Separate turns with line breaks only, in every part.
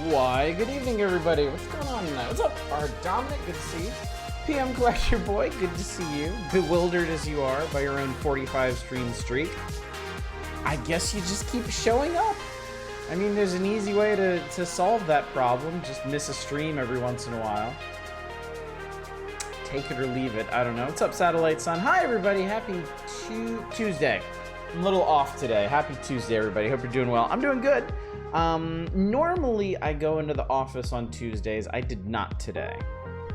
Why, good evening, everybody. What's going on tonight? What's up, our Dominic? Good to see you. PM Collector Boy, good to see you. Bewildered as you are by your own 45 stream streak. I guess you just keep showing up. I mean, there's an easy way to solve that problem. Just miss a stream every once in a while. Take it or leave it. I don't know. What's up, Satellite Sun? Hi, everybody. Happy Tuesday. I'm a little off today. Happy Tuesday, everybody. Hope you're doing well. I'm doing good. Normally I go into the office on Tuesdays. I did not today.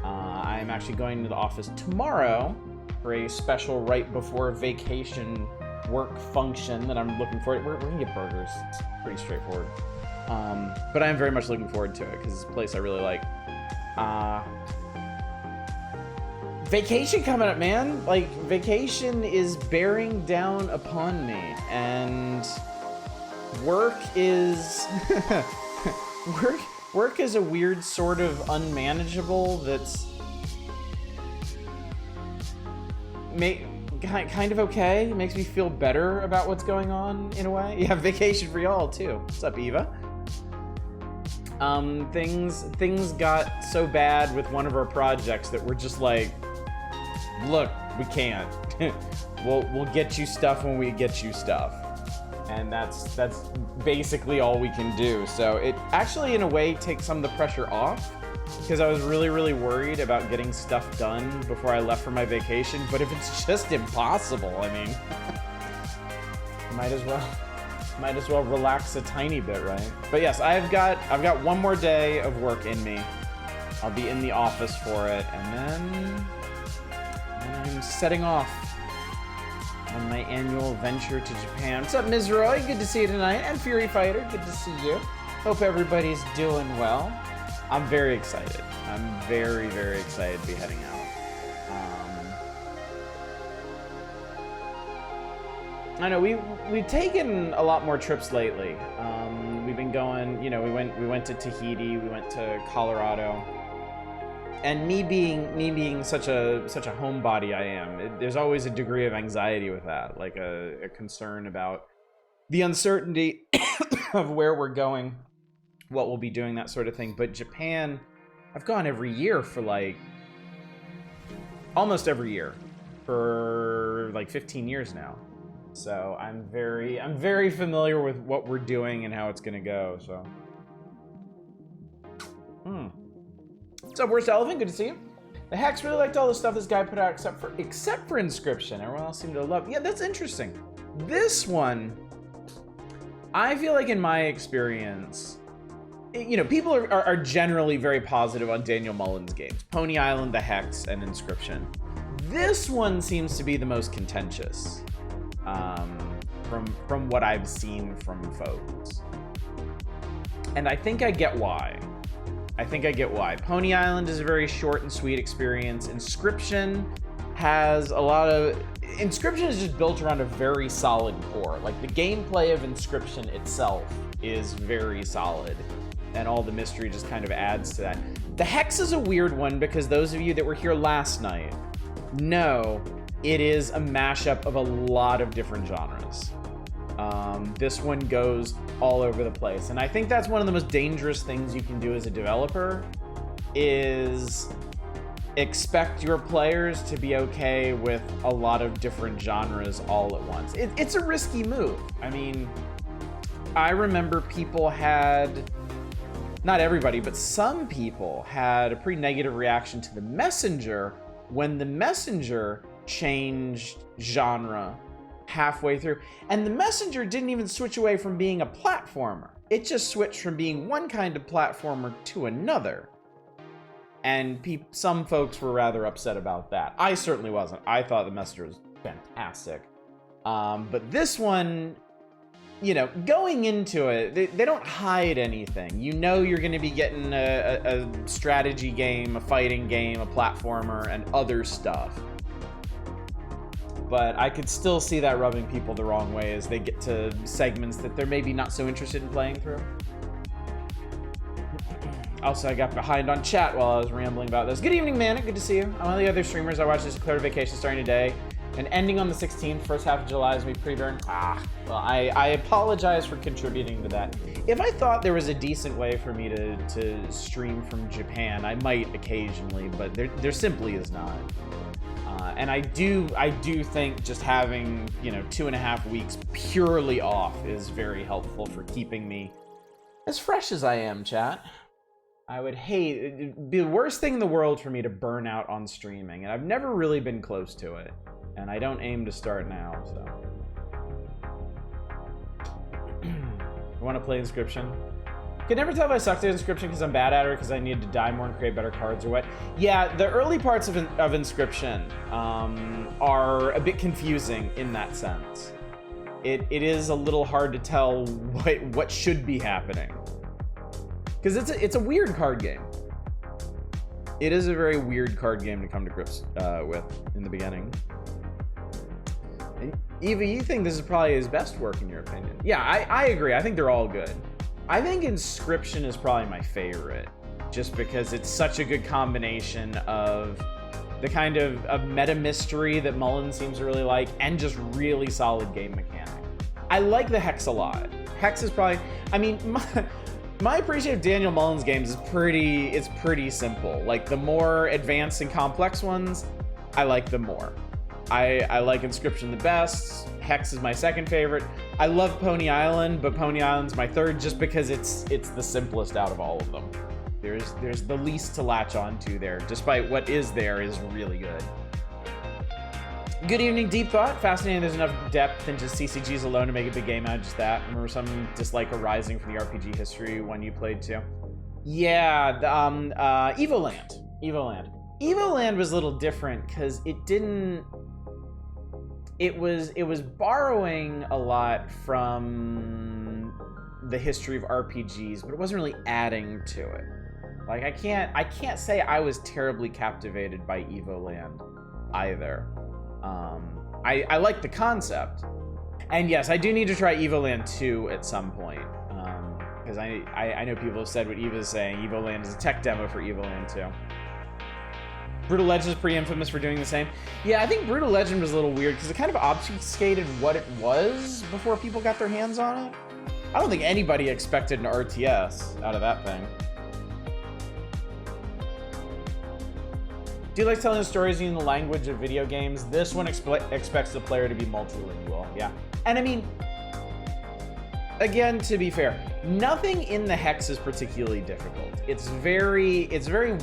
I am actually going to the office tomorrow for a special right before vacation work function that I'm looking forward to. We're gonna get burgers. It's pretty straightforward. But I am very much looking forward to it because it's a place I really like. Vacation coming up, man. Like, vacation is bearing down upon me, and work is work is a weird sort of unmanageable that's kind of okay. It makes me feel better about what's going on in a way. Yeah, vacation for y'all too. What's up, Eva? Things got so bad with one of our projects that we're just like, look, we can't. We'll get you stuff when we get you stuff. And that's basically all we can do. So it actually, in a way, takes some of the pressure off, because I was really worried about getting stuff done before I left for my vacation. But if it's just impossible, I mean, might as well relax a tiny bit, right? But yes, I've got one more day of work in me. I'll be in the office for it, and then I'm setting off on my annual venture to Japan. What's up, Ms. Roy? Good to see you tonight. And Fury Fighter, good to see you. Hope everybody's doing well. I'm very excited. I'm very excited to be heading out. I know we've taken a lot more trips lately. We've been going, you know, we went to Tahiti, we went to Colorado. And me being such a homebody I am, there's always a degree of anxiety with that, like a concern about the uncertainty of where we're going, what we'll be doing, that sort of thing. But Japan, I've gone every year for like, almost every year for like 15 years now. So I'm very familiar with what we're doing and how it's gonna go, so. What's up, Worst Elephant? Good to see you. The Hex really liked all the stuff this guy put out except for Inscription. Everyone else seemed to love. Yeah, that's interesting. This one, I feel like in my experience, you know, people are generally very positive on Daniel Mullen's games. Pony Island, The Hex, and Inscription. This one seems to be the most contentious, from what I've seen from folks. And I think I get why. Pony Island is a very short and sweet experience. Inscription has a lot of... Inscription is just built around a very solid core. Like, the gameplay of Inscription itself is very solid, and all the mystery just kind of adds to that. The Hex is a weird one, because those of you that were here last night know it is a mashup of a lot of different genres. This one goes all over the place. And I think that's one of the most dangerous things you can do as a developer, is expect your players to be okay with a lot of different genres all at once. It's a risky move. I mean, I remember people had, not everybody, but some people had a pretty negative reaction to The Messenger when The Messenger changed genre halfway through. And The Messenger didn't even switch away from being a platformer. It just switched from being one kind of platformer to another. And some folks were rather upset about that. I certainly wasn't. I thought The Messenger was fantastic. But this one, you know, going into it, they don't hide anything. You know you're going to be getting a strategy game, a fighting game, a platformer, and other stuff. But I could still see that rubbing people the wrong way as they get to segments that they're maybe not so interested in playing through. Also, I got behind on chat while I was rambling about this. Good evening, Manic. Good to see you. I'm one of the other streamers. I watched this Declared Vacation starting today and ending on the 16th. First half of July is me pre-burn. Well, I apologize for contributing to that. If I thought there was a decent way for me to stream from Japan, I might occasionally, but there simply is not. And I do think just having, you know, 2.5 weeks purely off is very helpful for keeping me as fresh as I am, chat. I would hate, it'd be the worst thing in the world for me to burn out on streaming, and I've never really been close to it, and I don't aim to start now, so. I want to play Inscription. Could never tell if I sucked at Inscription because I'm bad at it, because I needed to die more and create better cards or what. Yeah, the early parts of Inscription are a bit confusing in that sense. It is a little hard to tell what should be happening. Because it's a weird card game. It is a very weird card game to come to grips with in the beginning. And Eva, you think this is probably his best work in your opinion? Yeah, I agree. I think they're all good. I think Inscription is probably my favorite, just because it's such a good combination of the kind of meta mystery that Mullen seems to really like, and just really solid game mechanic. I like the Hex a lot. Hex is probably, I mean, my appreciation of Daniel Mullen's games is pretty simple. Like, the more advanced and complex ones, I like them more. I like Inscription the best. Hex is my second favorite. I love Pony Island, but Pony Island's my third just because it's the simplest out of all of them. There's the least to latch onto there, despite what is there is really good. Good evening, Deep Thought. Fascinating there's enough depth in just CCGs alone to make a big game out of just that. Remember some dislike arising from the RPG history when you played too? Yeah, Evoland. Evoland was a little different because it was borrowing a lot from the history of RPGs, but it wasn't really adding to it. Like, I can't say I was terribly captivated by Evoland either. I like the concept. And yes, I do need to try Evoland 2 at some point. Because I know people have said what Eva's saying. Evoland is a tech demo for Evoland 2. Brutal Legend is pretty infamous for doing the same. Yeah, I think Brutal Legend was a little weird because it kind of obfuscated what it was before people got their hands on it. I don't think anybody expected an RTS out of that thing. Do you like telling stories using the language of video games? This one expects the player to be multilingual. Yeah. And I mean, again, to be fair, nothing in the Hex is particularly difficult. It's very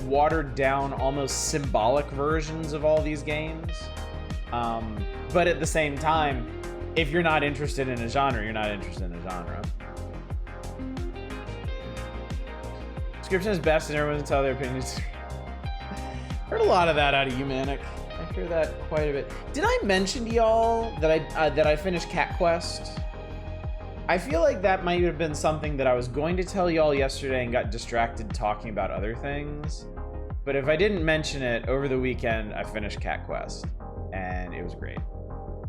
watered down, almost symbolic versions of all these games. But at the same time, if you're not interested in a genre, you're not interested in a genre. Description is best and everyone's tell their opinions. Heard a lot of that out of you, Manic. I hear that quite a bit. Did I mention to y'all that I finished Cat Quest? I feel like that might have been something that I was going to tell y'all yesterday and got distracted talking about other things. But if I didn't mention it, over the weekend I finished Cat Quest, and it was great.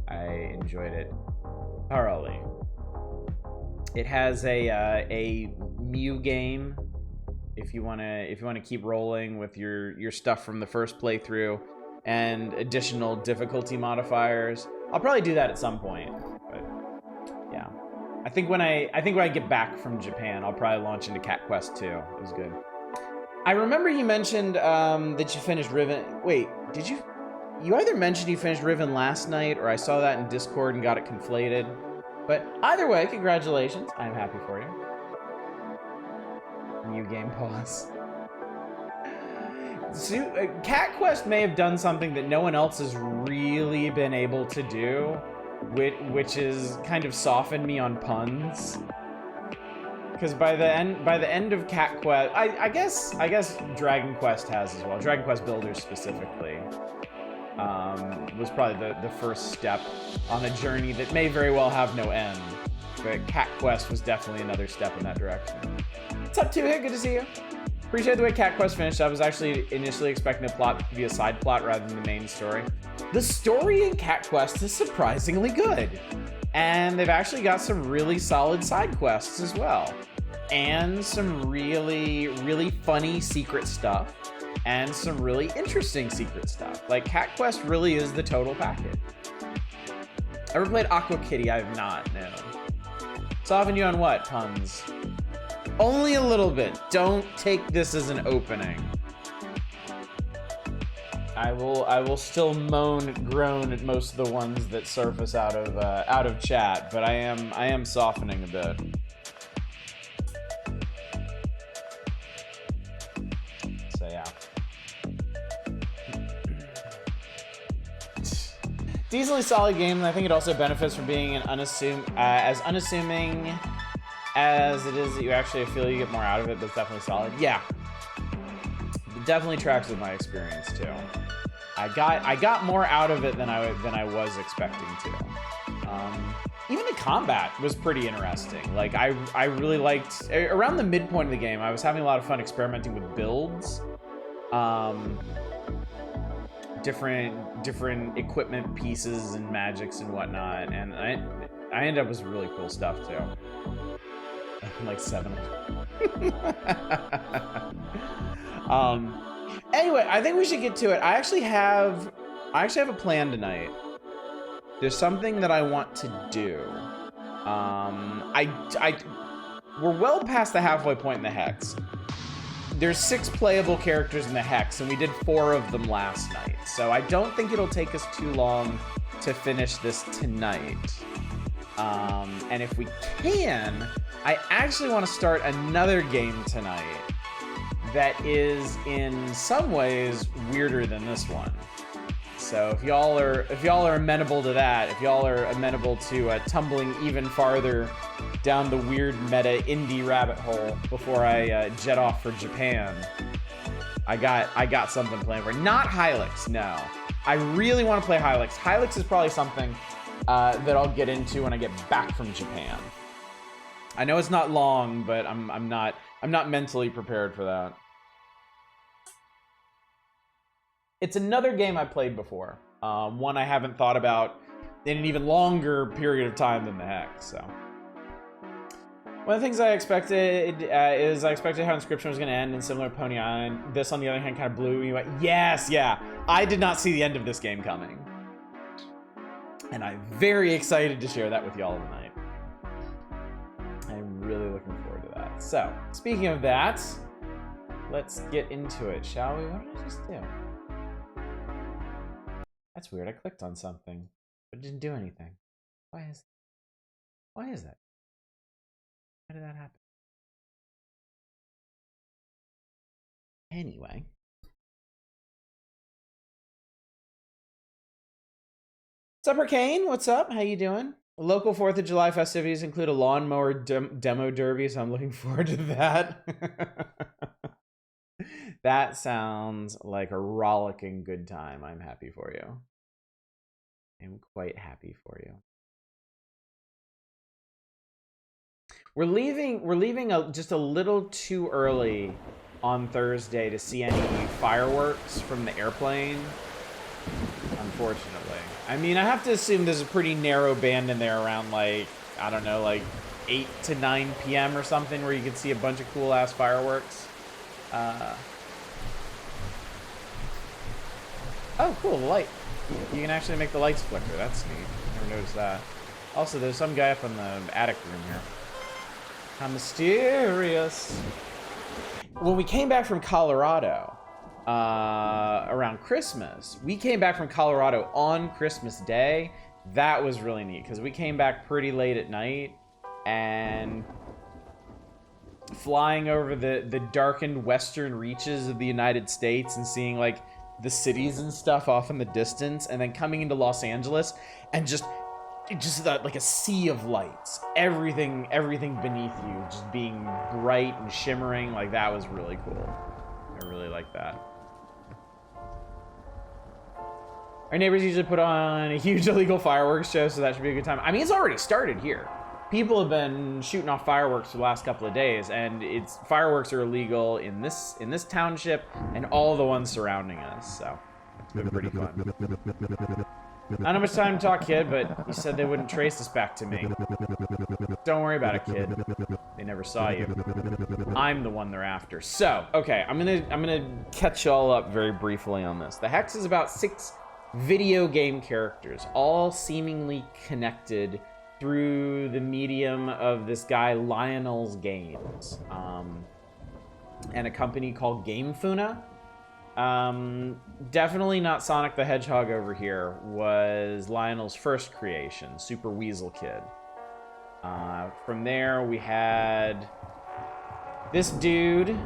I enjoyed it thoroughly. It has a Mew game. If you wanna keep rolling with your stuff from the first playthrough, and additional difficulty modifiers. I'll probably do that at some point, but yeah. I think when I get back from Japan, I'll probably launch into Cat Quest 2. It was good. I remember you mentioned that you finished Riven. Wait, did you? You either mentioned you finished Riven last night, or I saw that in Discord and got it conflated. But either way, congratulations. I'm happy for you. New game pause. Cat Quest may have done something that no one else has really been able to do, which is kind of soften me on puns. Because by the end of Cat Quest, I guess Dragon Quest has as well. Dragon Quest Builders specifically was probably the first step on a journey that may very well have no end. But Cat Quest was definitely another step in that direction. What's up, Two Hit? Good to see you. Appreciate the way Cat Quest finished. I was actually initially expecting the plot to be a side plot rather than the main story. The story in Cat Quest is surprisingly good. And they've actually got some really solid side quests as well. And some really, really funny secret stuff. And some really interesting secret stuff. Like, Cat Quest really is the total package. Ever played Aqua Kitty? I have not, no. Soften you on what, puns? Only a little bit. Don't take this as an opening. I will still moan and groan at most of the ones that surface out of chat, but I am softening a bit. So yeah. Decently solid game, and I think it also benefits from being as unassuming as it is that you actually feel you get more out of it, but it's definitely solid. Yeah. It definitely tracks with my experience too. I got more out of it than I was expecting to. Even the combat was pretty interesting. Like I really liked around the midpoint of the game, I was having a lot of fun experimenting with builds. Different equipment pieces and magics and whatnot, and I ended up with some really cool stuff too. Like 7 of them. Anyway, I think we should get to it. I actually have a plan tonight. There's something that I want to do. We're well past the halfway point in the Hex. There's 6 playable characters in the Hex, and we did 4 of them last night. So I don't think it'll take us too long to finish this tonight. And if we can, I actually want to start another game tonight that is in some ways weirder than this one. So if y'all are amenable to that, if y'all are amenable to tumbling even farther down the weird meta indie rabbit hole before I jet off for Japan, I got something planned for. Not Hylics, no. I really want to play Hylics. Hylics is probably something that I'll get into when I get back from Japan. I know it's not long, but I'm not mentally prepared for that. It's another game I played before. One I haven't thought about in an even longer period of time than the Hex. So one of the things I expected is I expected how Inscription was going to end in similar to Pony Island. This, on the other hand, kind of blew me away. Yes, yeah. I did not see the end of this game coming. And I'm very excited to share that with y'all tonight. I'm really looking forward to that. So, speaking of that, let's get into it, shall we? What did I just do? That's weird. I clicked on something, but it didn't do anything. Why is that? How did that happen? Anyway. What's up, Arcane? What's up? How you doing? Local 4th of July festivities include a lawnmower demo derby, so I'm looking forward to that. That sounds like a rollicking good time. I'm happy for you. I'm quite happy for you. We're leaving just a little too early on Thursday to see any fireworks from the airplane, unfortunately. I mean, I have to assume there's a pretty narrow band in there around, like, I don't know, like 8 to 9 p.m. or something, where you can see a bunch of cool-ass fireworks. Oh, cool, the light. You can actually make the lights flicker. That's neat. Never noticed that. Also, there's some guy up in the attic room here. How mysterious. When we came back from Colorado, around Christmas, we came back from Colorado on Christmas Day. That was really neat, because we came back pretty late at night, and flying over the darkened western reaches of the United States and seeing, like, the cities and stuff off in the distance, and then coming into Los Angeles and just that, like, a sea of lights, everything beneath you just being bright and shimmering. Like, that was really cool. I really like that. Our neighbors usually put on a huge illegal fireworks show, so that should be a good time. I mean, it's already started here. People have been shooting off fireworks for the last couple of days, and fireworks are illegal in this township and all the ones surrounding us. So it's been pretty fun. I don't know much time to talk, kid, but you said they wouldn't trace us back to me. Don't worry about it, kid. They never saw you. I'm the one they're after. So, okay, I'm gonna catch y'all up very briefly on this. The Hex is about 6 video game characters, all seemingly connected through the medium of this guy Lionel's Games, and a company called GameFuna. Definitely not Sonic the Hedgehog over here. Was Lionel's first creation, Super Weasel Kid. From there we had this dude.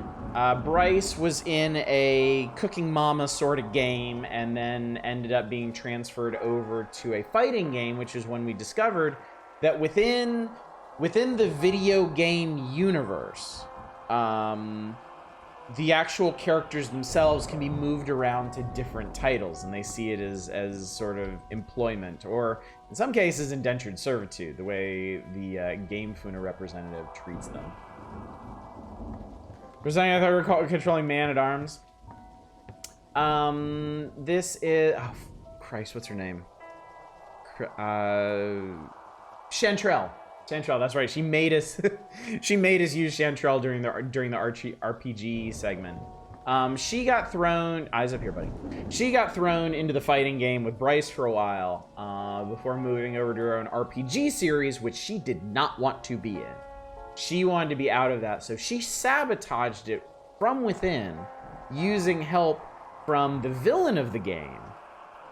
Bryce was in a Cooking Mama sort of game, and then ended up being transferred over to a fighting game, which is when we discovered that within the video game universe, the actual characters themselves can be moved around to different titles, and they see it as sort of employment, or in some cases indentured servitude, the way the GameFuna representative treats them. For a second, I thought we were controlling Man-at-Arms. This is... Oh, Christ, what's her name? Chantrell. Chantrell, that's right. She made us she made us use Chantrell during the RPG segment. She got thrown... Eyes up here, buddy. She got thrown into the fighting game with Bryce for a while, before moving over to her own RPG series, which she did not want to be in. She wanted to be out of that, so she sabotaged it from within, using help from the villain of the game.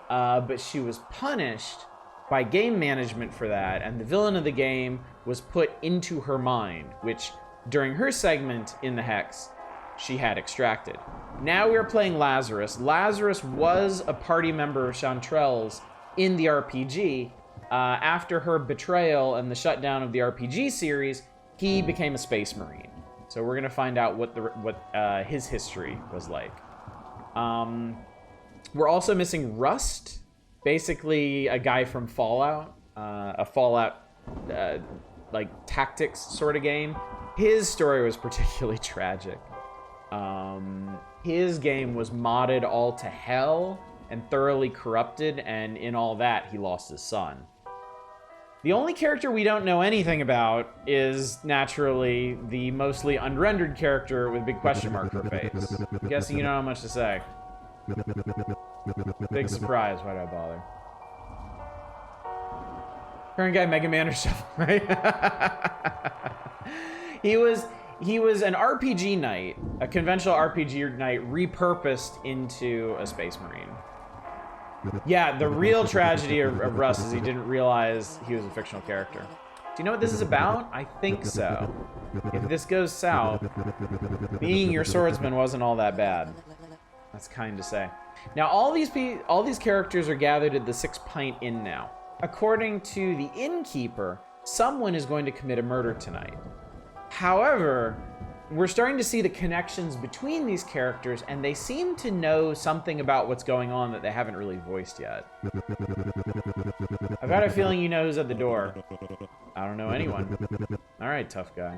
But she was punished by game management for that, and the villain of the game was put into her mind, which, during her segment in the Hex, she had extracted. Now we are playing Lazarus. Lazarus was a party member of Chantrell's in the RPG. After her betrayal and the shutdown of the RPG series, he became a Space Marine. So we're gonna find out what his history was like. We're also missing Rust, basically a guy from Fallout, a Fallout like tactics sort of game. His story was particularly tragic. His game was modded all to hell and thoroughly corrupted, and in all that, he lost his son. The only character we don't know anything about is, naturally, the mostly unrendered character with a big question mark for a face. I'm guessing you don't have much to say. Big surprise, why do I bother? Current guy, Mega Man or something, right? He was an RPG knight, a conventional RPG knight repurposed into a Space Marine. Yeah, the real tragedy of Russ is he didn't realize he was a fictional character. Do you know what this is about? I think so. If this goes south, being your swordsman wasn't all that bad. That's kind to say. Now, all these characters are gathered at the 6 Pint Inn now. According to the innkeeper, someone is going to commit a murder tonight. However, we're starting to see the connections between these characters, and they seem to know something about what's going on that they haven't really voiced yet. I've got a feeling you know who's at the door. I don't know anyone. All right, tough guy.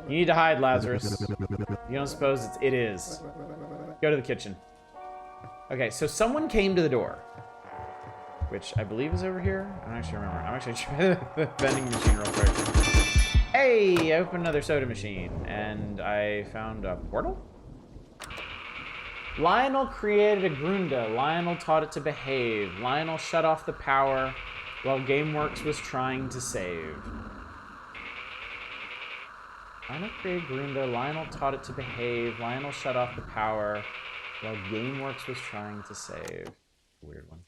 You need to hide, Lazarus. You don't suppose it is. Go to the kitchen. Okay, so someone came to the door, which I believe is over here. I don't actually remember. I'm actually trying the vending machine real quick. Hey, I opened another soda machine, and I found a portal? Lionel created a Grunda. Lionel taught it to behave. Lionel shut off the power while GameWorks was trying to save. Lionel created Grunda. Lionel taught it to behave. Lionel shut off the power while GameWorks was trying to save. Weird one.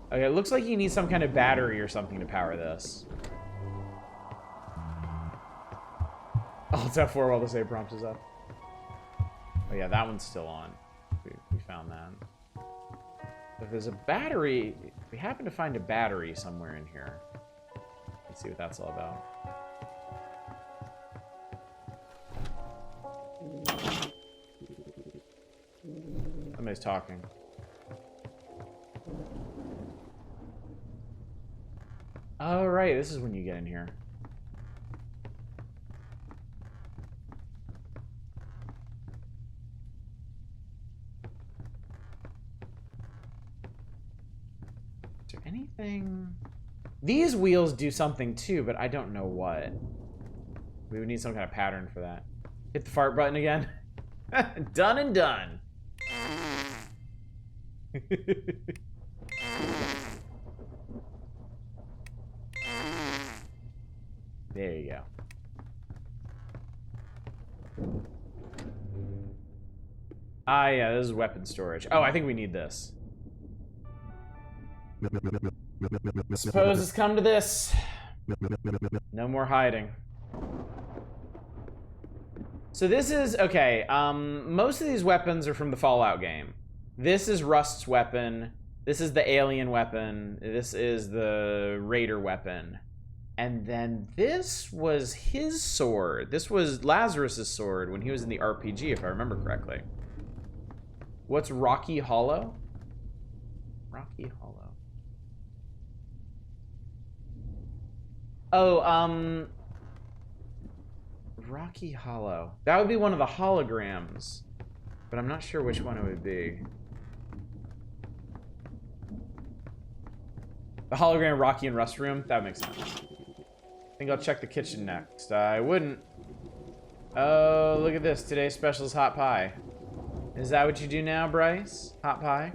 Okay, it looks like you need some kind of battery or something to power this. Alt F4 while the save prompt is up. Oh yeah, that one's still on. We found that. If there's a battery, if we happen to find a battery somewhere in here, let's see what that's all about. Somebody's talking. Oh, right, this is when you get in here. Is there anything? These wheels do something too, but I don't know what. We would need some kind of pattern for that. Hit the fart button again. Done and done. There you go. Ah, yeah, this is weapon storage. Oh, I think we need this. Suppose it's come to this. No more hiding. So this is, okay, most of these weapons are from the Fallout game. This is Rust's weapon. This is the alien weapon. This is the Raider weapon. And then this was his sword. This was Lazarus's sword when he was in the RPG, if I remember correctly. What's Rocky Hollow? Rocky Hollow. Oh, Rocky Hollow. That would be one of the holograms, but I'm not sure which one it would be. The hologram Rocky and Rust room? That makes sense. I think I'll check the kitchen next. I wouldn't. Oh, look at this. Today's special is hot pie. Is that what you do now, Bryce? Hot pie?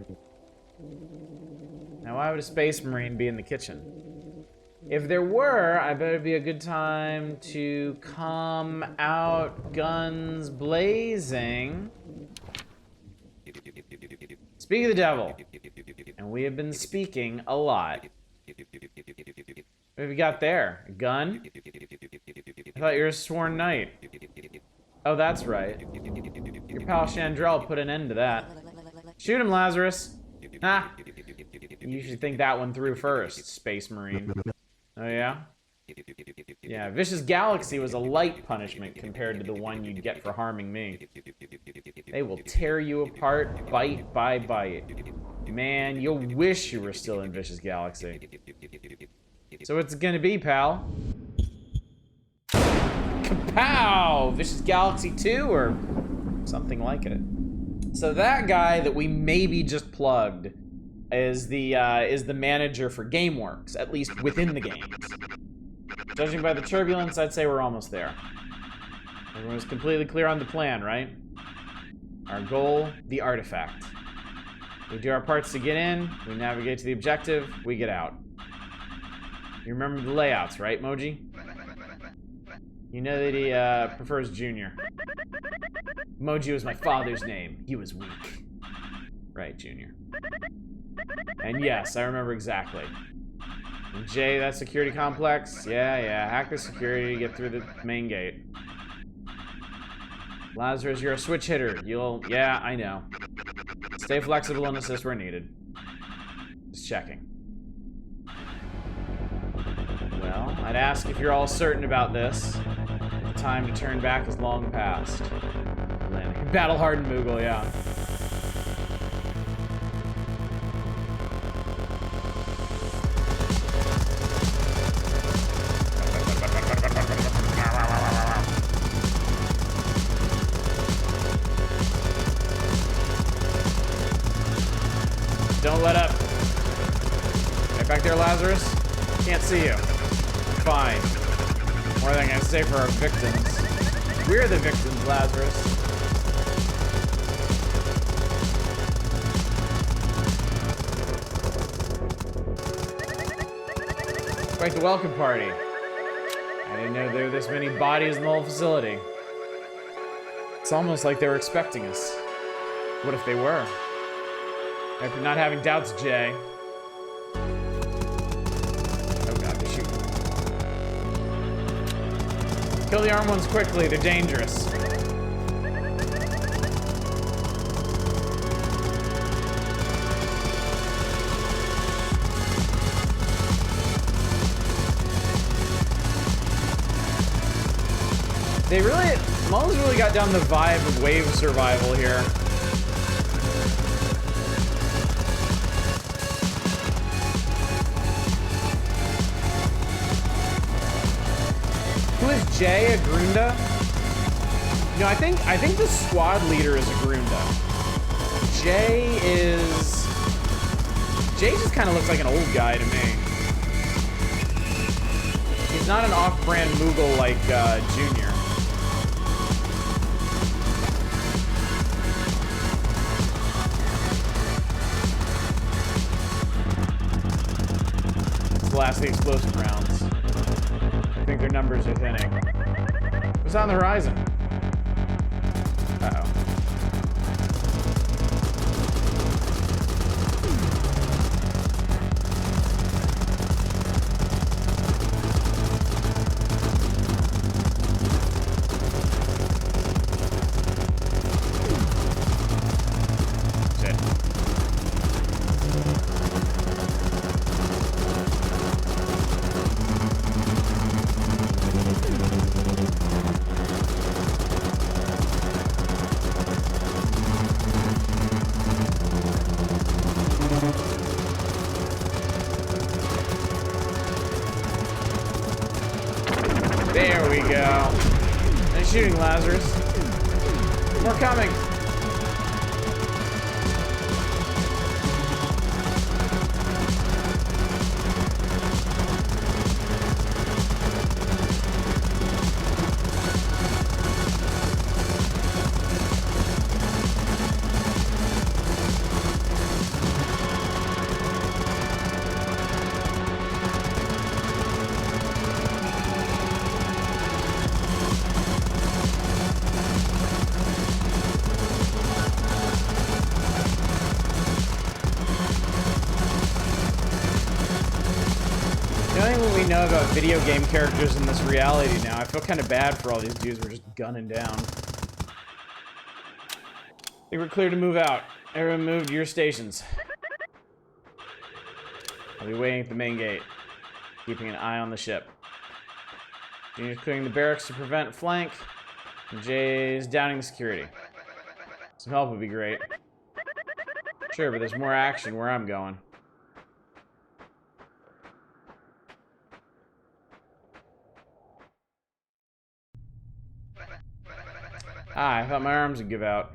Now, why would a space marine be in the kitchen? If there were, I bet it'd be a good time to come out guns blazing. Speak of the devil. And we have been speaking a lot. What have you got there? A gun? I thought you were a sworn knight. Oh, that's right. Your pal Chandrell put an end to that. Shoot him, Lazarus. Ah. You should think that one through first, Space Marine. Oh, yeah? Yeah, Vicious Galaxy was a light punishment compared to the one you'd get for harming me. They will tear you apart, bite by bite. Man, you'll wish you were still in Vicious Galaxy. So what's it gonna be, pal? Kapow! Vicious Galaxy 2 or something like it. So that guy that we maybe just plugged is the manager for GameWorks, at least within the games. Judging by the turbulence, I'd say we're almost there. Everyone's completely clear on the plan, right? Our goal, the artifact. We do our parts to get in, we navigate to the objective, we get out. You remember the layouts, right, Moji? You know that he prefers Junior. Moji was my father's name. He was weak. Right, Junior. And yes, I remember exactly. And Jay, that security complex? Yeah, hack the security, get through the main gate. Lazarus, you're a switch hitter. Yeah, I know. Stay flexible and assist where needed. Just checking. Well, I'd ask if you're all certain about this. The time to turn back is long past. Battle-hardened Moogle, yeah. Don't let up. Right back there, Lazarus. Can't see you. Fine. More than I can say for our victims. We're the victims, Lazarus. Quite the welcome party. I didn't know there were this many bodies in the whole facility. It's almost like they were expecting us. What if they were? After not having doubts, Jay. Oh god, they're shooting. Kill the armed ones quickly, they're dangerous. Mullins really got down the vibe of wave survival here. Who is Jay, a Grunda? No, I think the squad leader is a Grunda. Jay just kind of looks like an old guy to me. He's not an off-brand Moogle like Junior. Last of the explosive rounds. I think their numbers are thinning. What's on the horizon? Uh-oh. There we go. Nice shooting, Lazarus. More coming. Knowing what we know about video game characters in this reality now, I feel kind of bad for all these dudes we're just gunning down. I think we're clear to move out. Everyone move to your stations. I'll be waiting at the main gate, keeping an eye on the ship. Junior's clearing the barracks to prevent flank, and Jay's downing the security. Some help would be great. Sure, but there's more action where I'm going. Ah, I thought my arms would give out.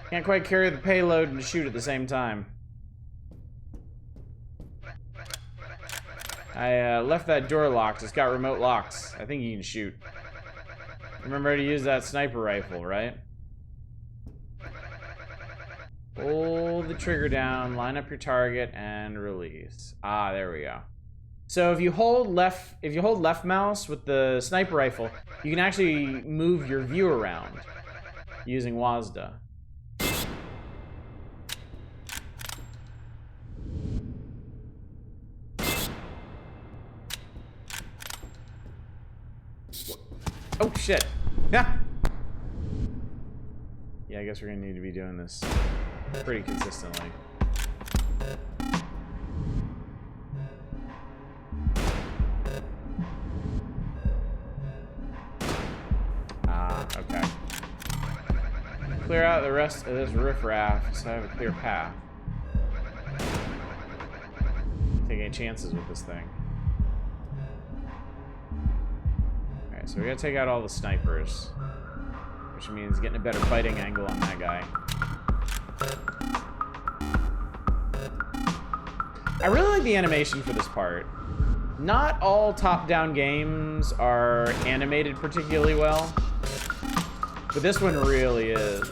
Can't quite carry the payload and shoot at the same time. I left that door locked. It's got remote locks. I think you can shoot. Remember to use that sniper rifle, right? Hold the trigger down, line up your target, and release. Ah, there we go. So if you hold left mouse with the sniper rifle, you can actually move your view around using WASD. Oh shit. Yeah. Yeah, I guess we're gonna need to be doing this pretty consistently. Okay. Clear out the rest of this riffraff so I have a clear path. Take any chances with this thing. Alright, so we gotta take out all the snipers. Which means getting a better fighting angle on that guy. I really like the animation for this part. Not all top-down games are animated particularly well, but this one really is.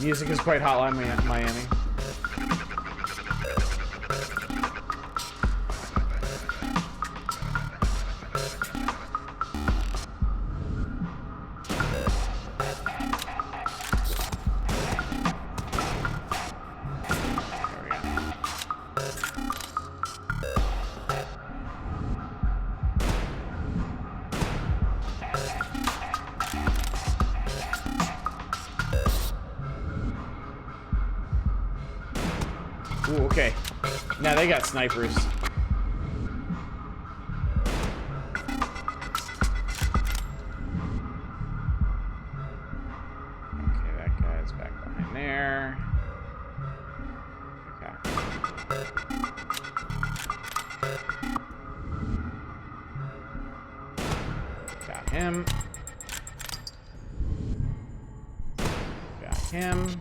Music is quite Hotline Miami.
Ooh, okay. Now they got snipers. Okay, that guy's back behind there. Okay. Got him. Got him.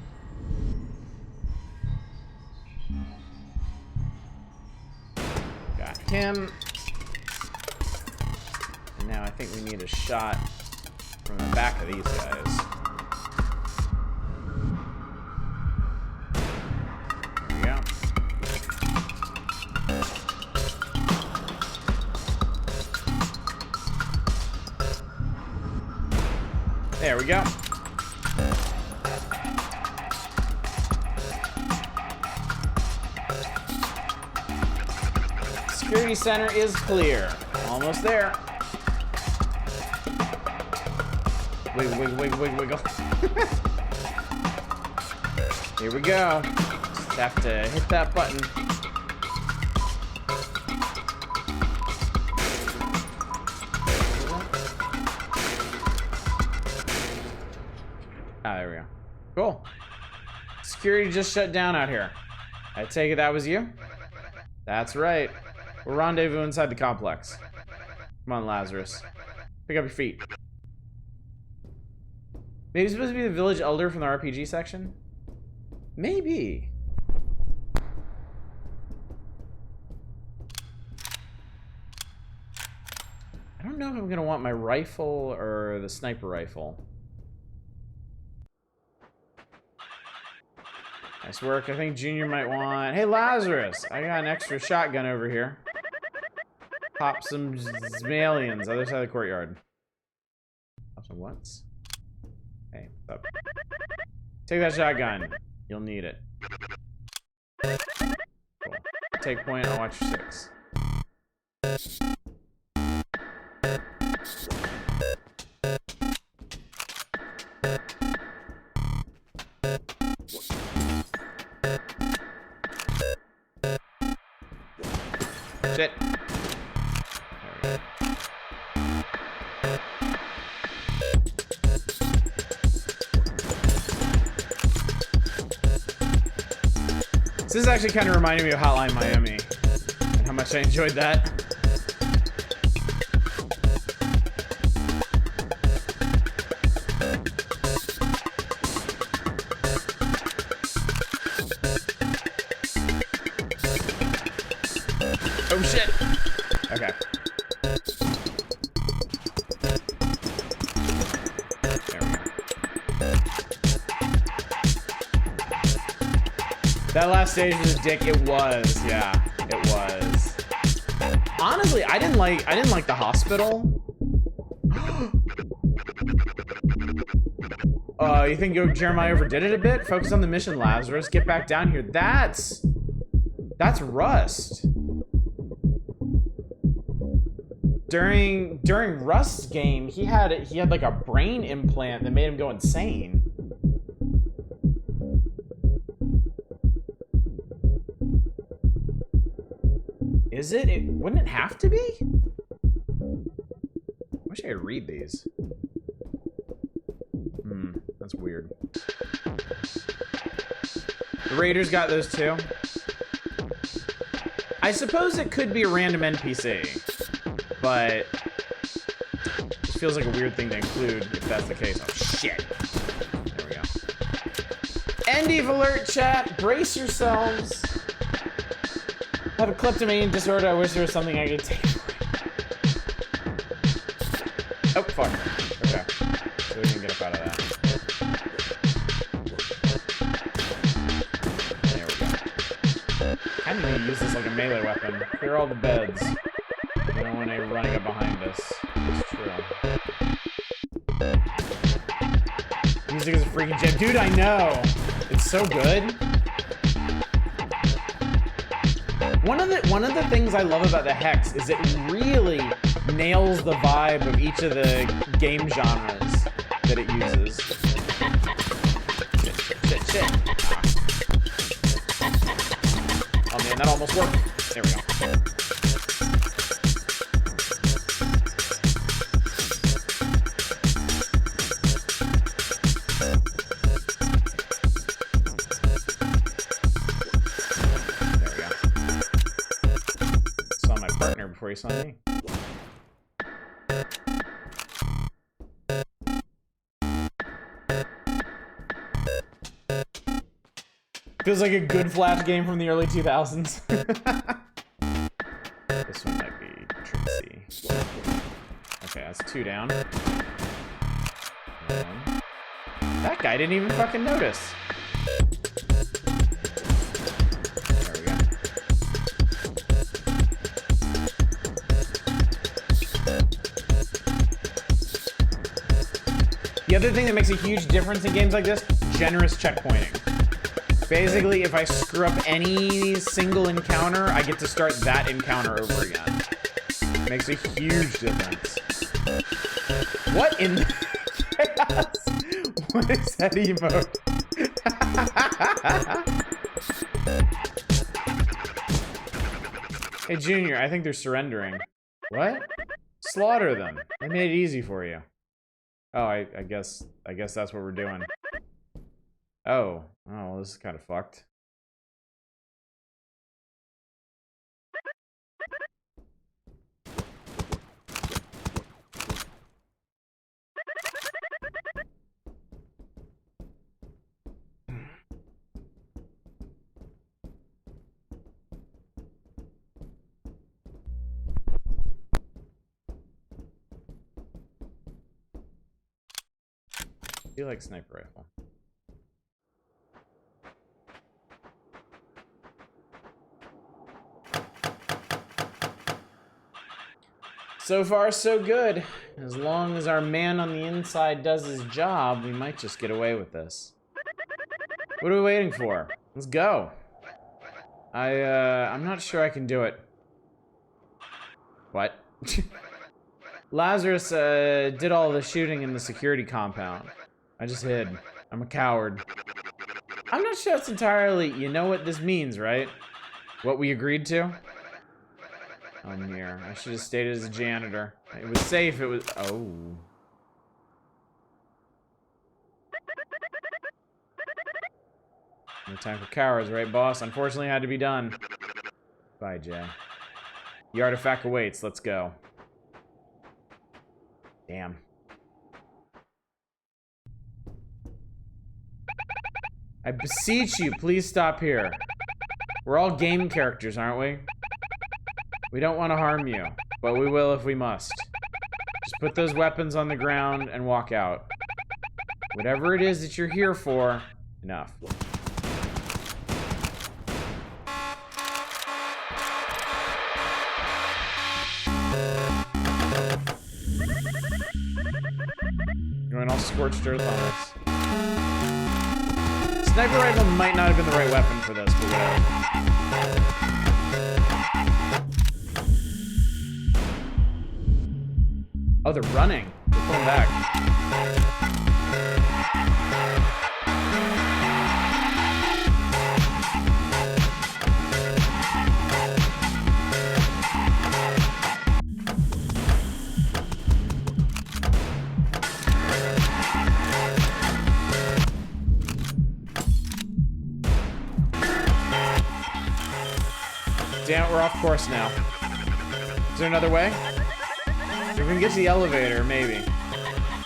Him. And now I think we need a shot from the back of these guys. There we go. There we go. Security center is clear. Almost there. Wiggle, wiggle, wiggle, wiggle, wiggle. Here we go. Just have to hit that button. Ah, there we go. Cool. Security just shut down out here. I take it that was you? That's right. We'll rendezvous inside the complex. Come on, Lazarus. Pick up your feet. Maybe he's supposed to be the village elder from the RPG section? Maybe. I don't know if I'm gonna want my rifle or the sniper rifle. Nice work. I think Junior might want... Hey, Lazarus! I got an extra shotgun over here. Pop some aliens, other side of the courtyard. Pop some what's? Hey, what's up? Take that shotgun. You'll need it. Cool. Take point, I'll watch your six. Shit. This is actually kind of reminding me of Hotline Miami and how much I enjoyed that. Oh shit! Okay. There we go. That last stage was a dick. It was, yeah, it was. Honestly, I didn't like the hospital. You think Jeremiah overdid it a bit? Focus on the mission, Lazarus. Get back down here. That's Rust. During Rust's game, he had like a brain implant that made him go insane. Is it? Wouldn't it have to be? I wish I could read these. That's weird. The Raiders got those too. I suppose it could be a random NPC, but it feels like a weird thing to include if that's the case. Oh shit. There we go. End Eve alert, chat. Brace yourselves. I have a kleptomaniac disorder. I wish there was something I could take. Oh, fuck. Okay. So we can get up out of that. There we go. I need to use this like a melee weapon. Clear all the beds. We don't want any running up behind us. It's true. Music is a freaking gem. Dude, I know! It's so good. One of the things I love about the Hex is it really nails the vibe of each of the game genres that it uses. Shit. Oh man, that almost worked. There we go. Before you saw me. Feels like a good Flash game from the early 2000s. This one might be tricksy. Okay, that's 2 down. That guy didn't even fucking notice. The other thing that makes a huge difference in games like this, generous checkpointing. Basically, if I screw up any single encounter, I get to start that encounter over again. Makes a huge difference. What in the chaos? What is that emote? Hey, Junior, I think they're surrendering. What? Slaughter them. I made it easy for you. Oh, I guess that's what we're doing. Oh, well, this is kind of fucked. I feel like sniper rifle. So far, so good. As long as our man on the inside does his job, we might just get away with this. What are we waiting for? Let's go. I'm not sure I can do it. What? Lazarus did all the shooting in the security compound. I just hid. I'm a coward. I'm not sure it's entirely... You know what this means, right? What we agreed to? Oh, Mir. I should have stayed as a janitor. It was safe. It was... Oh. No time for cowards, right, boss? Unfortunately, it had to be done. Bye, Jay. The artifact awaits. Let's go. Damn. I beseech you, please stop here. We're all game characters, aren't we? We don't want to harm you, but we will if we must. Just put those weapons on the ground and walk out. Whatever it is that you're here for, enough. Going all scorched earth on us. Sniper rifle might not have been the right weapon for this, but whatever. Oh, they're running. They're pulling back. Damn it, we're off course now. Is there another way? If we can get to the elevator, maybe.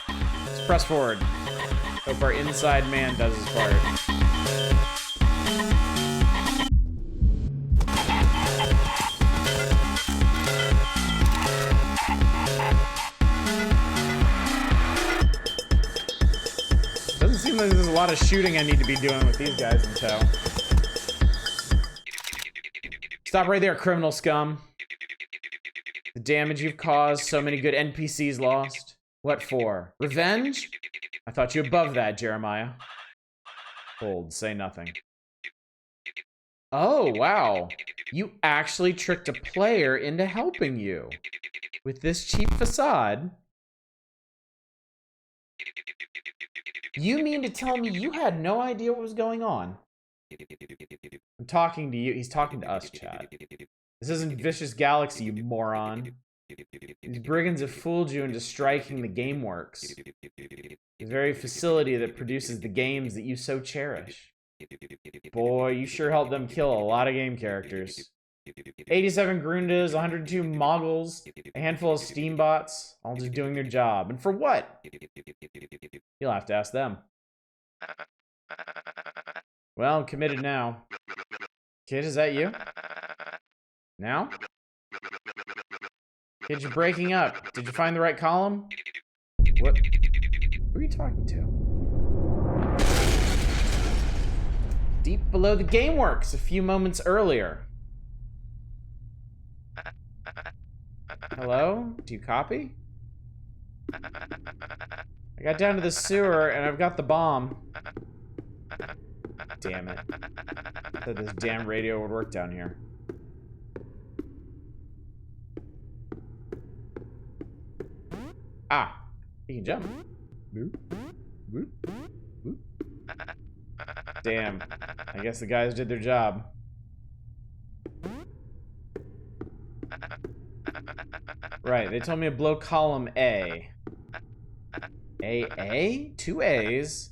Let's press forward. Hope our inside man does his part. lot of shooting I need to be doing with these guys in tow. Stop right there, criminal scum. The damage you've caused, so many good NPCs lost. What for? Revenge? I thought you above that, Jeremiah. Hold, say nothing. Oh, wow. You actually tricked a player into helping you. With this cheap facade. You mean to tell me you had no idea what was going on? I'm talking to you. He's talking to us, Chad. This isn't Vicious Galaxy, you moron. These brigands have fooled you into striking the GameWorks, the very facility that produces the games that you so cherish. Boy, you sure helped them kill a lot of game characters. 87 Grundas, 102 Moggles, a handful of Steambots, all just doing their job. And for what? You'll have to ask them. Well, I'm committed now. Kid, is that you? Now? Kid, you're breaking up. Did you find the right column? What? Who are you talking to? Deep below the GameWorks, a few moments earlier. Hello? Do you copy? I got down to the sewer and I've got the bomb. Damn it. I thought this damn radio would work down here. Ah, he can jump. Boop, boop, boop. Damn, I guess the guys did their job. Right, they told me to blow column A. A? Two A's?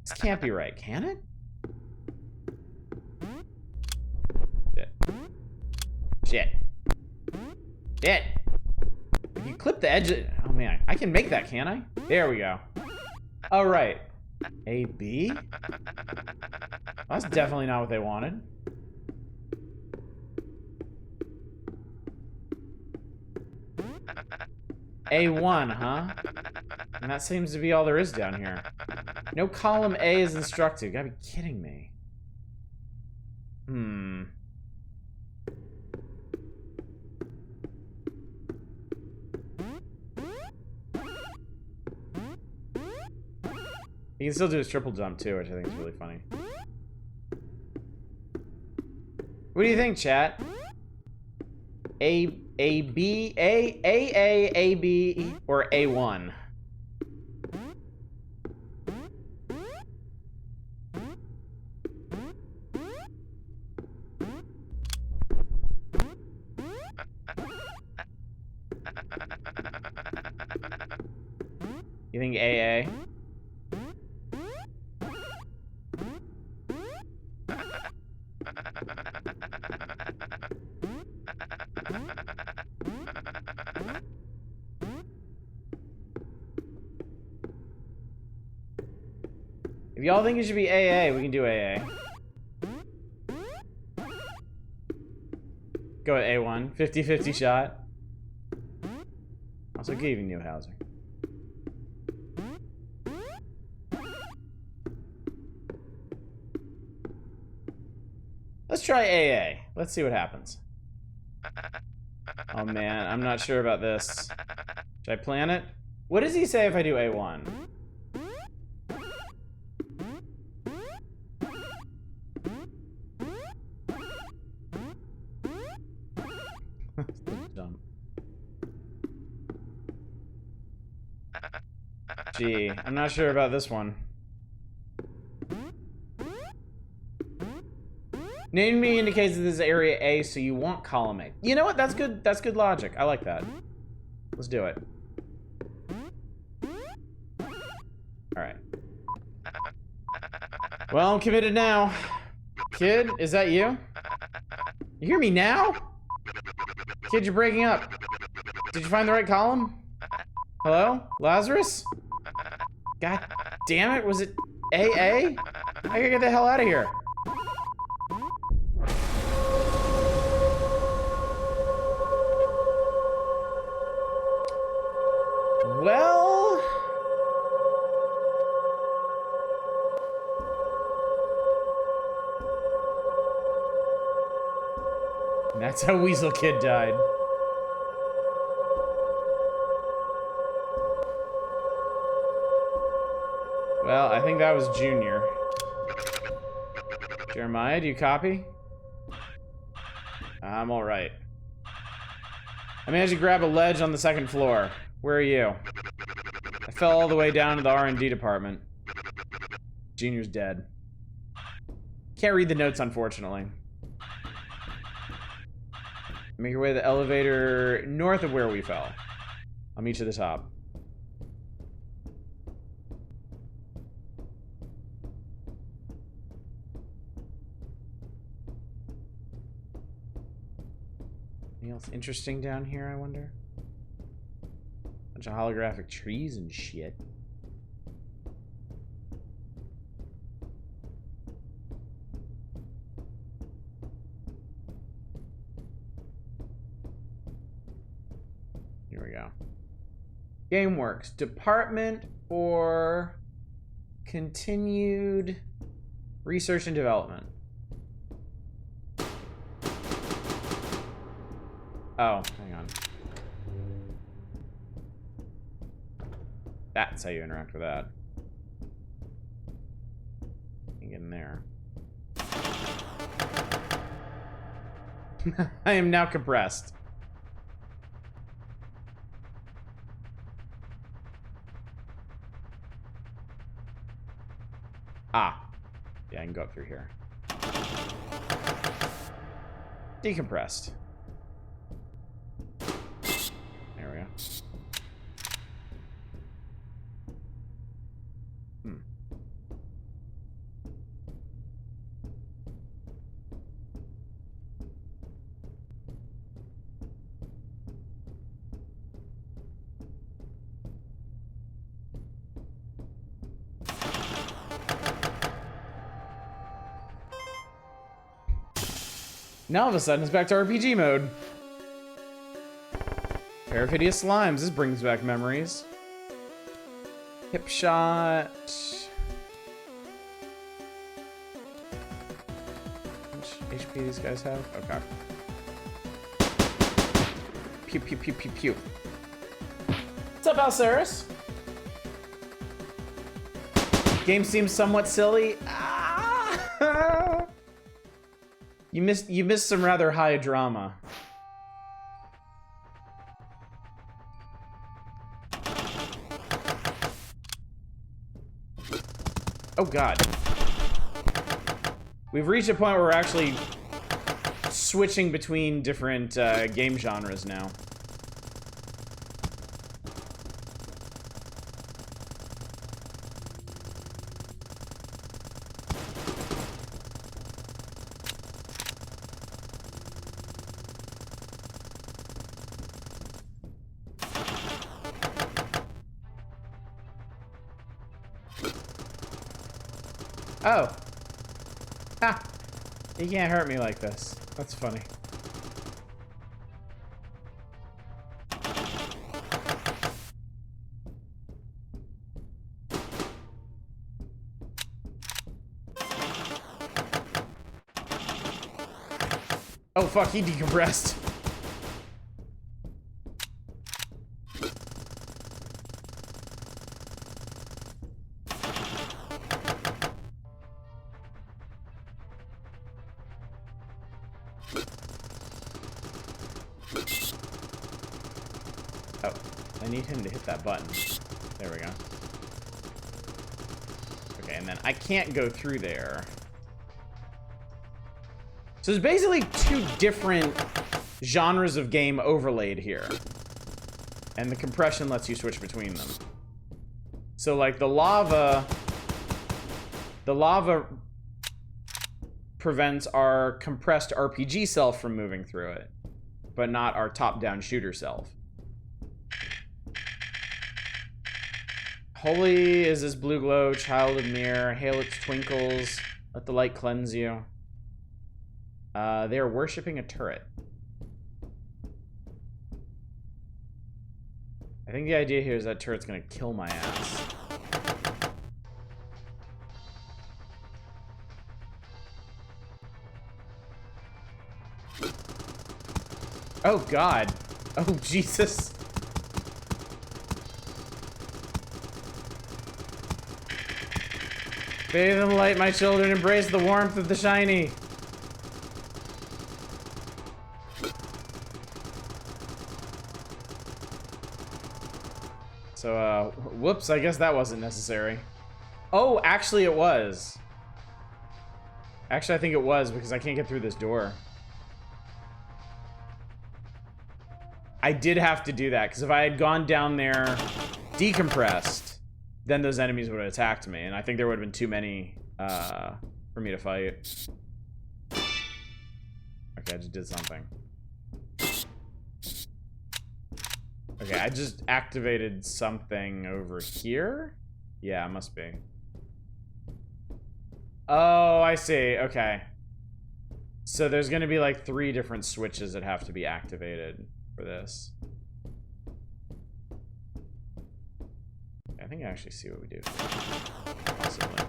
This can't be right, can it? Shit. Shit. If you clip the edge of... Oh man, I can make that, can't I? There we go. Oh right. A, B? Well, that's definitely not what they wanted. A1, huh? And that seems to be all there is down here. No column A is instructed. You gotta be kidding me. He can still do his triple jump too, which I think is really funny. What do you think, chat? A, B, A, B, or A1? You think AA? If y'all think it should be AA, we can do AA. Go with A1. 50-50 shot. Also, good evening, Newhauser. Let's try AA. Let's see what happens. Oh man, I'm not sure about this. Should I plan it? What does he say if I do A1? Jump. Gee, I'm not sure about this one. Name me indicates that this is area A, so you want column A. You know what? That's good. That's good logic. I like that. Let's do it. All right. Well, I'm committed now. Kid, is that you? You hear me now? Kid, you're breaking up. Did you find the right column? Hello? Lazarus? God damn it, was it AA? I gotta get the hell out of here. Well... That's how Weasel Kid died. Well, I think that was Junior. Jeremiah, do you copy? I'm alright. I managed to grab a ledge on the second floor. Where are you? I fell all the way down to the R&D department. Junior's dead. Can't read the notes, unfortunately. Make your way to the elevator north of where we fell. I'll meet you at the top. Anything else interesting down here, I wonder? Bunch of holographic trees and shit. Here we go. GameWorks. Department for Continued Research and Development. Oh, hang on. That's how you interact with that. You get in there. I am now compressed. Ah. Yeah, I can go up through here. Decompressed. There we go. Now all of a sudden it's back to RPG mode. Pair of hideous slimes. This brings back memories. Hip shot. How much HP these guys have? Okay. Pew pew pew pew pew. What's up, Alceris? Game seems somewhat silly. Ah! You missed some rather high drama. Oh god. We've reached a point where we're actually switching between different game genres now. Oh. Ha! You can't hurt me like this. That's funny. Oh fuck, he decompressed. Oh, I need him to hit that button. There we go. Okay, and then I can't go through there. So there's basically two different genres of game overlaid here. And the compression lets you switch between them. So like the lava prevents our compressed RPG self from moving through it, but not our top-down shooter self. Holy is this blue glow, child of mirror, hail its twinkles, let the light cleanse you. They are worshipping a turret. I think the idea here is that turret's gonna kill my ass. Oh, God. Oh, Jesus. Bathe in the light, my children. Embrace the warmth of the shiny. So, whoops, I guess that wasn't necessary. Oh, actually it was. Actually, I think it was because I can't get through this door. I did have to do that because if I had gone down there decompressed, then those enemies would have attacked me, and I think there would have been too many for me to fight. Okay, I just did something. Okay, I just activated something over here? Yeah, it must be. Oh, I see. Okay. So there's going to be like 3 different switches that have to be activated for this. I think I actually see what we do. Possibly.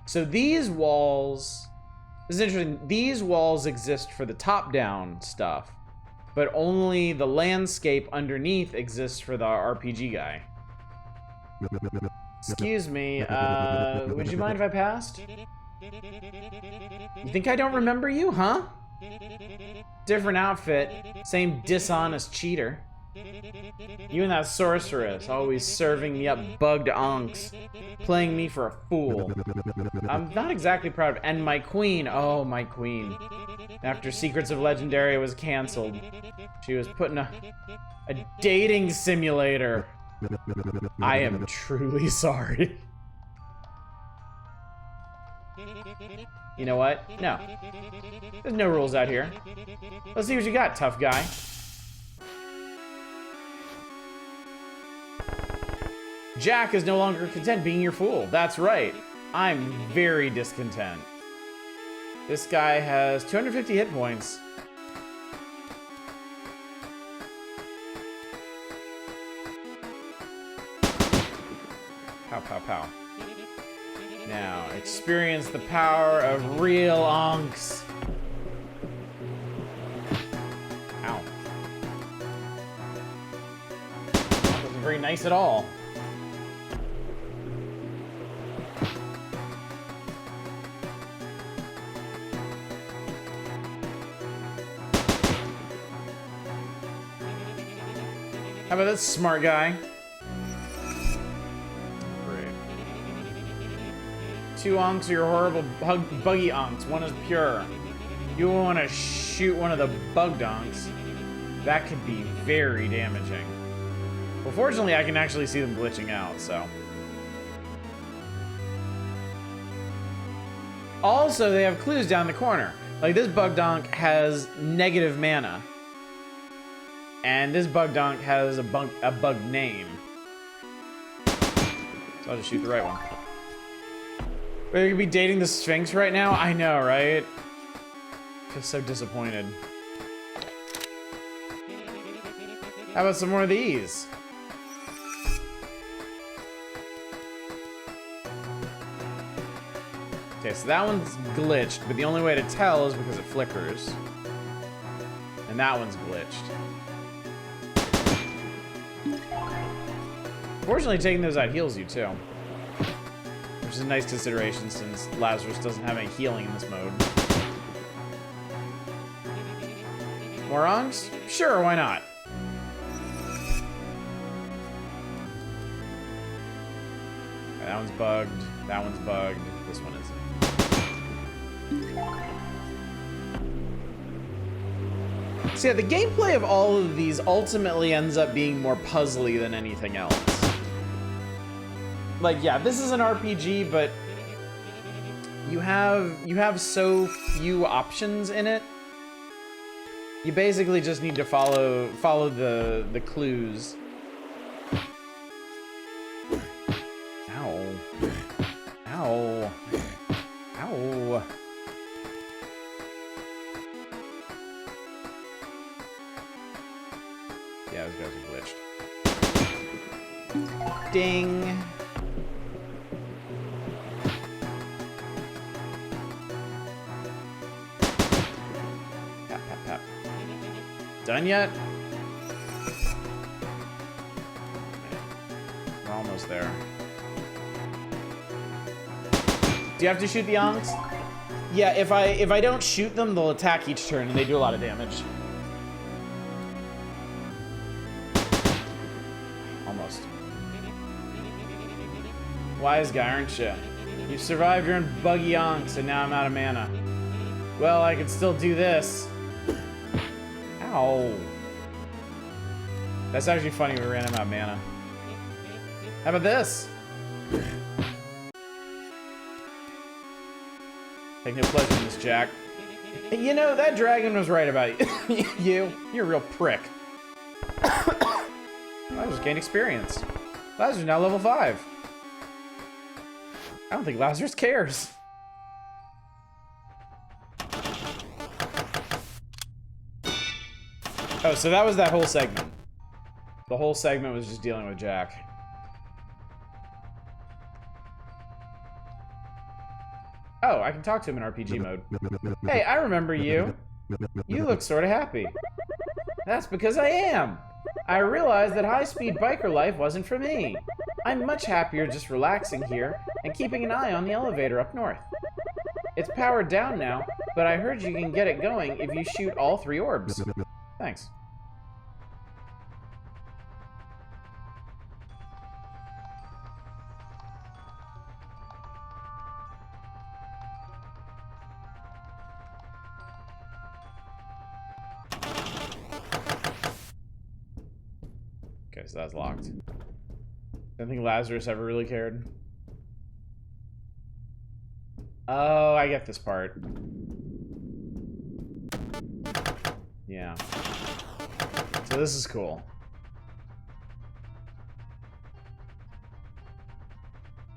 So these walls... This is interesting. These walls exist for the top-down stuff, but only the landscape underneath exists for the RPG guy. Excuse me, would you mind if I passed? You think I don't remember you, huh? Different outfit, same dishonest cheater. You and that sorceress, always serving me up bugged onks, playing me for a fool. I'm not exactly proud of... And my queen, oh, my queen. After Secrets of Legendaria was canceled, she was put in a dating simulator. I am truly sorry. You know what? No. There's no rules out here. Let's see what you got, tough guy. Jack is no longer content being your fool. That's right. I'm very discontent. This guy has 250 hit points. Pow, pow, pow. Now, experience the power of real onks. Ow. That wasn't very nice at all. How about this smart guy? Great. 2 onks are your horrible buggy onks. One is pure. You want to shoot one of the bugged onks. That could be very damaging. Well, fortunately, I can actually see them glitching out, so. Also, they have clues down the corner. Like, this bugged onk has negative mana. And this bug donk has a bug name. So I'll just shoot the right one. We're gonna be dating the Sphinx right now? I know, right? I feel so disappointed. How about some more of these? Okay, so that one's glitched, but the only way to tell is because it flickers. And that one's glitched. Fortunately, taking those out heals you too, which is a nice consideration since Lazarus doesn't have any healing in this mode. More onks? Sure, why not? Okay, that one's bugged. That one's bugged. This one isn't. So yeah, the gameplay of all of these ultimately ends up being more puzzly than anything else. Like, yeah, this is an RPG, but you have so few options in it. You basically just need to follow the clues. Ow. Ow. Ow. Yeah, those guys are glitched. Ding. Done yet? We're almost there. Do you have to shoot the Onks? Yeah, if I don't shoot them, they'll attack each turn and they do a lot of damage. Almost. Wise guy, aren't you? You've survived your own buggy Onks and now I'm out of mana. Well, I can still do this. Ow. That's actually funny, we ran out of mana. How about this? Take no pleasure in this, Jack. You know, that dragon was right about you. You're a real prick. Lazarus gained experience. Lazarus now level 5. I don't think Lazarus cares. Oh, so that was that whole segment. The whole segment was just dealing with Jack. Oh, I can talk to him in RPG mode. Hey, I remember you. You look sort of happy. That's because I am. I realized that high-speed biker life wasn't for me. I'm much happier just relaxing here and keeping an eye on the elevator up north. It's powered down now, but I heard you can get it going if you shoot all 3 orbs. Thanks. Okay, so that's locked. I don't think Lazarus ever really cared. Oh, I get this part. Yeah. So this is cool.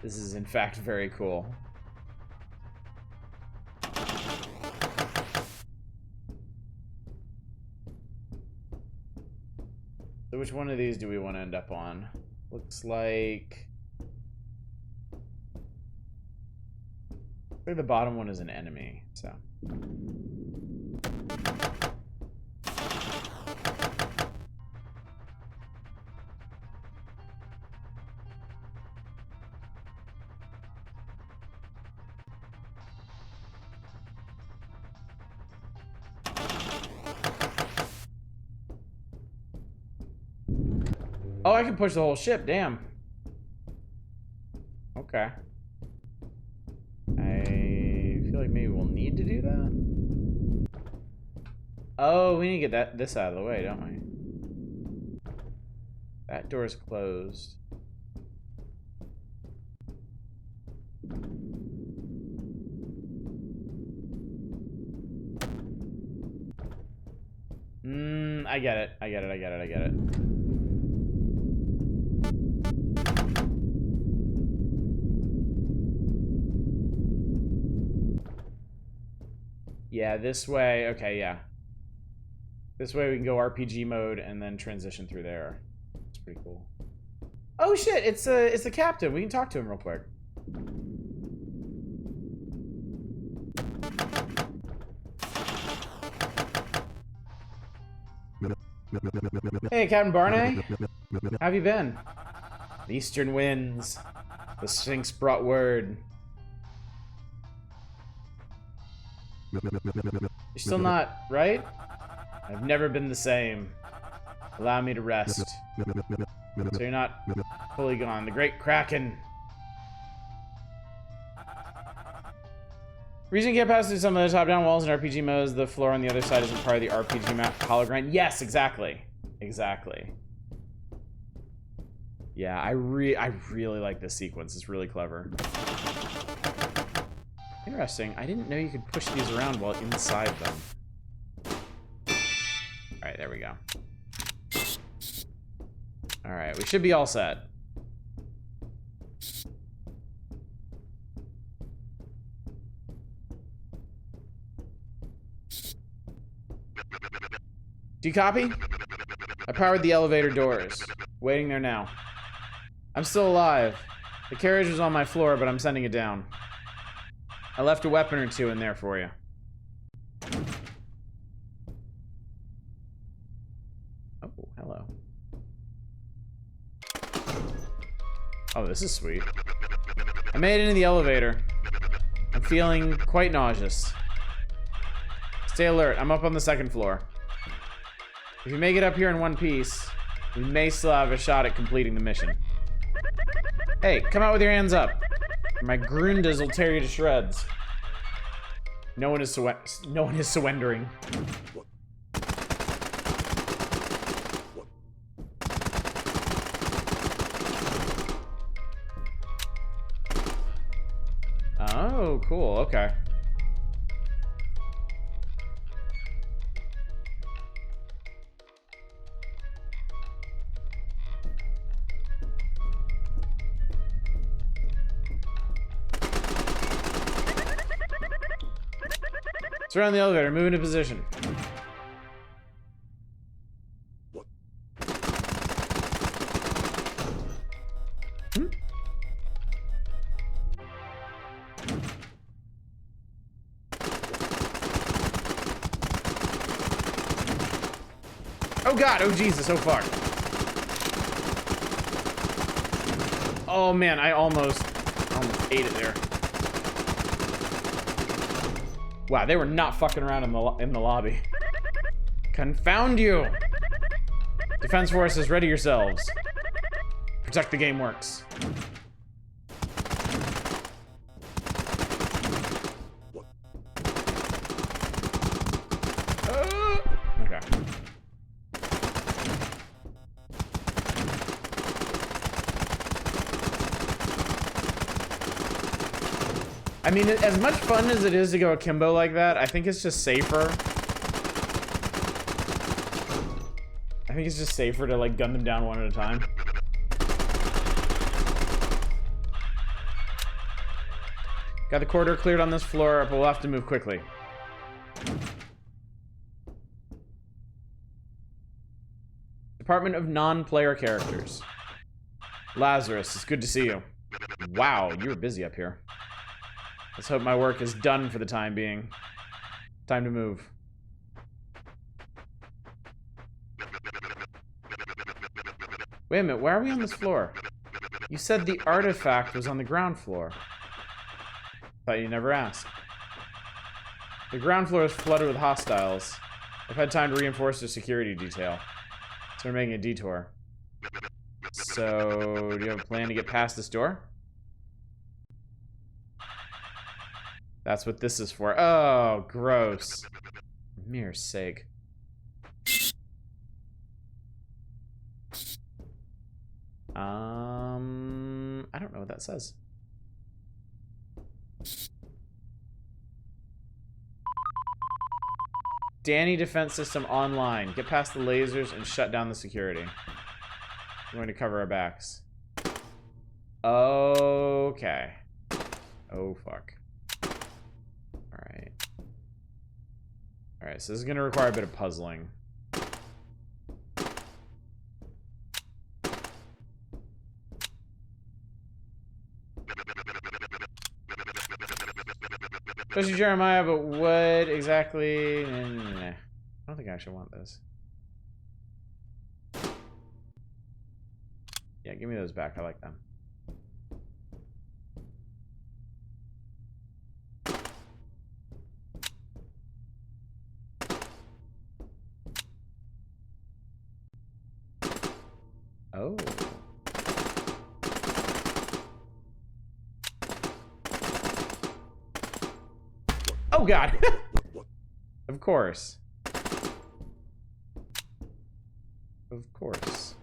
This is in fact very cool. So which one of these do we want to end up on? Looks like the bottom one is an enemy, so. Oh, I can push the whole ship, damn. Okay. I feel like maybe we'll need to do that. Oh, we need to get this out of the way, don't we? That door's closed. I get it. I get it. Yeah, this way. Okay, yeah. This way we can go RPG mode and then transition through there. It's pretty cool. Oh shit! It's the captain. We can talk to him real quick. Hey, Captain Barney. How have you been? The eastern winds. The Sphinx brought word. You're still not, right? I've never been the same. Allow me to rest. So you're not fully gone. The Great Kraken. Reason you get past through some of the top-down walls in RPG modes, the floor on the other side isn't part of the RPG map hologram. Yes, exactly. Exactly. Yeah, I really like this sequence. It's really clever. Interesting. I didn't know you could push these around while inside them. Alright, there we go. Alright, we should be all set. Do you copy? I powered the elevator doors. Waiting there now. I'm still alive. The carriage was on my floor, but I'm sending it down. I left a weapon or 2 in there for you. Oh, this is sweet. I made it into the elevator. I'm feeling quite nauseous. Stay alert. I'm up on the 2nd floor. If you make it up here in one piece, we may still have a shot at completing the mission. Hey, come out with your hands up. Or my Grundas will tear you to shreds. No one is surrendering. Oh, cool. Okay. Surround the elevator. Move into position. Oh god, oh Jesus, oh fuck. Oh man, I almost ate it there. Wow, they were not fucking around in the lobby. Confound you! Defense forces, ready yourselves. Protect the game works. Okay. I mean, as much fun as it is to go akimbo like that, I think it's just safer. I think it's just safer to, like, gun them down one at a time. Got the corridor cleared on this floor, but we'll have to move quickly. Department of Non-Player Characters. Lazarus, it's good to see you. Wow, you were busy up here. Let's hope my work is done for the time being. Time to move. Wait a minute, why are we on this floor? You said the artifact was on the ground floor. Thought you never asked. The ground floor is flooded with hostiles. I've had time to reinforce the security detail. So we're making a detour. So, do you have a plan to get past this door? That's what this is for. Oh, gross. For mere sake. I don't know what that says. Danny Defense System online. Get past the lasers and shut down the security. We're going to cover our backs. Okay. Oh, fuck. Alright. Alright, so this is going to require a bit of puzzling. Especially Jeremiah, but what exactly? Nah. I don't think I actually want this. Yeah, give me those back. I like them. Oh. Oh god. Of course. Of course.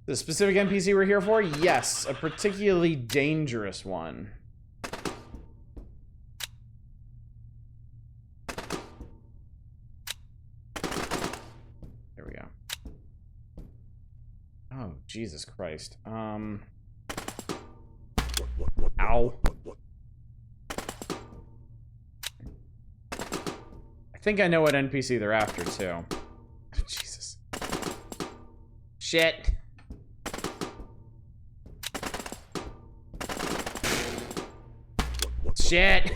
The specific NPC we're here for? Yes, a particularly dangerous one. There we go. Oh, Jesus Christ. Ow. I think I know what NPC they're after, too. Jesus. Shit. Shit.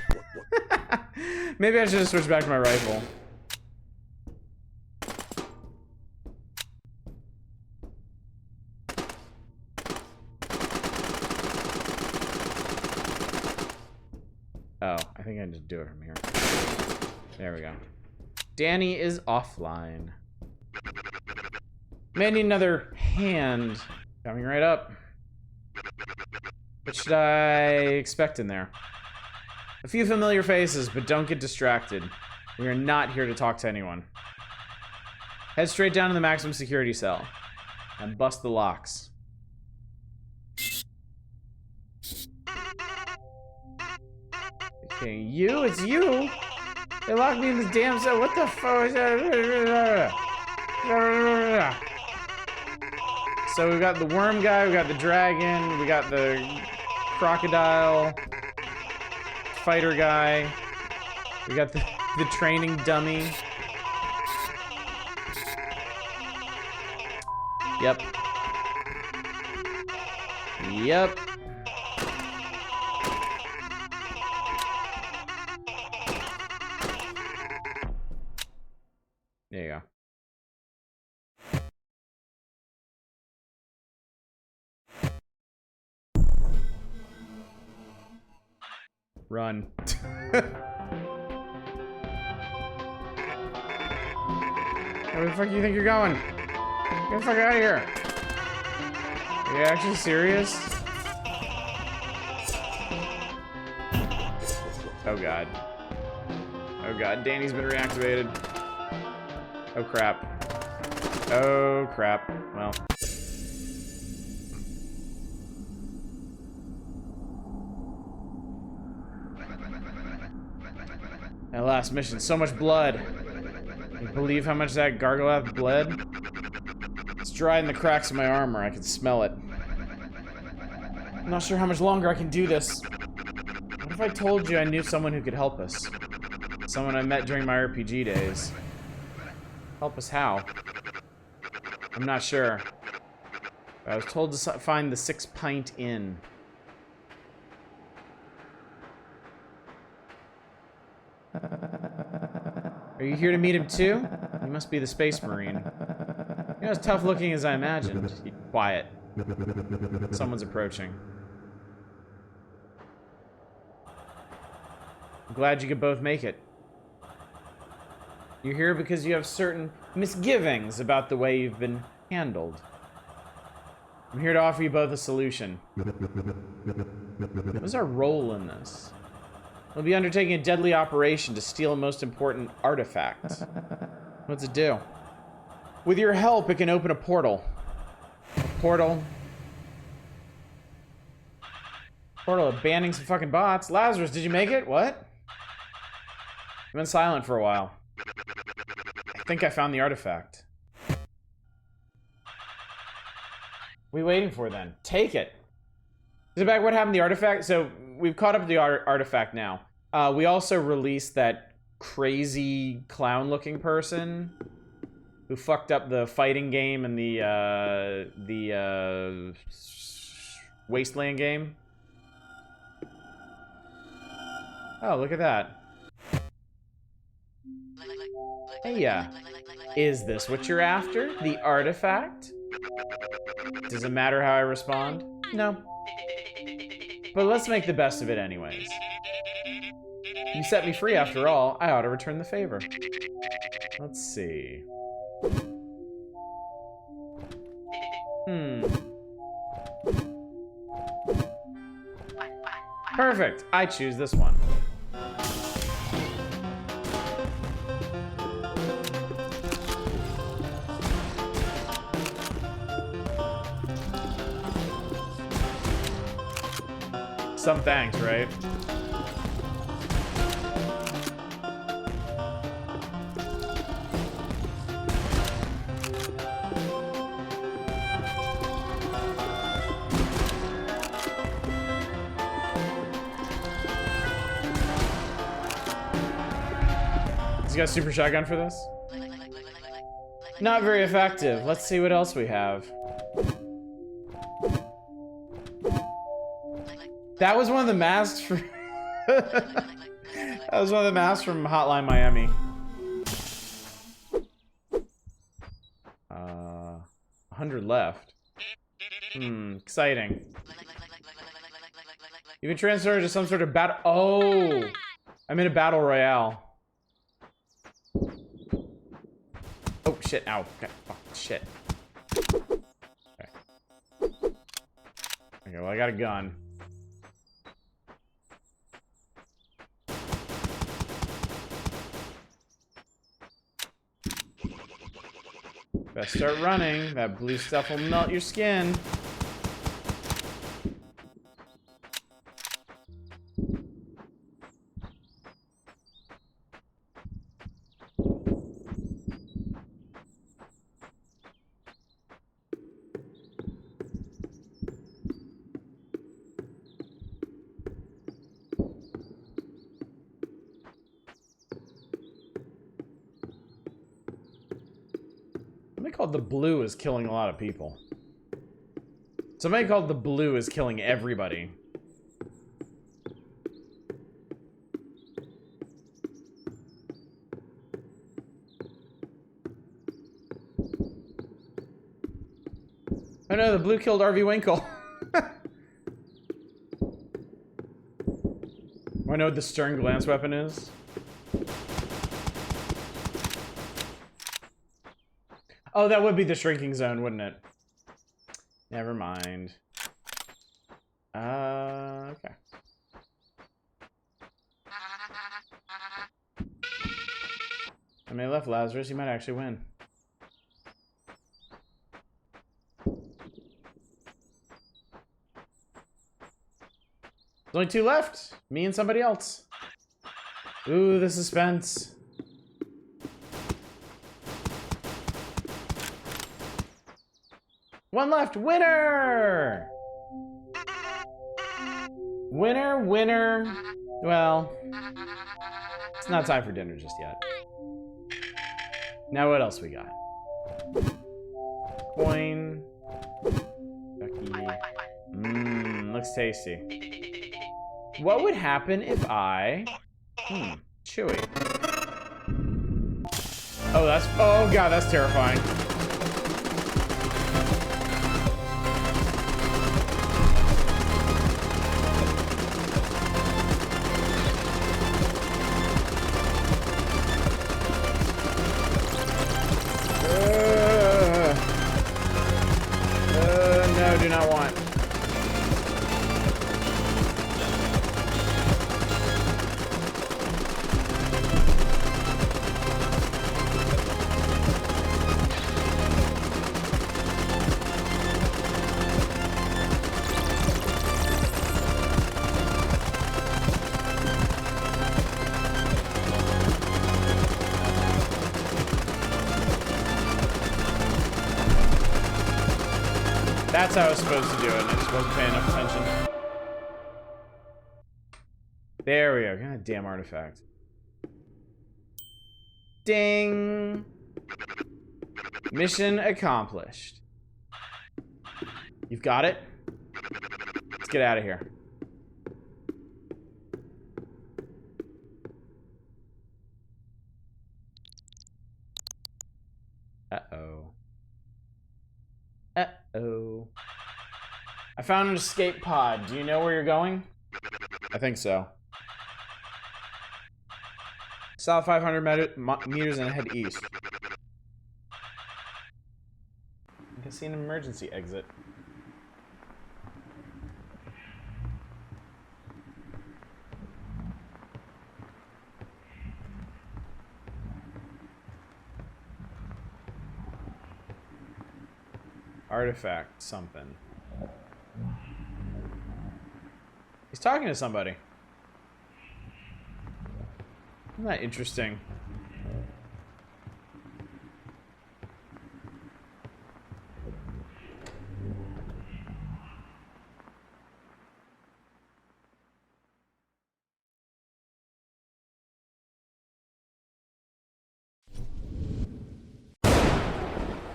Maybe I should have switched back to my rifle. Oh, I think I can just do it from here. There we go. Danny is offline. May need another hand. Coming right up. What should I expect in there? A few familiar faces, but don't get distracted. We are not here to talk to anyone. Head straight down to the maximum security cell and bust the locks. Okay, you? It's you? They locked me in this damn cell. What the fuck is that? So we got the worm guy, we got the dragon, we got the crocodile fighter guy, we got the training dummy. Yep. Yep. There you go. Run. Where the fuck do you think you're going? Get the fuck out of here. Are you actually serious? Oh god. Oh god, Danny's been reactivated. Oh crap. Oh crap. Well. That last mission, so much blood. Can you believe how much that Gargoyle bled? It's dry in the cracks of my armor. I can smell it. I'm not sure how much longer I can do this. What if I told you I knew someone who could help us? Someone I met during my RPG days. Help us how? I'm not sure. I was told to find the 6 Pint Inn. Are you here to meet him too? You must be the Space Marine. You're as tough looking as I imagined. Quiet. Someone's approaching. I'm glad you could both make it. You're here because you have certain misgivings about the way you've been handled. I'm here to offer you both a solution. What's our role in this? We'll be undertaking a deadly operation to steal a most important artifact. What's it do? With your help, it can open a portal. A portal. Portal of banning some fucking bots. Lazarus, did you make it? What? You've been silent for a while. I think I found the artifact. What are we waiting for then? Take it. Zabak, what happened to the artifact? So we've caught up to the artifact now. We also released that crazy clown-looking person who fucked up the fighting game and the Wasteland game. Oh, look at that. Hey, is this what you're after? The artifact? Does it matter how I respond? No. But let's make the best of it anyways. You set me free after all, I ought to return the favor. Let's see. Perfect, I choose this one. Some thanks, right? He's got a super shotgun for this? Not very effective. Let's see what else we have. That was one of the masks for... That was one of the masks from Hotline Miami. 100 left. Exciting. You can transfer to some sort of battle. Oh! I'm in a battle royale. Oh, shit. Ow. Okay. Oh, shit. Okay. Okay, well, I got a gun. Best start running. That blue stuff will melt your skin. Somebody called the blue is killing a lot of people. Somebody called the blue is killing everybody. Oh no, the blue killed RV Winkle. I know what the stern glance weapon is. Oh, that would be the shrinking zone, wouldn't it? Never mind. Okay. I mean, left Lazarus, you might actually win. There's only 2 left. Me and somebody else. Ooh, the suspense. One left. Winner! Winner, winner. Well, it's not time for dinner just yet. Now what else we got? Coin. Ducky. Looks tasty. What would happen if I... chewy. Oh, that's... Oh, God, that's terrifying. No, do not want. That's how I was supposed to do it, and I just wasn't paying enough attention. There we go. God damn artifact. Ding! Mission accomplished. You've got it? Let's get out of here. Uh-oh. Uh-oh. I found an escape pod. Do you know where you're going? I think so. South 500 meters and head east. You can see an emergency exit. Artifact something. He's talking to somebody. Isn't that interesting?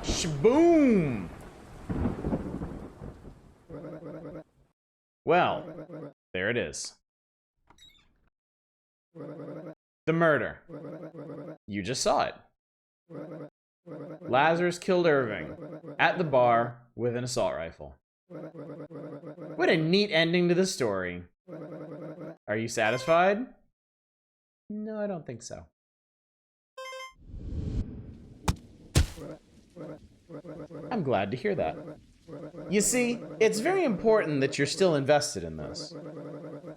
Shaboom! Well, there it is.
The murder. You just saw it. Lazarus killed Irving at the bar with an assault rifle. What a neat ending to the story. Are you satisfied? No, I don't think so. I'm glad to hear that. You see, it's very important that you're still invested in this.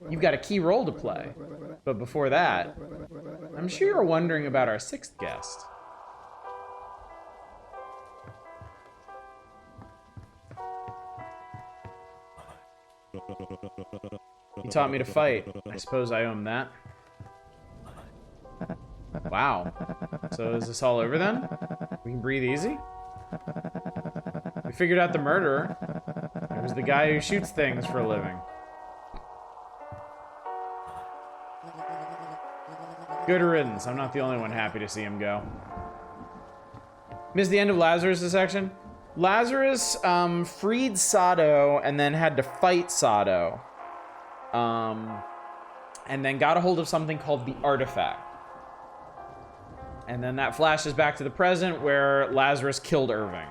You've got a key role to play. But before that, I'm sure you're wondering about our sixth guest. He taught me to fight. I suppose I owe him that. Wow. So is this all over then? We can breathe easy? We figured out the murderer. It was the guy who shoots things for a living. Good riddance. I'm not the only one happy to see him go. Missed the end of Lazarus' section? Lazarus freed Sato and then had to fight Sato. And then got a hold of something called the Artifact. And then that flashes back to the present where Lazarus killed Irving.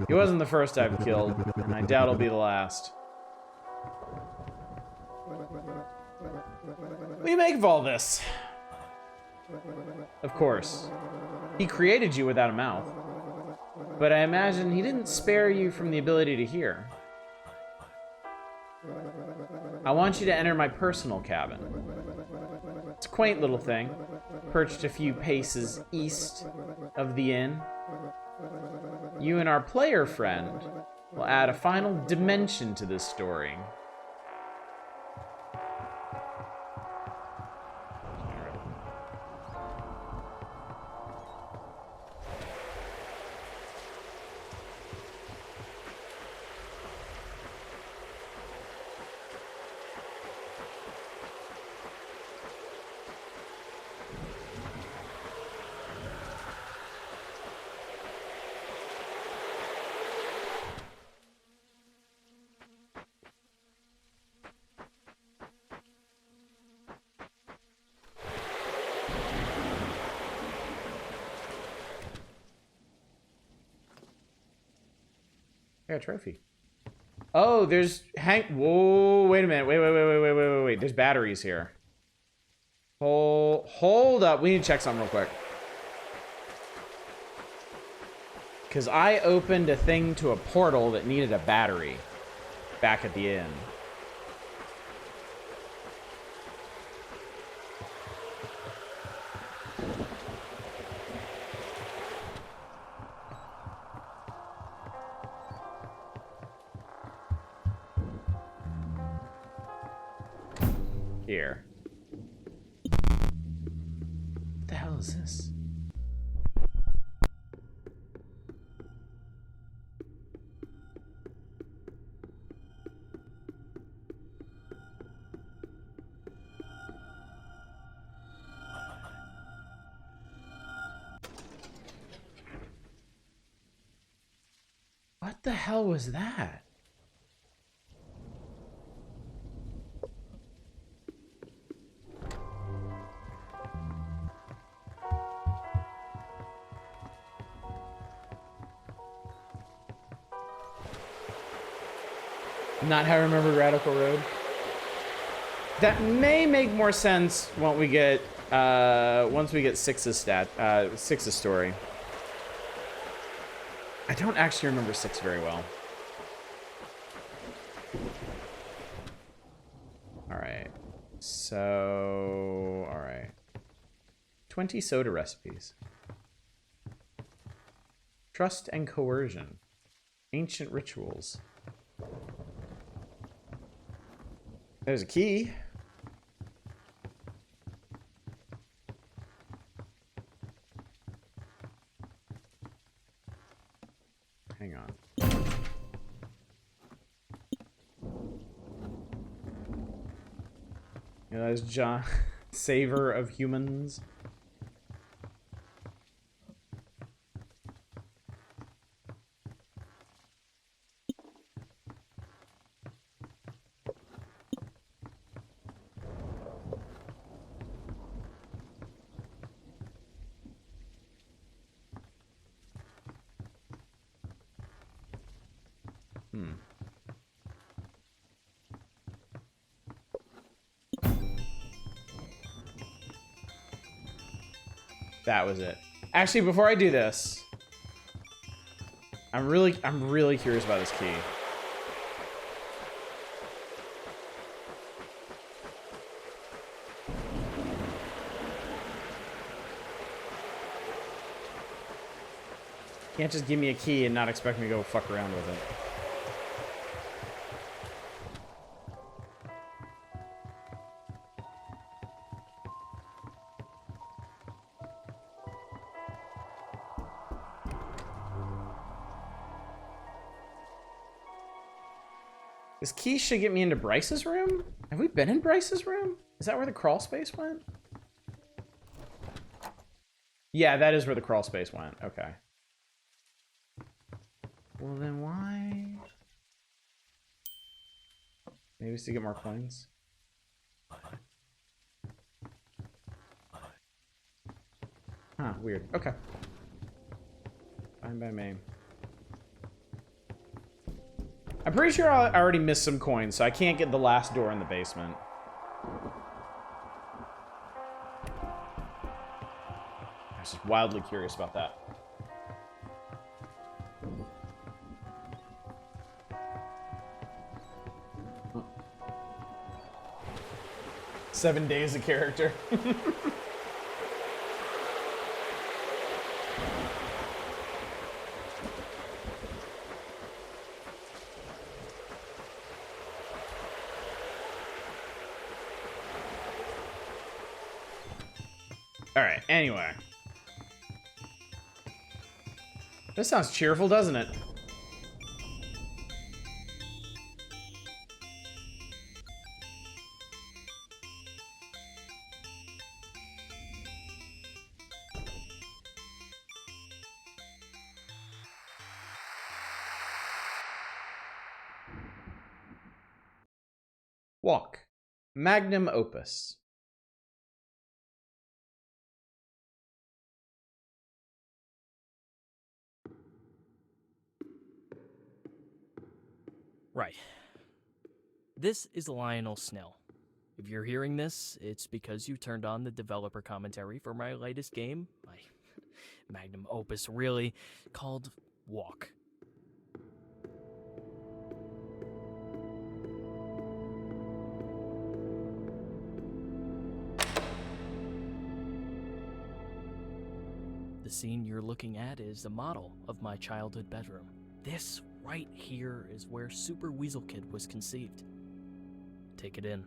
He wasn't the first I've killed, and I doubt he'll be the last. What do you make of all this? Of course, he created you without a mouth. But I imagine he didn't spare you from the ability to hear. I want you to enter my personal cabin. It's a quaint little thing, perched a few paces east of the inn. You and our player friend will add a final dimension to this story. I got a trophy. Oh, there's whoa, wait a minute. Wait. There's batteries here. Hold up. We need to check something real quick. Because I opened a thing to a portal that needed a battery back at the inn. Here. What the hell is this? What the hell was that? Not how I remember Radical Road. That may make more sense when we get once we get Six's story. I don't actually remember 6 very well. Alright. So alright. 20 soda recipes. Trust and coercion. Ancient rituals. There's a key. Hang on. Yeah, that is John, Saver of Humans.
That was it. Actually, before I do this, I'm really curious about this key. Can't just give me a key and not expect me to go fuck around with it. This key should get me into Bryce's room? Have we been in Bryce's room? Is that where the crawl space went? Yeah, that is where the crawl space went. Okay. Well, then why? Maybe it's to get more coins. Huh, weird. Okay. Fine by me. I'm pretty sure I already missed some coins, so I can't get the last door in the basement. I was just wildly curious about that. Seven days a character. Alright, anyway. This sounds cheerful, doesn't it? Walk. Magnum opus.
Right. This is Lionel Snell. If you're hearing this, it's because you turned on the developer commentary for my latest game, my magnum opus really, called Walk. The scene you're looking at is a model of my childhood bedroom. This right here is where Super Weasel Kid was conceived. Take it in.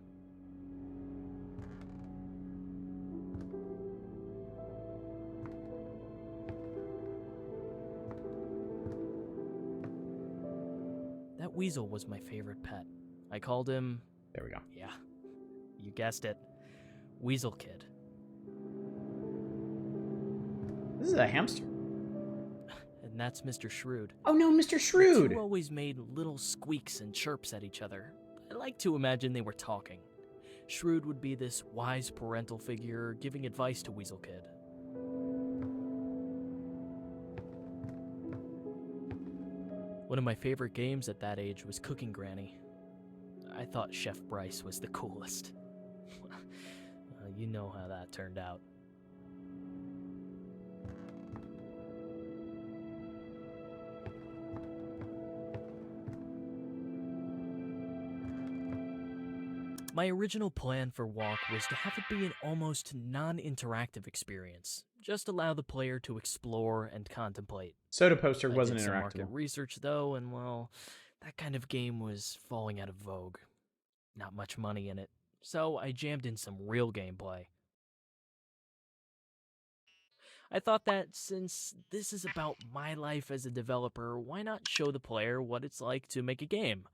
That weasel was my favorite pet. I called him...
There we go.
Yeah, you guessed it. Weasel Kid.
This is a hamster.
And that's Mr. Shrewd.
Oh no, Mr.
The
Shrewd!
two always made little squeaks and chirps at each other. I like to imagine they were talking. Shrewd would be this wise parental figure giving advice to Weasel Kid. One of my favorite games at that age was Cooking Granny. I thought Chef Bryce was the coolest. You know how that turned out. My original plan for Walk was to have it be an almost non-interactive experience. Just allow the player to explore and contemplate.
Soda Poster
I
wasn't
did some market
interactable.
research though, and well, that kind of game was falling out of vogue. Not much money in it, so I jammed in some real gameplay. I thought that since this is about my life as a developer, why not show the player what it's like to make a game?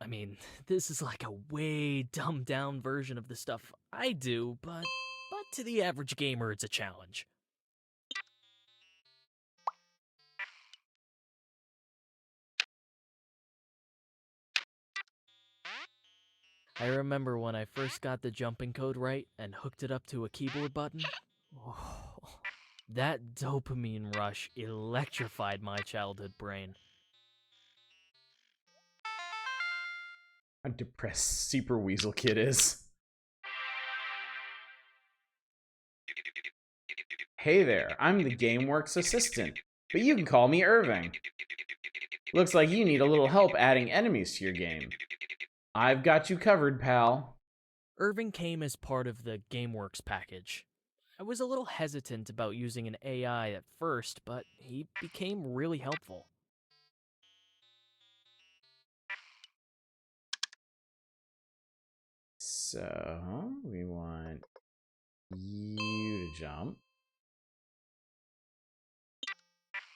I mean, this is like a way dumbed down version of the stuff I do, but to the average gamer it's a challenge. I remember when I first got the jumping code right and hooked it up to a keyboard button. Oh, that dopamine rush electrified my childhood brain.
How depressed Super Weasel Kid is. Hey there, I'm the GameWorks assistant, but you can call me Irving. Looks like you need a little help adding enemies to your game. I've got you covered, pal.
Irving came as part of the GameWorks package. I was a little hesitant about using an AI at first, but he became really helpful.
So, we want you to jump.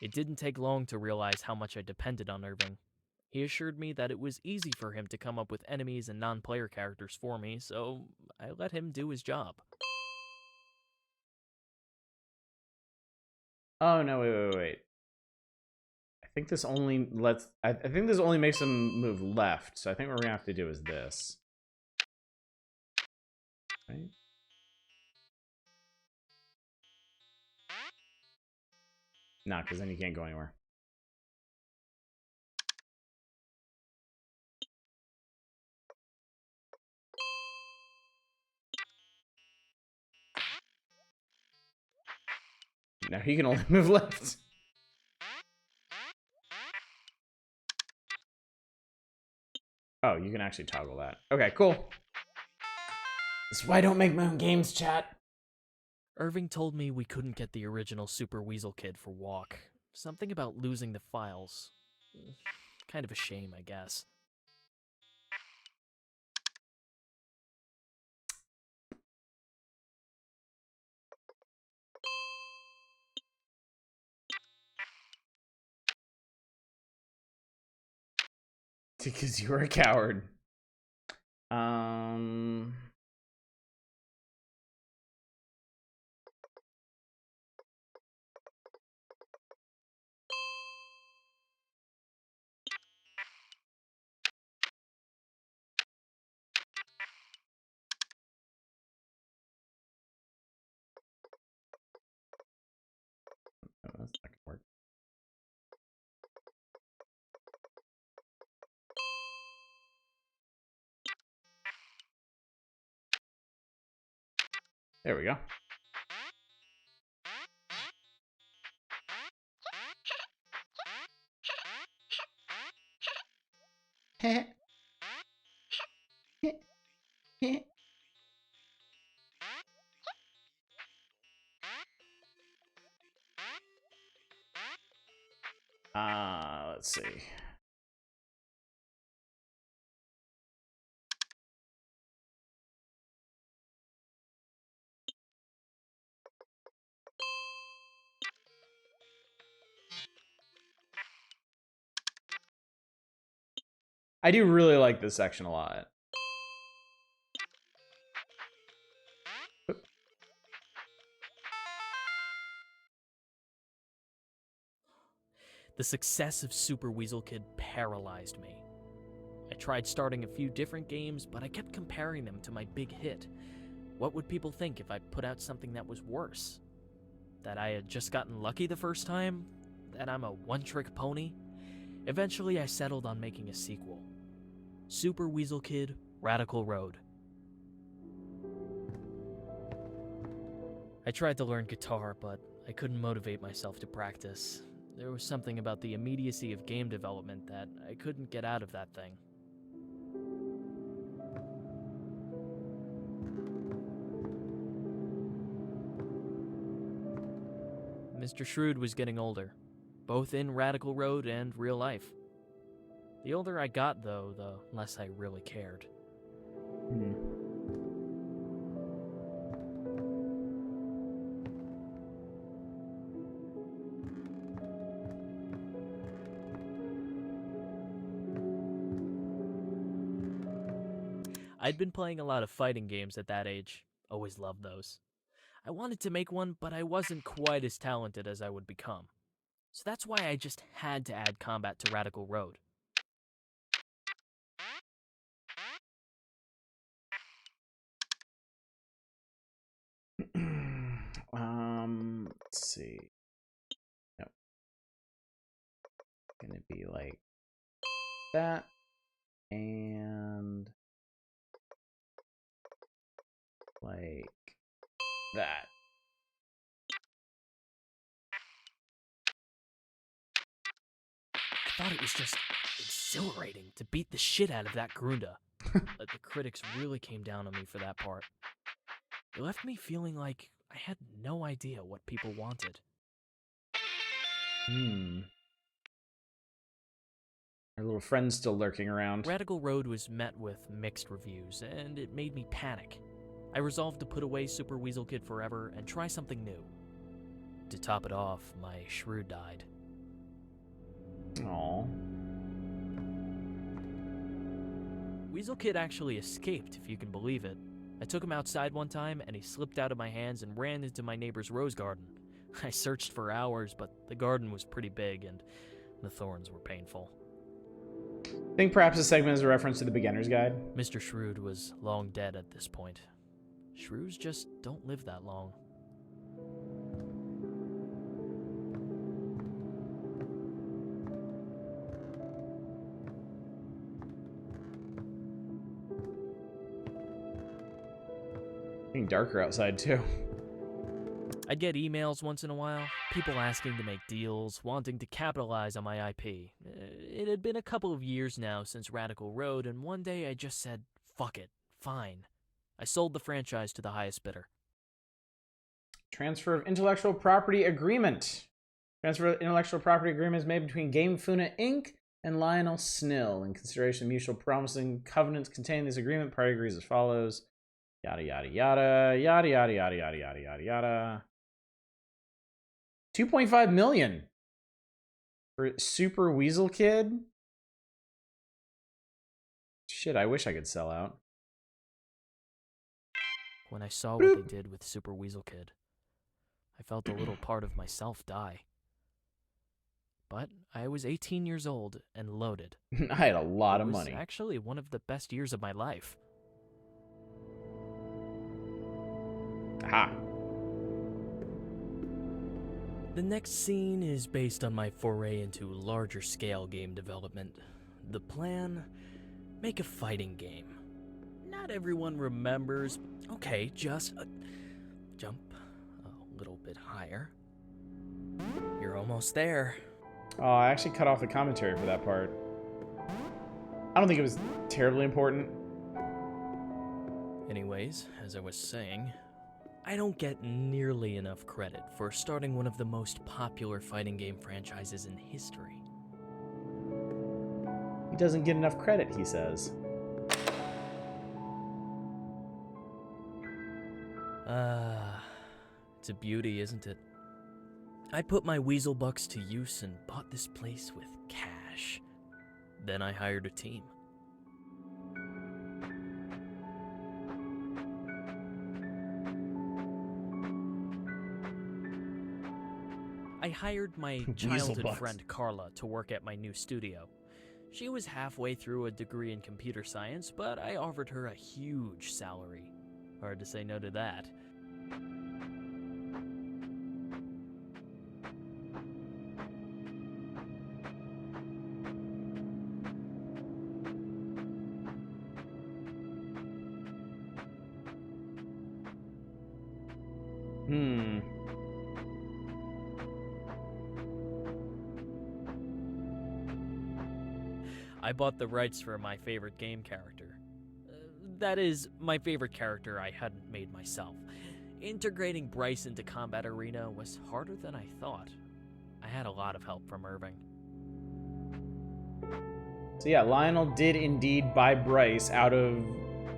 It didn't take long to realize how much I depended on Irving. He assured me that it was easy for him to come up with enemies and non-player characters for me, so I let him do his job.
Oh, no, wait. I think this only lets... I think this only makes him move left, so I think what we're gonna have to do is this. Right? No, because then you can't go anywhere. Now he can only move left. Oh, you can actually toggle that. Okay, cool. This is why I don't make my own games, chat.
Irving told me we couldn't get the original Super Weasel Kid for Walk. Something about losing the files. Kind of a shame, I guess.
Because you're a coward. Um... Oh, that's not gonna work. There we go. Let's see. I do really like this section a lot.
The success of Super Weasel Kid paralyzed me. I tried starting a few different games, but I kept comparing them to my big hit. What would people think if I put out something that was worse? That I had just gotten lucky the first time? That I'm a one-trick pony? Eventually, I settled on making a sequel. Super Weasel Kid, Radical Road. I tried to learn guitar, but I couldn't motivate myself to practice. There was something about the immediacy of game development that I couldn't get out of that thing. Mr. Shrewd was getting older, both in Radical Road and real life. The older I got, though, the less I really cared. I'd been playing a lot of fighting games at that age. Always loved those. I wanted to make one, but I wasn't quite as talented as I would become. So that's why I just had to add combat to Radical Road.
Let's see. No. Gonna be like that. And like that.
thought it was just exhilarating to beat the shit out of that Grunda. But the critics really came down on me for that part. It left me feeling like I had no idea what people wanted.
Our little friend's still lurking around.
Radical Road was met with mixed reviews, and it made me panic. I resolved to put away Super Weasel Kid forever and try something new. To top it off, my shrew died.
Aww.
Weasel Kid actually escaped, if you can believe it. I took him outside one time, and he slipped out of my hands and ran into my neighbor's rose garden. I searched for hours, but the garden was pretty big, and the thorns were painful.
I think perhaps this segment is a reference to the beginner's guide.
Mr. Shrewd was long dead at this point. Shrews just don't live that long.
Getting darker outside too.
I'd get emails once in a while, people asking to make deals, wanting to capitalize on my IP. It had been a couple of years now since Radical Road, and one day I just said, fuck it, fine. I sold the franchise to the highest bidder.
Transfer of intellectual property agreement. Transfer of intellectual property agreement is made between Game Funa Inc. and Lionel Snill. In consideration of mutual promising covenants contained in this agreement, party agrees as follows. Yada, yada, yada, yada, yada, yada, yada, yada, yada, yada. 2.5 million for Super Weasel Kid. Shit, I wish I could sell out.
When I saw what they did with Super Weasel Kid, I felt a little part of myself die. But I was 18 years old and loaded.
I had a lot of money.
It was actually one of the best years of my life.
Aha.
The next scene is based on my foray into larger scale game development. The plan? Make a fighting game. Not everyone remembers. Okay, just jump a little bit higher. You're almost there.
Oh, I actually cut off the commentary for that part. I don't think it was terribly important.
Anyways, as I was saying, I don't get nearly enough credit for starting one of the most popular fighting game franchises in history.
He doesn't get enough credit, he says.
It's a beauty, isn't it? I put my weasel bucks to use and bought this place with cash. Then I hired a team. I hired my childhood
bucks.
friend Carla to work at my new studio. She was halfway through a degree in computer science, but I offered her a huge salary. Hard to say no to that. I bought the rights for my favorite game character. That is, my favorite character I hadn't made myself. Integrating Bryce into Combat Arena was harder than I thought. I had a lot of help from Irving.
So yeah, Lionel did indeed buy Bryce out of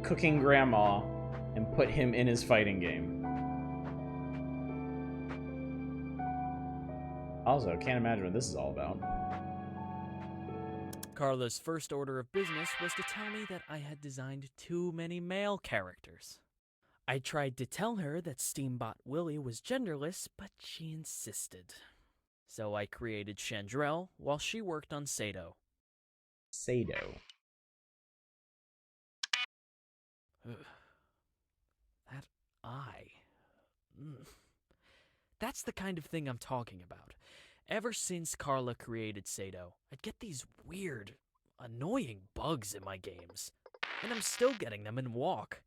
Cooking Grandma and put him in his fighting game. Also, can't imagine what this is all about.
Carla's first order of business was to tell me that I had designed too many male characters. I tried to tell her that Steambot Willie was genderless, but she insisted. So I created Chandrell while she worked on Sato.
Sado.
That eye. That's the kind of thing I'm talking about. Ever since Carla created Sato, I'd get these weird, annoying bugs in my games. And I'm still getting them in Walk.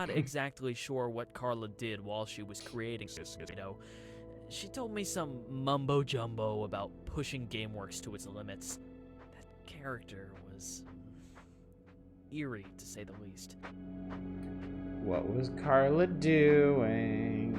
not exactly sure what Carla did while she was creating this, you know. She told me some mumbo-jumbo about pushing GameWorks to its limits. That character was eerie, to say the least.
What was Carla doing?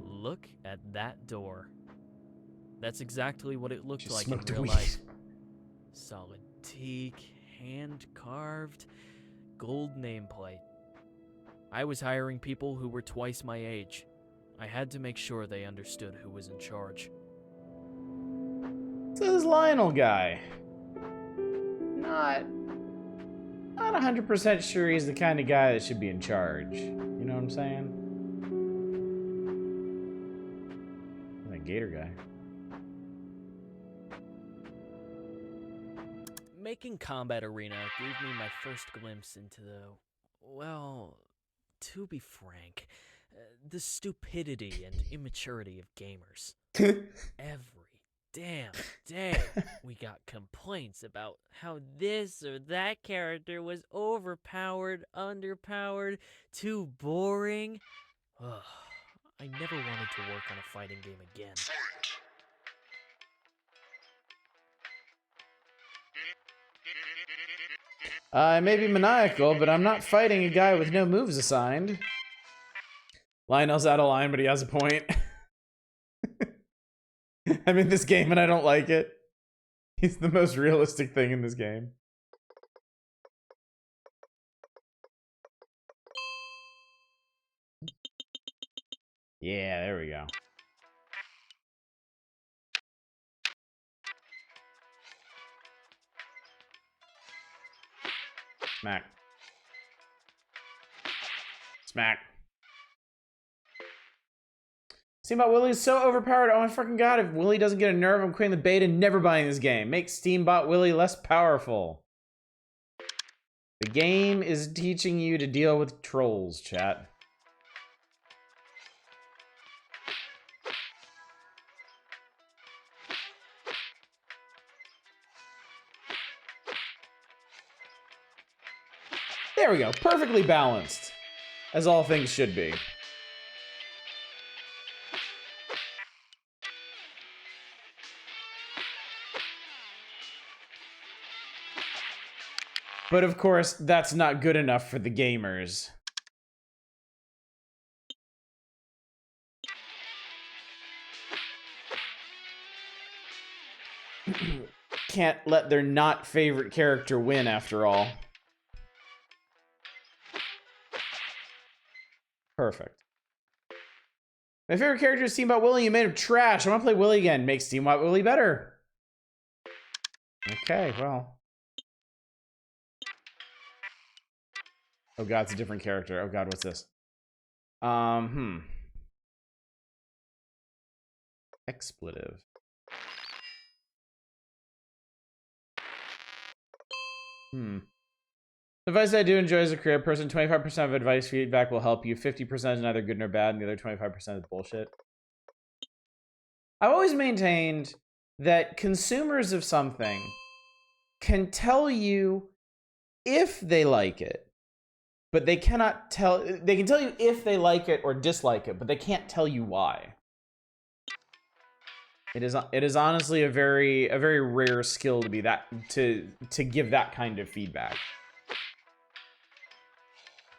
Look at that door. That's exactly what it looked
She
like in
smoked
real
weed.
life. Solid teak, hand-carved, gold nameplate. I was hiring people who were twice my age. I had to make sure they understood who was in charge.
So this Lionel guy. Not 100% sure he's the kind of guy that should be in charge. You know what I'm saying? That Gator guy.
Making Combat Arena gave me my first glimpse into the, well, to be frank, the stupidity and immaturity of gamers. Every damn day we got complaints about how this or that character was overpowered, underpowered, too boring. Ugh, I never wanted to work on a fighting game again.
I may be maniacal, but I'm not fighting a guy with no moves assigned. Lionel's out of line, but he has a point. I'm in this game and I don't like it. He's the most realistic thing in this game. Yeah, there we go. Smack. Smack. Steambot Willie is so overpowered. Oh my fucking god, if Willie doesn't get a nerve, I'm quitting the beta and never buying this game. Make Steambot Willie less powerful. The game is teaching you to deal with trolls, chat. There we go. Perfectly balanced. As all things should be. But of course, that's not good enough for the gamers. Can't let their not favorite character win after all. Perfect. My favorite character is Steambot Willie. You made him trash. I want to play Willie again. Make Steambot Willie better. Okay, well. Oh god, it's a different character. Oh god, what's this? Expletive. Advice I do enjoy as a career person, 25% of advice feedback will help you. 50% is neither good nor bad, and the other 25% is bullshit. I've always maintained that consumers of something can tell you if they like it, but they cannot tell. They can tell you if they like it or dislike it, but they can't tell you why. It is honestly a very rare skill to be to give that kind of feedback.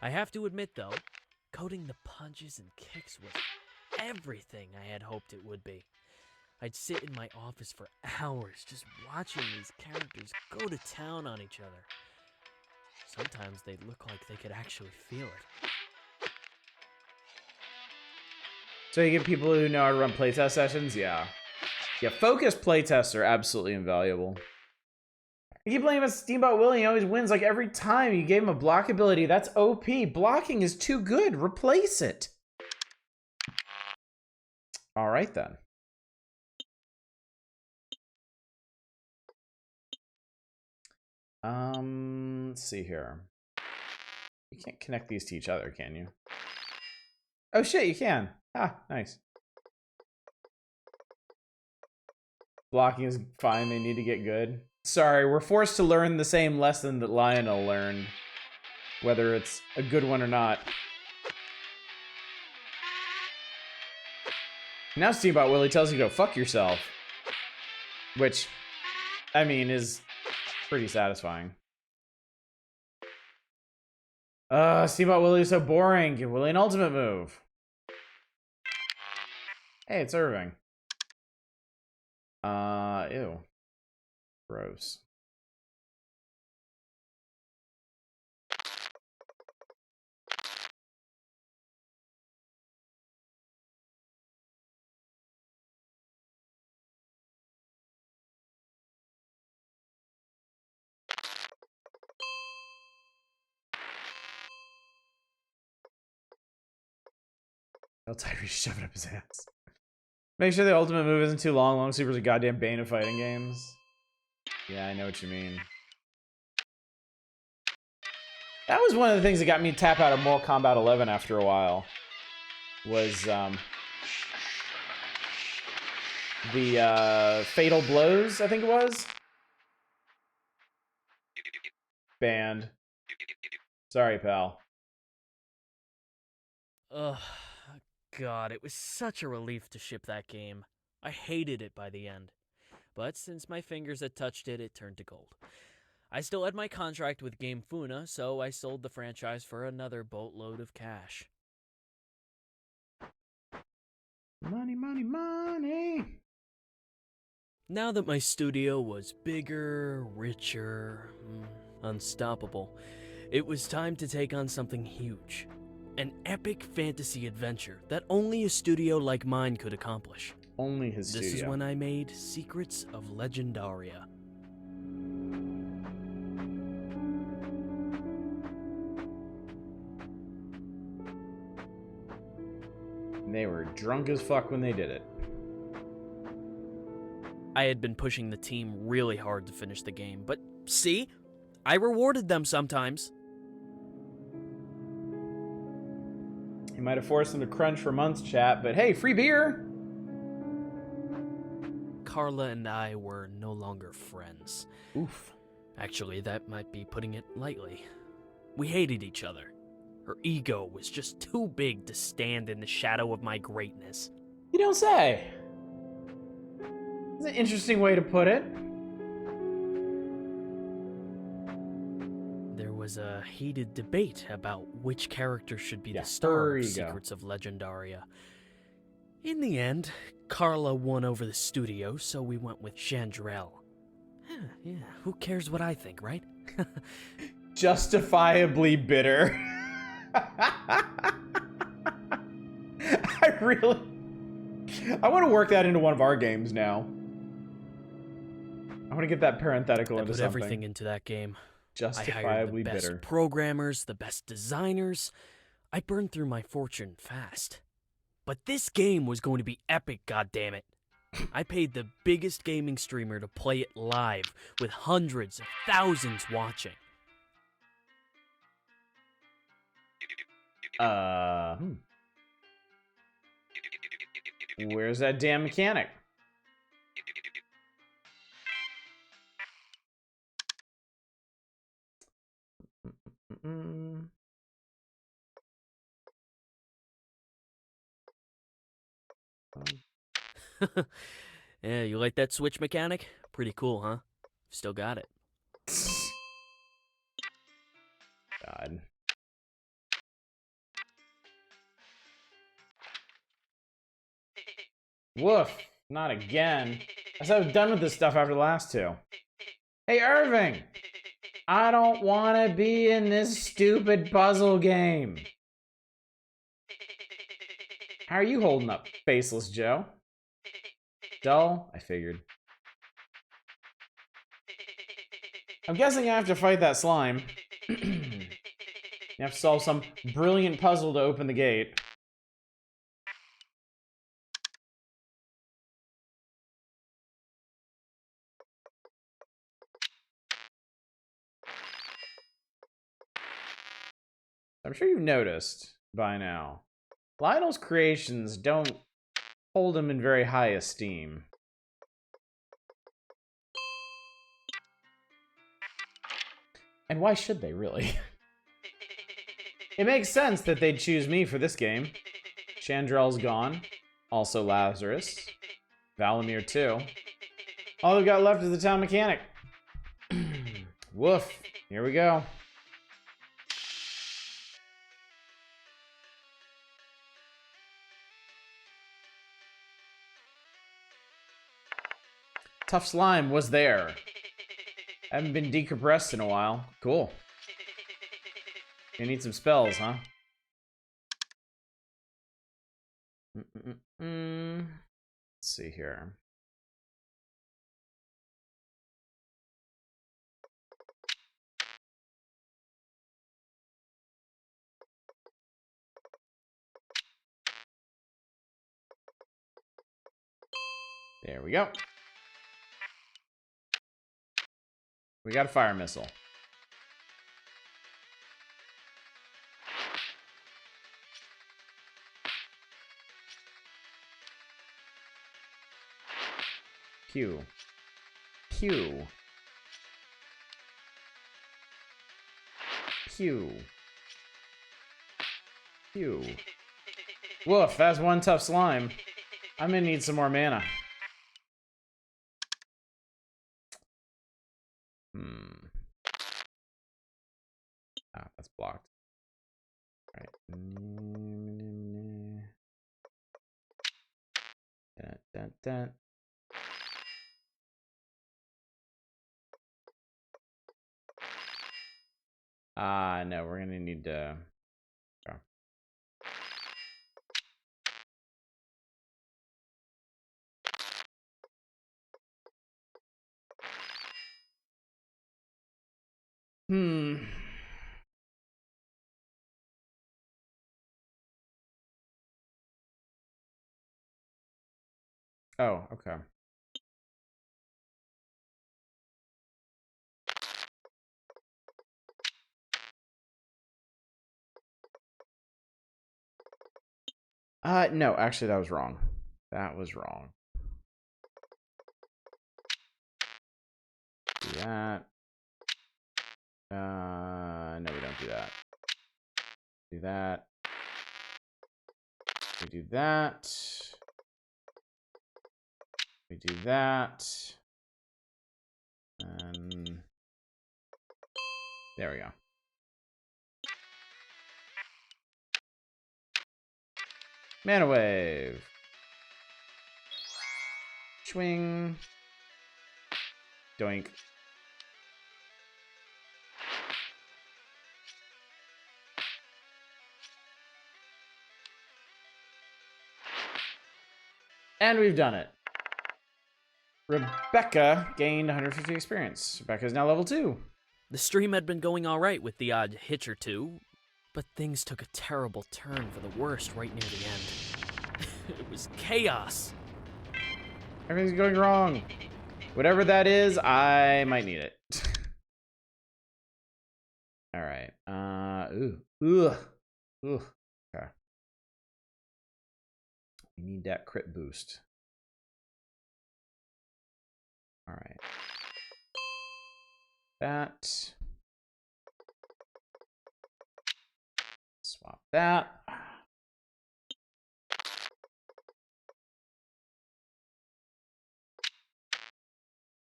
I have to admit, though, coding the punches and kicks was everything I had hoped it would be. I'd sit in my office for hours just watching these characters go to town on each other. Sometimes they'd look like they could actually feel it.
So you get people who know how to run playtest sessions? Yeah. Yeah, focused playtests are absolutely invaluable. You keep playing about Steambot Willie, he always wins like every time. You gave him a block ability. That's OP. Blocking is too good. Replace it. All right, then. Let's see here. You can't connect these to each other, can you? Oh shit, you can. Ah, nice. Blocking is fine, they need to get good. Sorry, we're forced to learn the same lesson that Lionel learned. Whether it's a good one or not. Now Steamboat Willie tells you to go fuck yourself. Which, I mean, is pretty satisfying. Steamboat Willie is so boring. Give Willie an ultimate move. Hey, it's Irving. Ew. Gross. Tell Tyrese to shove it up his ass. Make sure the ultimate move isn't too long. Long Super's a goddamn bane of fighting games. Yeah, I know what you mean. That was one of the things that got me to tap out of Mortal Kombat 11 after a while. Was, the, Fatal Blows, I think it was? Banned. Sorry, pal.
Ugh, God, it was such a relief to ship that game. I hated it by the end. But since my fingers had touched it, it turned to gold. I still had my contract with Game Funa, so I sold the franchise for another boatload of cash.
Money, money, money!
Now that my studio was bigger, richer, unstoppable, it was time to take on something huge. An epic fantasy adventure that only a studio like mine could accomplish.
Only his studio.
This is when I made Secrets of Legendaria.
They were drunk as fuck when they did it.
I had been pushing the team really hard to finish the game, but see? I rewarded them sometimes.
You might have forced them to crunch for months, chat, but hey, free beer!
Carla and I were no longer friends.
Oof.
Actually, that might be putting it lightly. We hated each other. Her ego was just too big to stand in the shadow of my greatness.
You don't say. That's an interesting way to put it.
There was a heated debate about which character should be
Yeah,
the star
her
of
ego.
Secrets of Legendaria. In the end, Carla won over the studio, so we went with Chandrell. Yeah, who cares what I think, right?
Justifiably bitter. I want to work that into one of our games now. I want to get that parenthetical
I
into
put
something.
everything into that game. I hired
Justifiably
the best
bitter.
programmers, the best designers. I burned through my fortune fast. But this game was going to be epic, goddammit. I paid the biggest gaming streamer to play it live, with hundreds of thousands watching.
Where's that damn mechanic?
Yeah, you like that switch mechanic? Pretty cool, huh? Still got it.
God. Woof. Not again. I said I was done with this stuff after the last two. Hey, Irving! I don't want to be in this stupid puzzle game. How are you holding up, Faceless Joe? Dull? I figured. I'm guessing I have to fight that slime. You have to solve some brilliant puzzle to open the gate. I'm sure you've noticed by now, Lionel's creations don't hold him in very high esteem. And why should they, really? It makes sense that they'd choose me for this game. Chandrell's gone. Also Lazarus. Valamir too. All we've got left is the town mechanic. Woof. Here we go. Tough slime was there. Haven't been decompressed in a while. Cool. You need some spells, huh? Let's see here. There we go. We got a fire missile. Pew. Pew. Pew. Pew. Woof, that's one tough slime. I'm gonna need some more mana. Ah, that's blocked. Alright. Dun, dun, dun. No, we're gonna need to... Oh. Oh, okay. No, actually that was wrong. That was wrong. Do that. No, we don't do that. Do that. We do that. We do that. And there we go. Mana wave. Swing. Doink. And we've done it. Rebecca gained 150 experience. Rebecca's now level 2.
The stream had been going alright with the odd hitch or two, but things took a terrible turn for the worst right near the end. It was chaos.
Everything's going wrong. Whatever that is, I might need it. All right. Okay. We need that crit boost. All right. That. Swap that.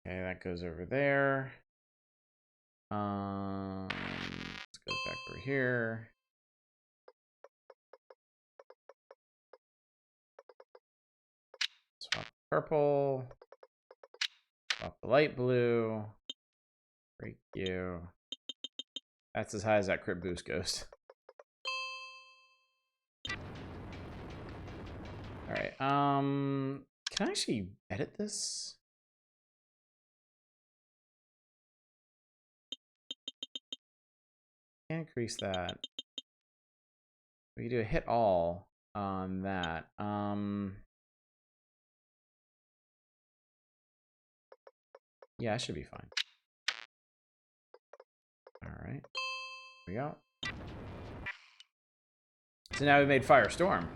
Okay, that goes over there. Let's go back over here. Swap purple. Swap the light blue. Break you. That's as high as that crit boost goes. Alright, can I actually edit this? Can't increase that. We can do a hit all on that. Yeah, I should be fine. Alright. Here we go. So now we made Firestorm.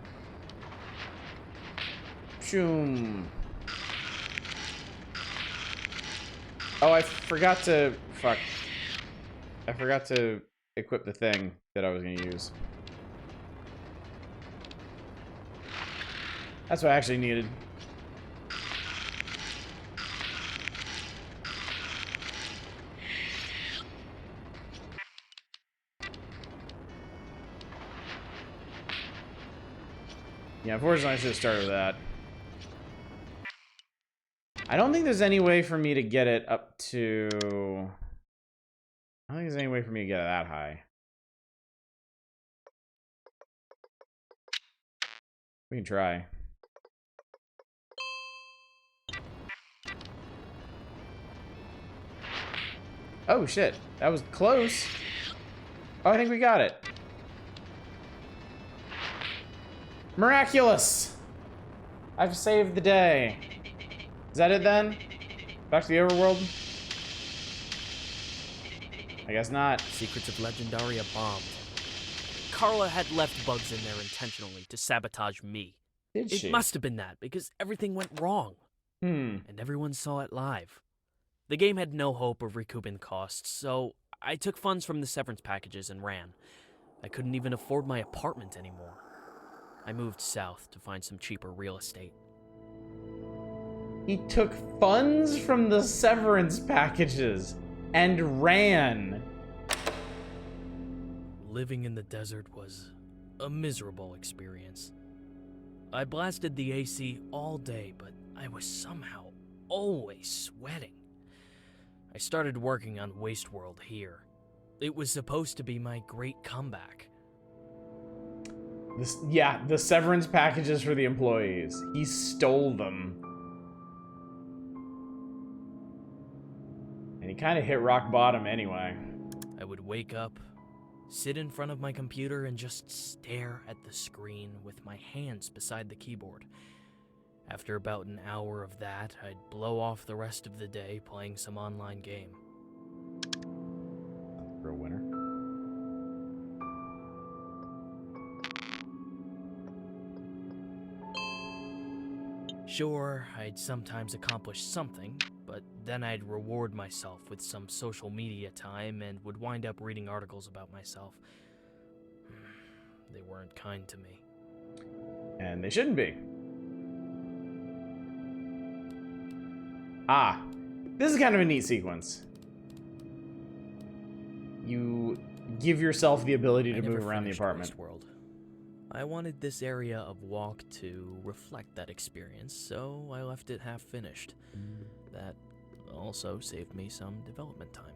Shoom. Oh, I forgot to... Fuck. I forgot to equip the thing that I was going to use. That's what I actually needed. Yeah, unfortunately I should have started with that. I don't think there's any way for me to get it up to... I don't think there's any way for me to get it that high. We can try. Oh shit, that was close. Oh, I think we got it. Miraculous! I've saved the day. Is that it then? Back to the overworld? I guess not.
Secrets of Legendaria bombed. Carla had left bugs in there intentionally to sabotage me.
Did she?
It must have been that, because everything went wrong. And everyone saw it live. The game had no hope of recouping costs, so I took funds from the severance packages and ran. I couldn't even afford my apartment anymore. I moved south to find some cheaper real estate.
He took funds from the severance packages and ran.
Living in the desert was a miserable experience. I blasted the AC all day, but I was somehow always sweating. I started working on Wasteworld here. It was supposed to be my great comeback.
Yeah, the severance packages for the employees. He stole them. And he kind of hit rock bottom anyway.
I would wake up, sit in front of my computer, and just stare at the screen with my hands beside the keyboard. After about an hour of that, I'd blow off the rest of the day playing some online game.
Real winner.
Sure, I'd sometimes accomplish something, but then I'd reward myself with some social media time and would wind up reading articles about myself. They weren't kind to me.
And they shouldn't be. Ah, this is kind of a neat sequence. You give yourself the ability to move around the apartment.
World. I wanted this area of walk to reflect that experience, so I left it half finished. That also saved me some development time.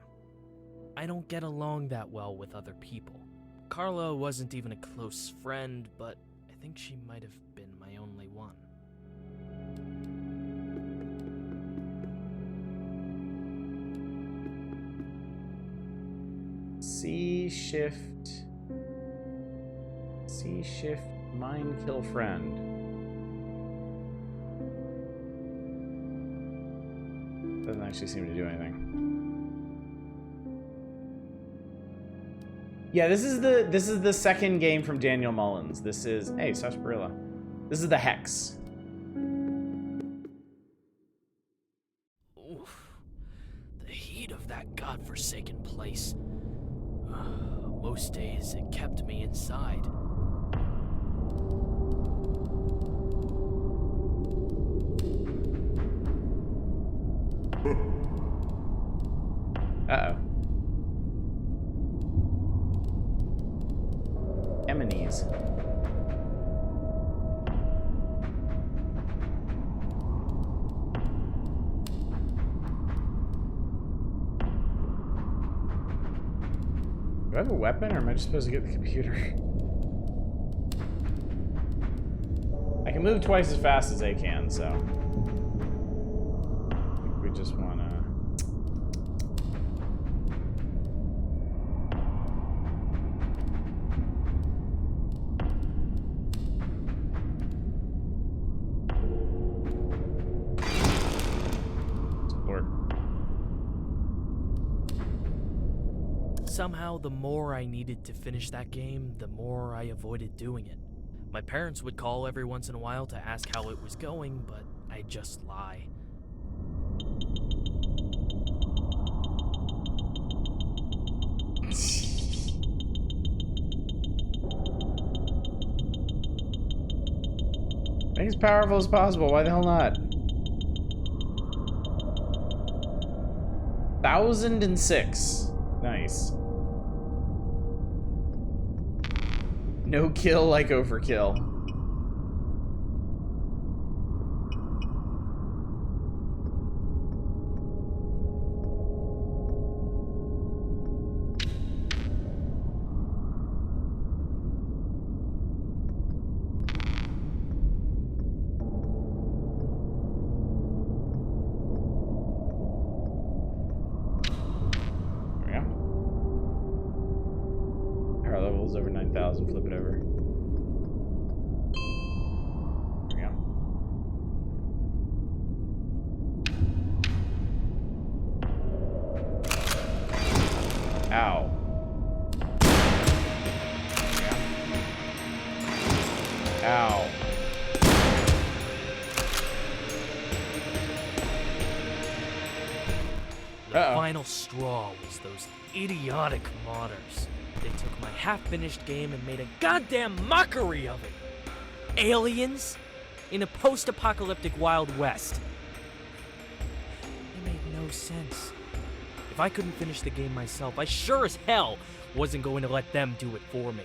I don't get along that well with other people. Carla wasn't even a close friend, but I think she might have been my only one.
C-shift, mind kill friend. Doesn't actually seem to do anything. Yeah, this is the second game from Daniel Mullins. This is, hey, Sarsaparilla. This is the Hex.
Oof. The heat of that godforsaken place. Most days it kept me inside.
Uh-oh. Enemies. Do I have a weapon, or am I just supposed to get the computer? I can move twice as fast as they can, so... I think we just want to...
Somehow, the more I needed to finish that game, the more I avoided doing it. My parents would call every once in a while to ask how it was going, but I'd just lie.
Make as powerful as possible. Why the hell not? 1006. Nice. No kill like overkill. Over 9,000, flip it over. There we go. Ow. There we go. Ow.
The final straw was those idiotic modders. They took my half-finished game and made a goddamn mockery of it. Aliens in a post-apocalyptic Wild West. It made no sense. If I couldn't finish the game myself, I sure as hell wasn't going to let them do it for me.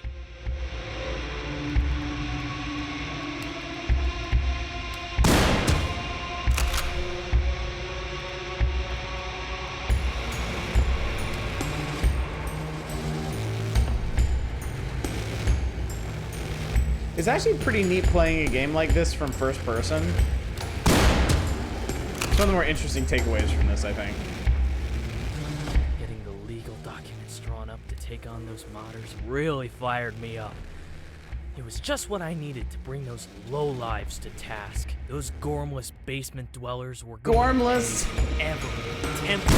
It's actually pretty neat playing a game like this from first person. It's one of the more interesting takeaways from this, I think.
Getting the legal documents drawn up to take on those modders really fired me up. It was just what I needed to bring those lowlives to task. Those gormless basement dwellers were going
Gormless?
to pay every attempt.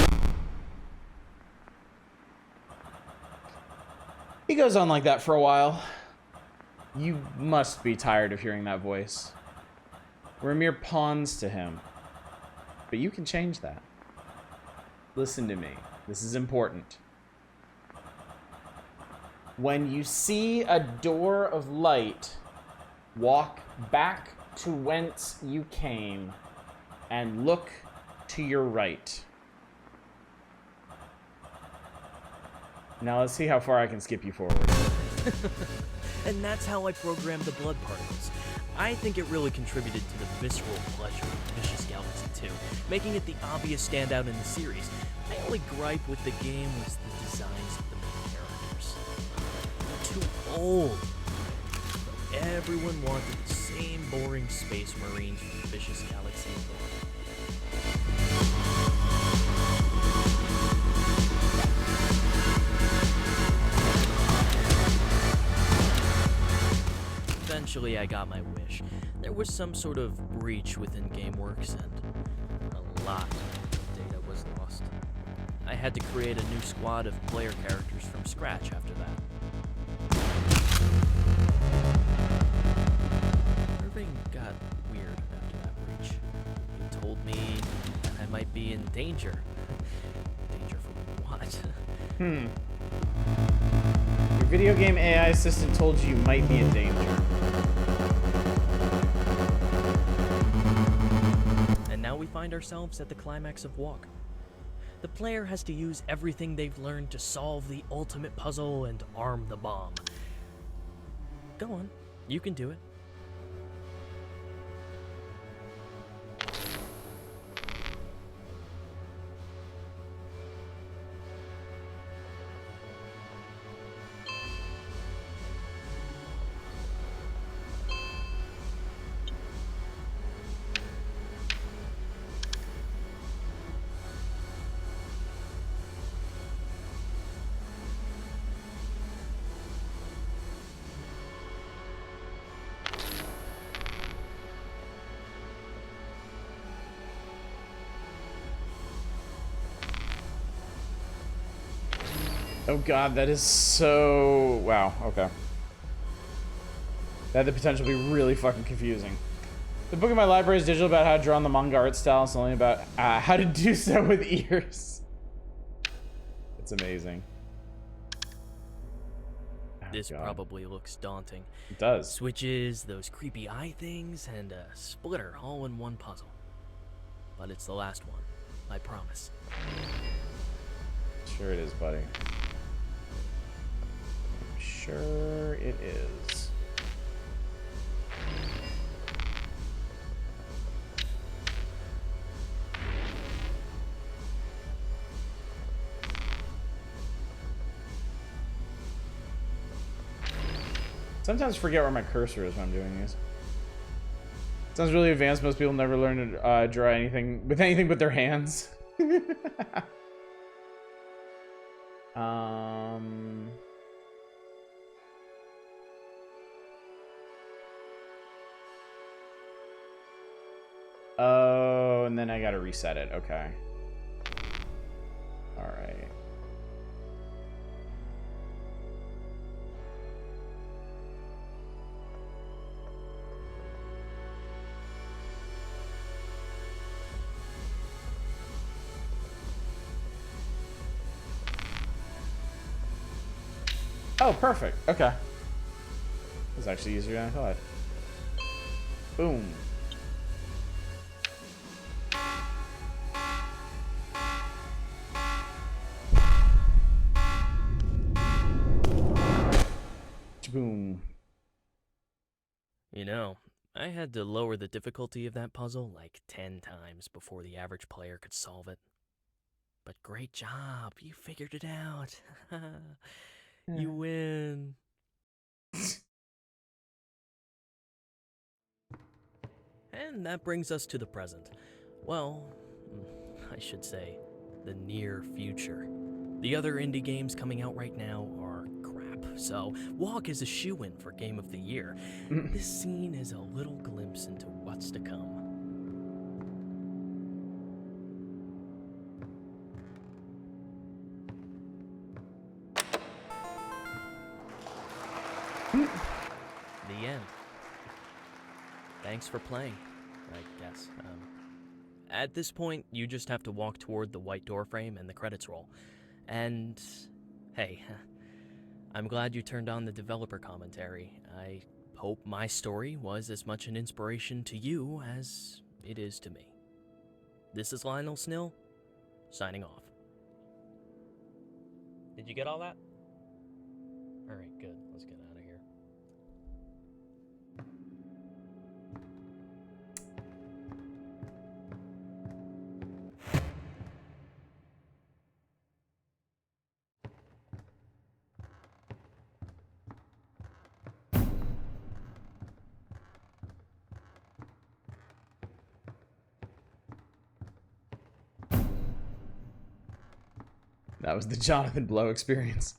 He goes on like that for a while. You must be tired of hearing that voice. We're mere pawns to him. But you can change that. Listen to me. This is important. When you see a door of light, walk back to whence you came and look to your right. Now let's see how far I can skip you forward.
And that's how I programmed the blood particles. I think it really contributed to the visceral pleasure of Vicious Galaxy 2, making it the obvious standout in the series. My only gripe with the game was the designs of the main characters. They're too old. But everyone wanted the same boring space marines from Vicious Galaxy 1. Eventually, I got my wish. There was some sort of breach within GameWorks, and a lot of data was lost. I had to create a new squad of player characters from scratch after that. Irving got weird after that breach. He told me that I might be in danger. Danger from what?
Your video game AI assistant told you might be in danger.
And now we find ourselves at the climax of Walk. The player has to use everything they've learned to solve the ultimate puzzle and arm the bomb. Go on, you can do it.
Oh god, that is so... Wow, okay. That had the potential to be really fucking confusing. The book in my library is digital about how to draw on the manga art style. It's only about how to do so with ears. It's amazing. Oh,
This
God.
probably looks daunting.
It does.
Switches, those creepy eye things, and a splitter all in one puzzle. But it's the last one, I promise.
Sure it is, buddy. I'm sure it is. Sometimes forget where my cursor is when I'm doing these. Sounds really advanced. Most people never learn to draw anything with anything but their hands. Oh, and then I gotta reset it. Okay. All right. Oh, perfect. Okay. It was actually easier than I thought. Boom. Boom.
You know, I had to lower the difficulty of that puzzle like 10 times before the average player could solve it. But great job, you figured it out. You win. And that brings us to the present. Well, I should say, the near future. The other indie games coming out right now are crap, so Walk is a shoo-in for Game of the Year. This scene is a little glimpse into what's to come. The end. Thanks for playing, I guess. At this point, you just have to walk toward the white door frame and the credits roll. And, hey, I'm glad you turned on the developer commentary. I hope my story was as much an inspiration to you as it is to me. This is Lionel Snill, signing off. Did you get all that? Alright, good. Let's get out of here.
That was the Jonathan Blow experience.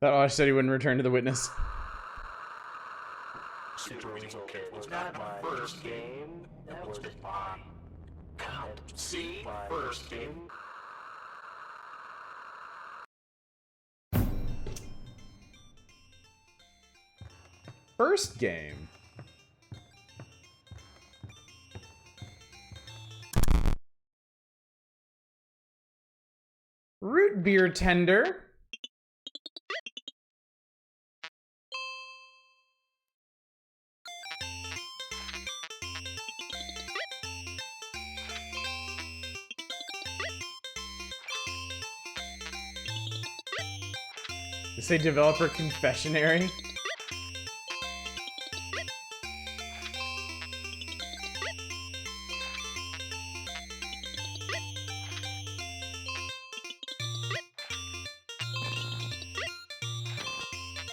That Osh said he wouldn't return to the witness.
Was not my first game. That was my count. See, first game.
First game. Root beer tender. They say developer confessionary.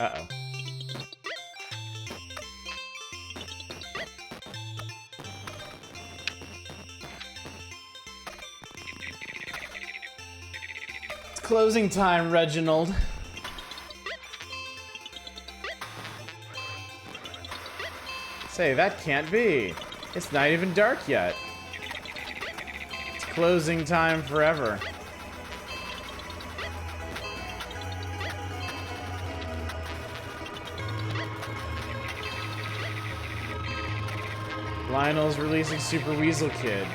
Uh-oh. It's closing time, Reginald. Say, that can't be. It's not even dark yet. It's closing time forever. Lionel's releasing Super Weasel Kid.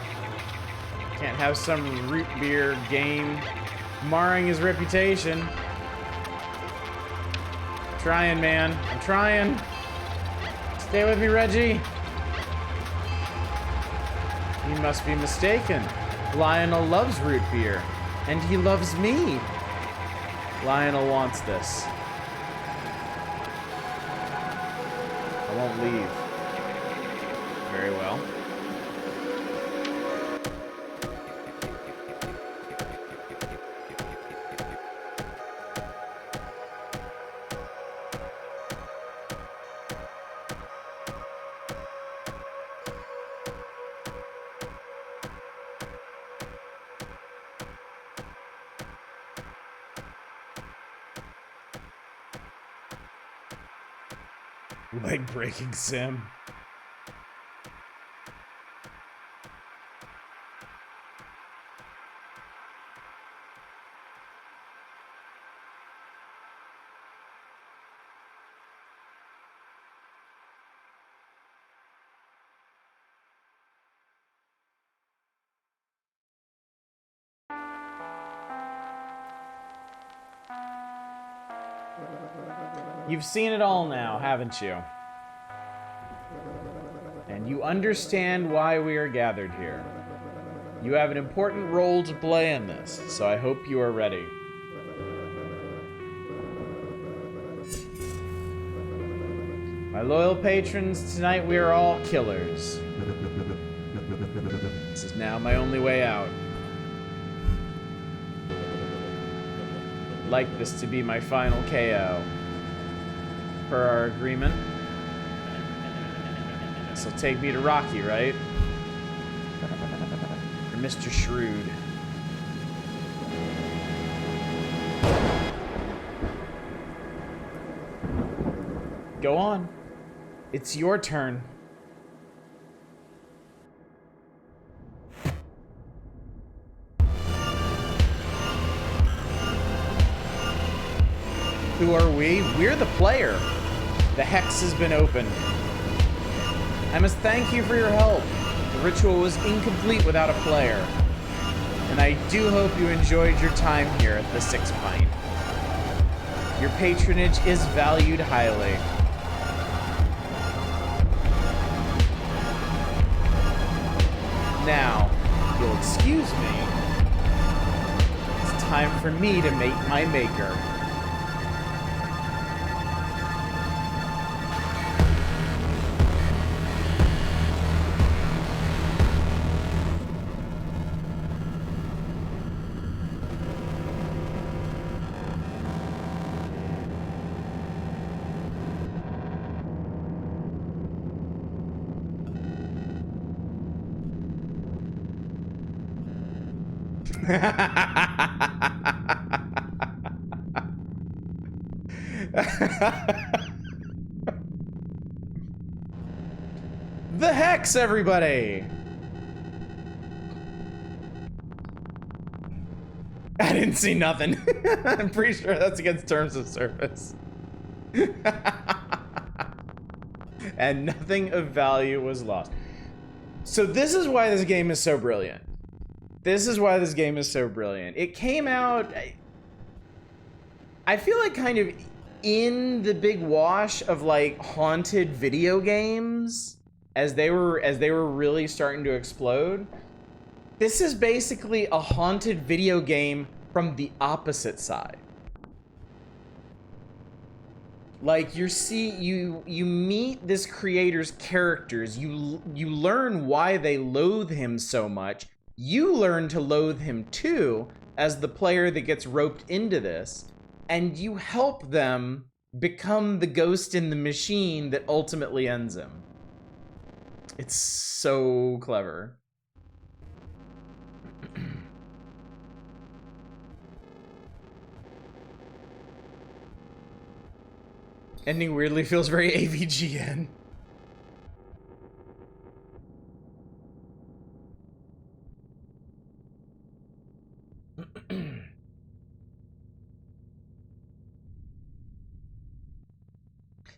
Can't have some root beer game marring his reputation. Trying, man. I'm trying. Stay with me, Reggie. You must be mistaken. Lionel loves root beer, and he loves me. Lionel wants this. I won't leave. Very well. Leg breaking sim. You've seen it all now, haven't you? And you understand why we are gathered here. You have an important role to play in this, so I hope you are ready. My loyal patrons, tonight we are all killers. This is now my only way out. I'd like this to be my final KO. Per our agreement. This'll take me to Rocky, right? Or Mr. Shrewd. Go on. It's your turn. Who are we? We're the player. The hex has been opened. I must thank you for your help. The ritual was incomplete without a player. And I do hope you enjoyed your time here at the Six Pint. Your patronage is valued highly. Now, if you'll excuse me, it's time for me to make my maker. The hex, everybody! I didn't see nothing. I'm pretty sure that's against terms of service. And nothing of value was lost. So this is why this game is so brilliant. This is why this game is so brilliant. It came out, I feel like kind of in the big wash of like haunted video games as they were really starting to explode. This is basically a haunted video game from the opposite side. Like you meet this creator's characters, you learn why they loathe him so much. You learn to loathe him too as the player that gets roped into this, and you help them become the ghost in the machine that ultimately ends him. It's so clever. Ending weirdly feels very AVGN.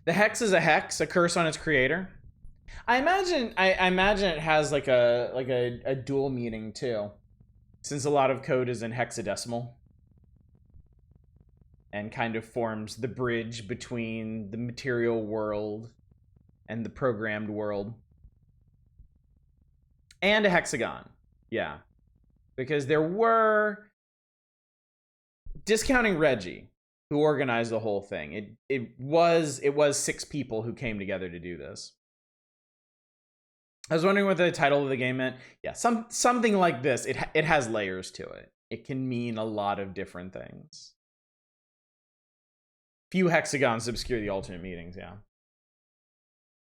The hex is a hex, a curse on its creator. I imagine it has like a dual meaning too, since a lot of code is in hexadecimal and kind of forms the bridge between the material world and the programmed world. And a hexagon. Yeah. Because there were, discounting Reggie, who organized the whole thing, it was 6 people who came together to do this. I was wondering what the title of the game meant. Yeah, something like this. It has layers to it. It can mean a lot of different things. Few hexagons obscure the alternate meanings, yeah.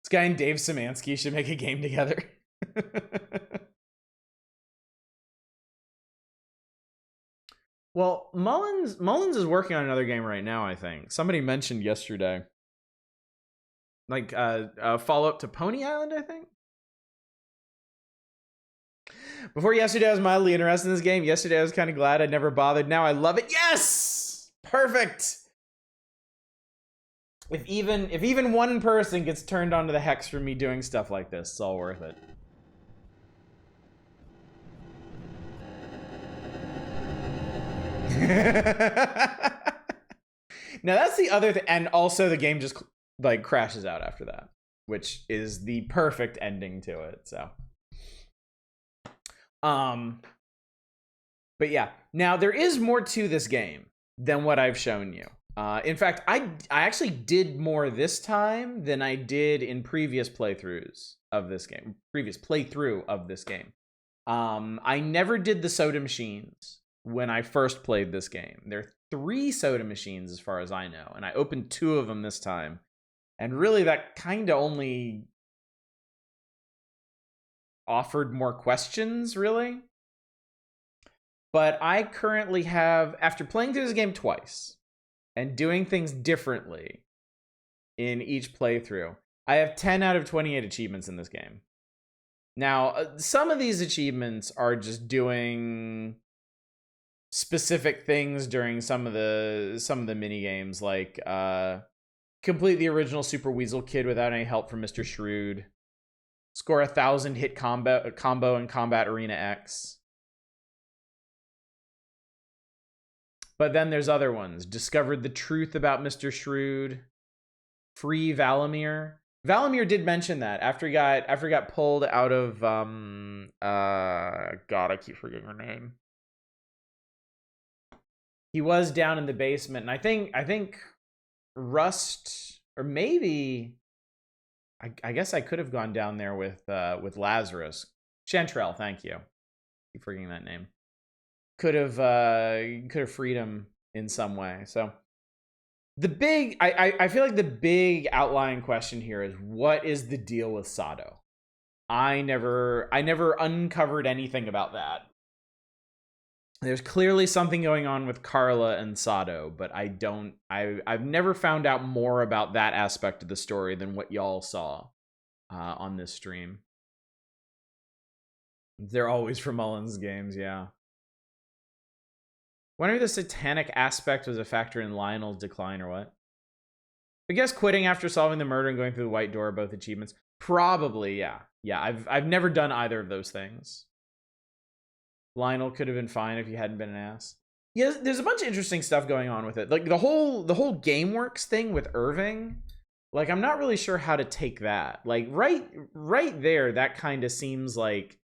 This guy and Dave Szymanski should make a game together. Well, Mullins is working on another game right now, I think. Somebody mentioned yesterday. Like a follow-up to Pony Island, I think? Before yesterday, I was mildly interested in this game. Yesterday, I was kind of glad I'd never bothered. Now I love it. Yes! Perfect! If even one person gets turned onto the hex for me doing stuff like this, it's all worth it. Now that's the other thing, and also the game just like crashes out after that, which is the perfect ending to it. So, but yeah, now there is more to this game than what I've shown you. In fact, I actually did more this time than I did in previous playthroughs of this game. I never did the soda machines when I first played this game. There are 3 soda machines as far as I know, and I opened 2 of them this time. And really that kind of only offered more questions, really. But I currently have, after playing through this game twice and doing things differently in each playthrough, I have 10 out of 28 achievements in this game. Now, some of these achievements are just doing specific things during some of the mini games, like complete the original Super Weasel Kid without any help from Mr. Shrewd, score 1,000 hit combo in Combat Arena X. But then there's other ones. Discovered the truth about Mr. Shrewd, free Valamir. Valamir did mention that after he got pulled out of God, I keep forgetting her name. He was down in the basement, and I think Rust, or maybe I guess I could have gone down there with Lazarus. Chantrell, thank you. Keep forgetting that name. Could have freed him in some way. So the big I feel like the big outlying question here is, what is the deal with Sado? I never uncovered anything about that. There's clearly something going on with Carla and Sado, but I've never found out more about that aspect of the story than what y'all saw on this stream. They're always from Mullins games, yeah. Wonder if the satanic aspect was a factor in Lionel's decline or what? I guess quitting after solving the murder and going through the white door are both achievements. Probably, yeah. Yeah, I've never done either of those things. Lionel could have been fine if you hadn't been an ass. Yeah, there's a bunch of interesting stuff going on with it. Like the whole GameWorks thing with Irving. Like, I'm not really sure how to take that. Like right there, that kind of seems like,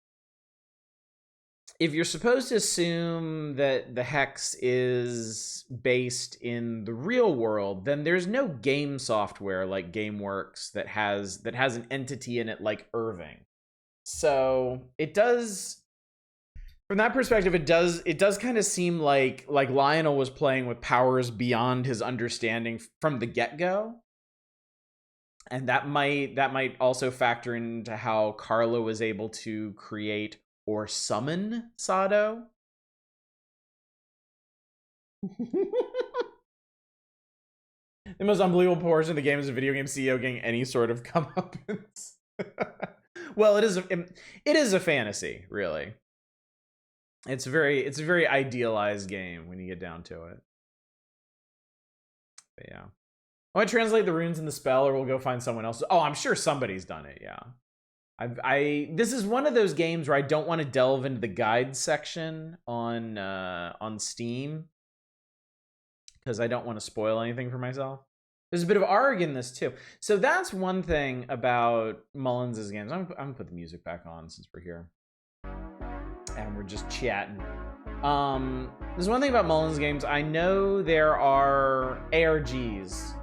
if you're supposed to assume that the hex is based in the real world, then there's no game software like GameWorks that has an entity in it like Irving. So it does, from that perspective, it does kind of seem like Lionel was playing with powers beyond his understanding from the get-go. And that might also factor into how Carla was able to create or summon Sado. The most unbelievable portion of the game is a video game CEO getting any sort of comeuppance. Well, it is a fantasy, really. It's a very idealized game when you get down to it. But yeah. I want to translate the runes in the spell, or we'll go find someone else. Oh, I'm sure somebody's done it, yeah. This is one of those games where I don't want to delve into the guide section on Steam, because I don't want to spoil anything for myself. There's a bit of ARG in this too. So that's one thing about Mullins' games. I'm gonna put the music back on since we're here. And we're just chatting. There's one thing about Mullins games. I know there are ARGs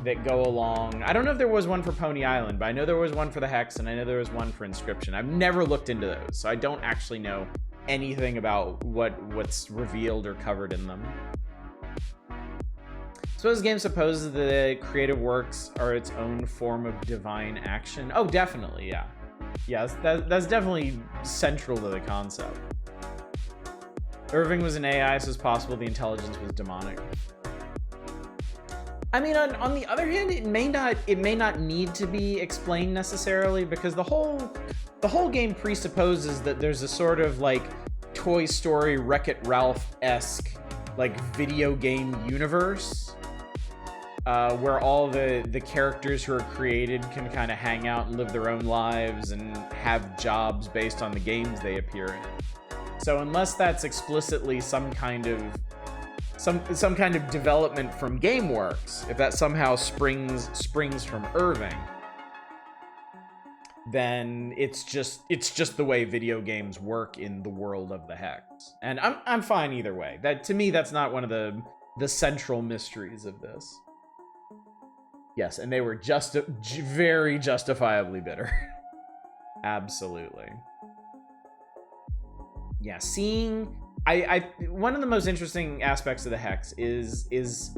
that go along. I don't know if there was one for Pony Island, but I know there was one for the Hex, and I know there was one for Inscription. I've never looked into those, so I don't actually know anything about what's revealed or covered in them. So this game supposes that creative works are its own form of divine action. Oh, definitely, yeah. Yes, that's definitely central to the concept. Irving was an AI, so it's possible the intelligence was demonic. I mean, on the other hand, it may not need to be explained necessarily, because the whole game presupposes that there's a sort of like Toy Story Wreck-It Ralph-esque like video game universe where all the characters who are created can kind of hang out and live their own lives and have jobs based on the games they appear in. So unless that's explicitly some kind of development from GameWorks, if that somehow springs from Irving, then it's just the way video games work in the world of the Hex. And I'm fine either way. That, to me, that's not one of the central mysteries of this. Yes, and they were just very justifiably bitter. Absolutely. Yeah, seeing one of the most interesting aspects of the Hex is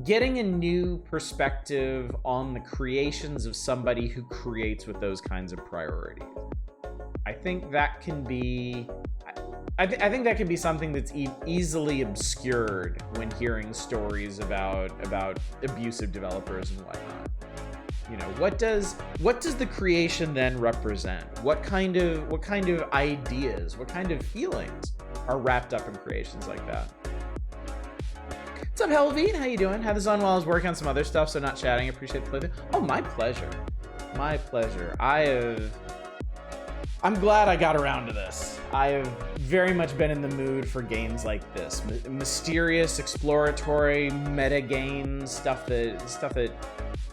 getting a new perspective on the creations of somebody who creates with those kinds of priorities. I think that can be I think that can be something that's easily obscured when hearing stories about abusive developers and whatnot. You know, what does the creation then represent? What kind of ideas, what kind of feelings are wrapped up in creations like that? What's up, Helvete? How you doing? Had this on while I was working on some other stuff, so not chatting. Appreciate the playthrough. Oh, my pleasure. My pleasure. I'm glad I got around to this. I have very much been in the mood for games like this. Mysterious, exploratory, meta games, stuff that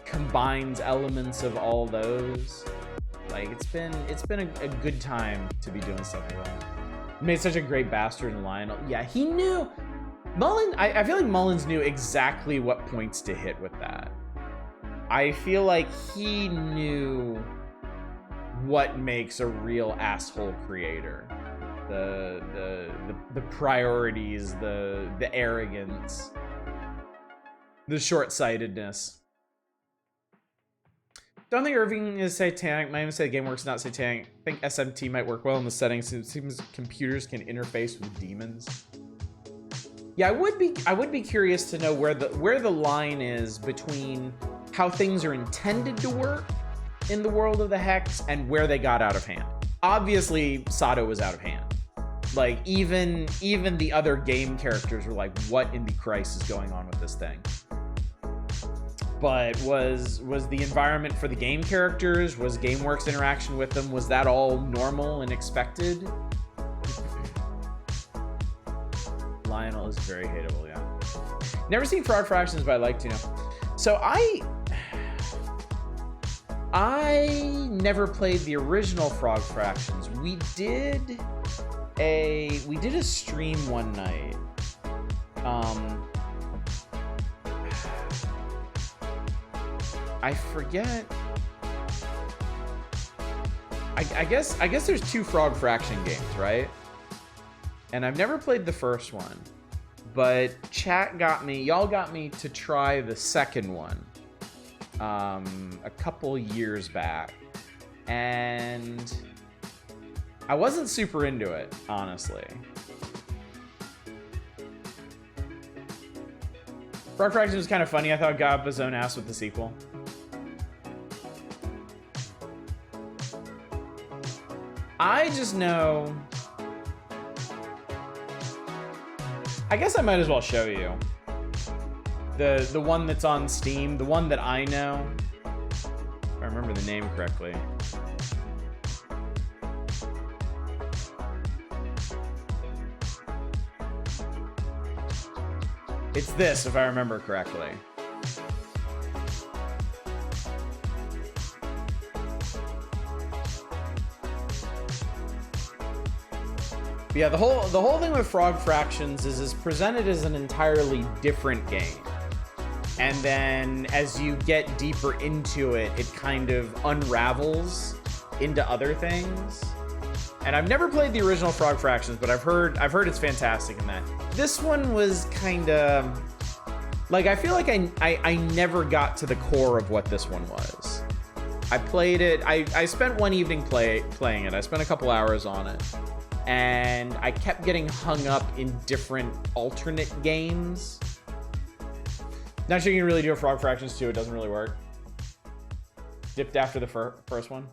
combines elements of all those. Like, it's been a good time to be doing stuff like that. Made such a great bastard in Lionel. Yeah, he knew. I feel like Mullins knew exactly what points to hit with that. I feel like he knew what makes a real asshole creator. The priorities, the arrogance, the short-sightedness. Don't think Irving is satanic. Might even say GameWorks is not satanic. I think SMT might work well in the settings. It seems computers can interface with demons. Yeah, I would be curious to know where the line is between how things are intended to work in the world of the Hex and where they got out of hand. Obviously, Sato was out of hand. Like, even the other game characters were like, what in the Christ is going on with this thing? But was the environment for the game characters, was GameWorks interaction with them, was that all normal and expected? Lionel is very hateable, yeah. Never seen Frog Fractions, but I'd like to know. So I never played the original Frog Fractions. We did a stream one night. I forget. I guess there's two Frog Fraction games, right? And I've never played the first one, but y'all got me to try the second one a couple years back, and I wasn't super into it, honestly. Frog Fraction was kind of funny. I thought it got up his own ass with the sequel. I just know I guess I might as well show you. The one that's on Steam, the one that I know. If I remember the name correctly. It's this, if I remember correctly. But yeah, the whole thing with Frog Fractions is it's presented as an entirely different game. And then as you get deeper into it, it kind of unravels into other things. And I've never played the original Frog Fractions, but I've heard it's fantastic in that. This one was kind of like, I feel like I never got to the core of what this one was. I played it. I spent one evening playing it. I spent a couple hours on it, and I kept getting hung up in different alternate games. Not sure you can really do a Frog Fractions 2. It doesn't really work. Dipped after the first one.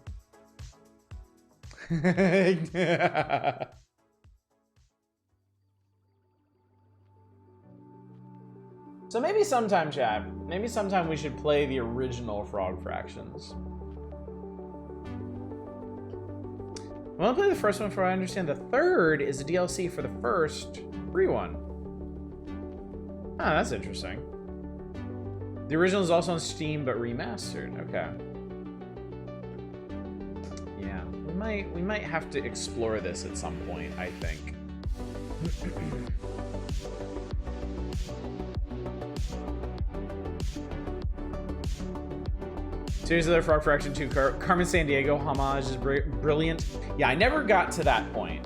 So maybe sometime, Chad. Maybe sometime we should play the original Frog Fractions. I want to play the first one, for I understand the third is a DLC for the first free one. Ah, that's interesting. The original is also on Steam, but remastered. Okay. Yeah, we might have to explore this at some point, I think. Series of the Frog Fraction 2 Carmen Sandiego homage is brilliant. Yeah, I never got to that point.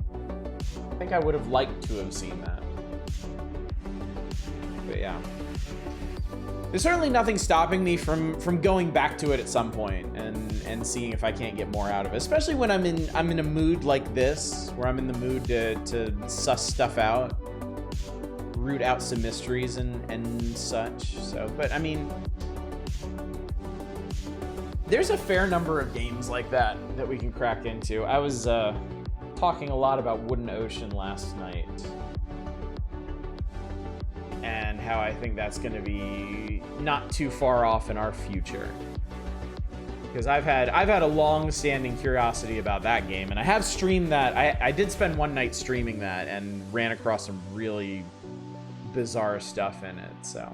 I think I would have liked to have seen that. But yeah. There's certainly nothing stopping me from going back to it at some point and seeing if I can't get more out of it. Especially when I'm in a mood like this, where I'm in the mood to suss stuff out, root out some mysteries and such. So, but I mean, there's a fair number of games like that we can crack into. I was talking a lot about Wooden Ocean last night, and how I think that's going to be not too far off in our future. Because I've had a long-standing curiosity about that game, and I have streamed that. I did spend one night streaming that and ran across some really bizarre stuff in it. So,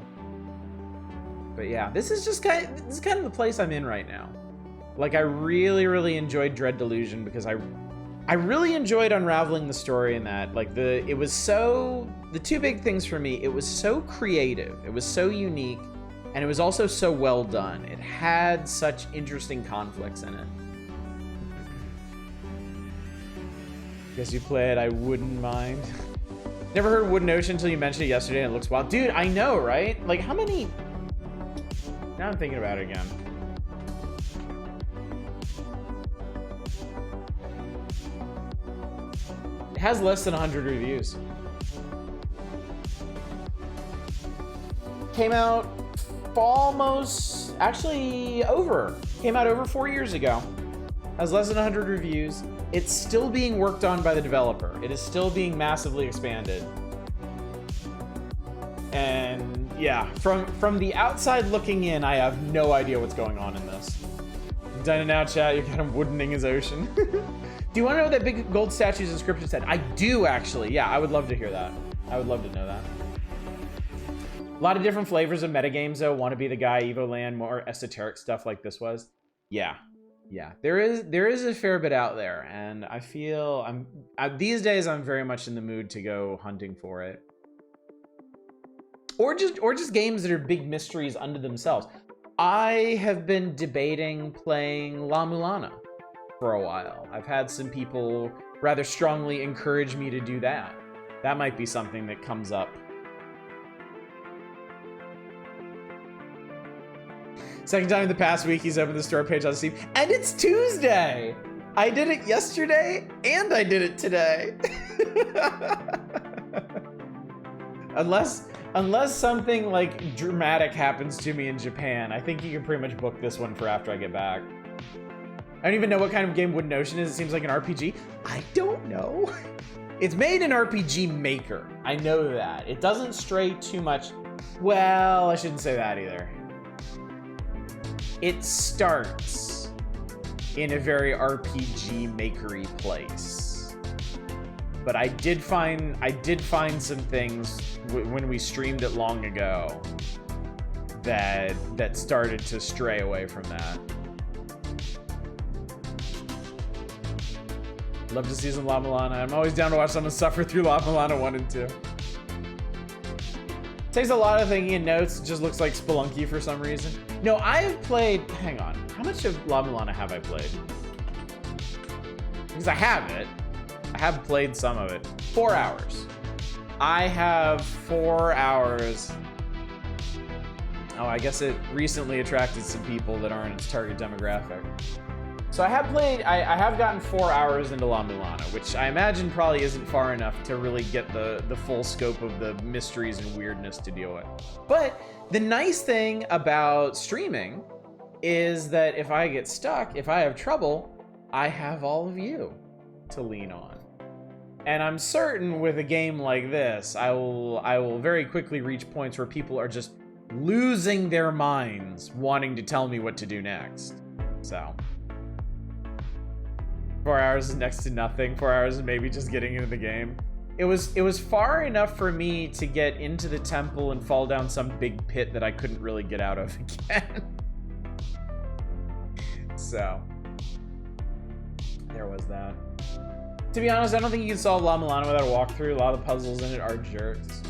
but yeah, this is kind of the place I'm in right now. Like, I really enjoyed Dread Delusion because I really enjoyed unraveling the story in that. Like, the two big things for me, it was so creative, it was so unique, and it was also so well done. It had such interesting conflicts in it. Guess you play it, I wouldn't mind. Never heard Wooden Ocean until you mentioned it yesterday, and it looks wild. Dude, I know, right? Like, how many... Now I'm thinking about it again. It has less than 100 reviews. Came out came out over 4 years ago. Has less than 100 reviews. It's still being worked on by the developer. It is still being massively expanded. And yeah, from the outside looking in, I have no idea what's going on in this. Done it now, chat. You're kind of woodening his ocean. Do you want to know what that big gold statue's inscription said? I do, actually. Yeah, I would love to hear that. I would love to know that. A lot of different flavors of metagames, though. Want to be the guy, Evoland, more esoteric stuff like this was. Yeah. There is a fair bit out there, and I feel these days I'm very much in the mood to go hunting for it. Or just games that are big mysteries unto themselves. I have been debating playing La Mulana for a while. I've had some people rather strongly encourage me to do that. That might be something that comes up. Second time in the past week he's opened the store page on Steam, and it's Tuesday! I did it yesterday, and I did it today. Unless something like dramatic happens to me in Japan, I think you can pretty much book this one for after I get back. I don't even know what kind of game Wooden Ocean is. It seems like an RPG. I don't know.
It's made in RPG Maker. I know that. It doesn't stray too much. Well, I shouldn't say that either. It starts in a very RPG Makery place. But I did find some things when we streamed it long ago that started to stray away from that. Love to see some La Milana. I'm always down to watch someone suffer through La Milana 1 and 2. Takes a lot of thinking and notes. It just looks like Spelunky for some reason. No, I have played... Hang on. How much of La Milana have I played? Because I have it. I have played some of it. 4 hours. I have 4 hours. Oh, I guess it recently attracted some people that aren't its target demographic. So I have played, I have gotten 4 hours into La Milana, which I imagine probably isn't far enough to really get the full scope of the mysteries and weirdness to deal with. But the nice thing about streaming is that if I get stuck, if I have trouble, I have all of you to lean on. And I'm certain with a game like this, I will very quickly reach points where people are just losing their minds wanting to tell me what to do next. So 4 hours is next to nothing. 4 hours is maybe just getting into the game. It was far enough for me to get into the temple and fall down some big pit that I couldn't really get out of again. So there was that. To be honest, I don't think you can solve La Milana without a walkthrough. A lot of the puzzles in it are jerks.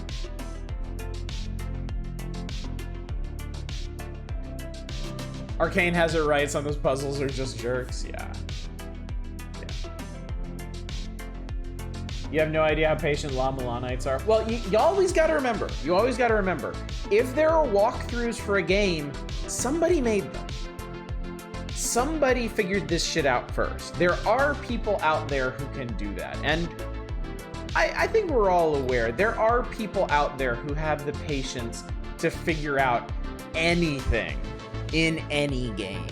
Arcane has it right. Some of those puzzles are just jerks. Yeah. You have no idea how patient La Milanites are. Well, you always got to remember. You always got to remember. If there are walkthroughs for a game, somebody made them. Somebody figured this shit out first. There are people out there who can do that. And I think we're all aware. There are people out there who have the patience to figure out anything in any game.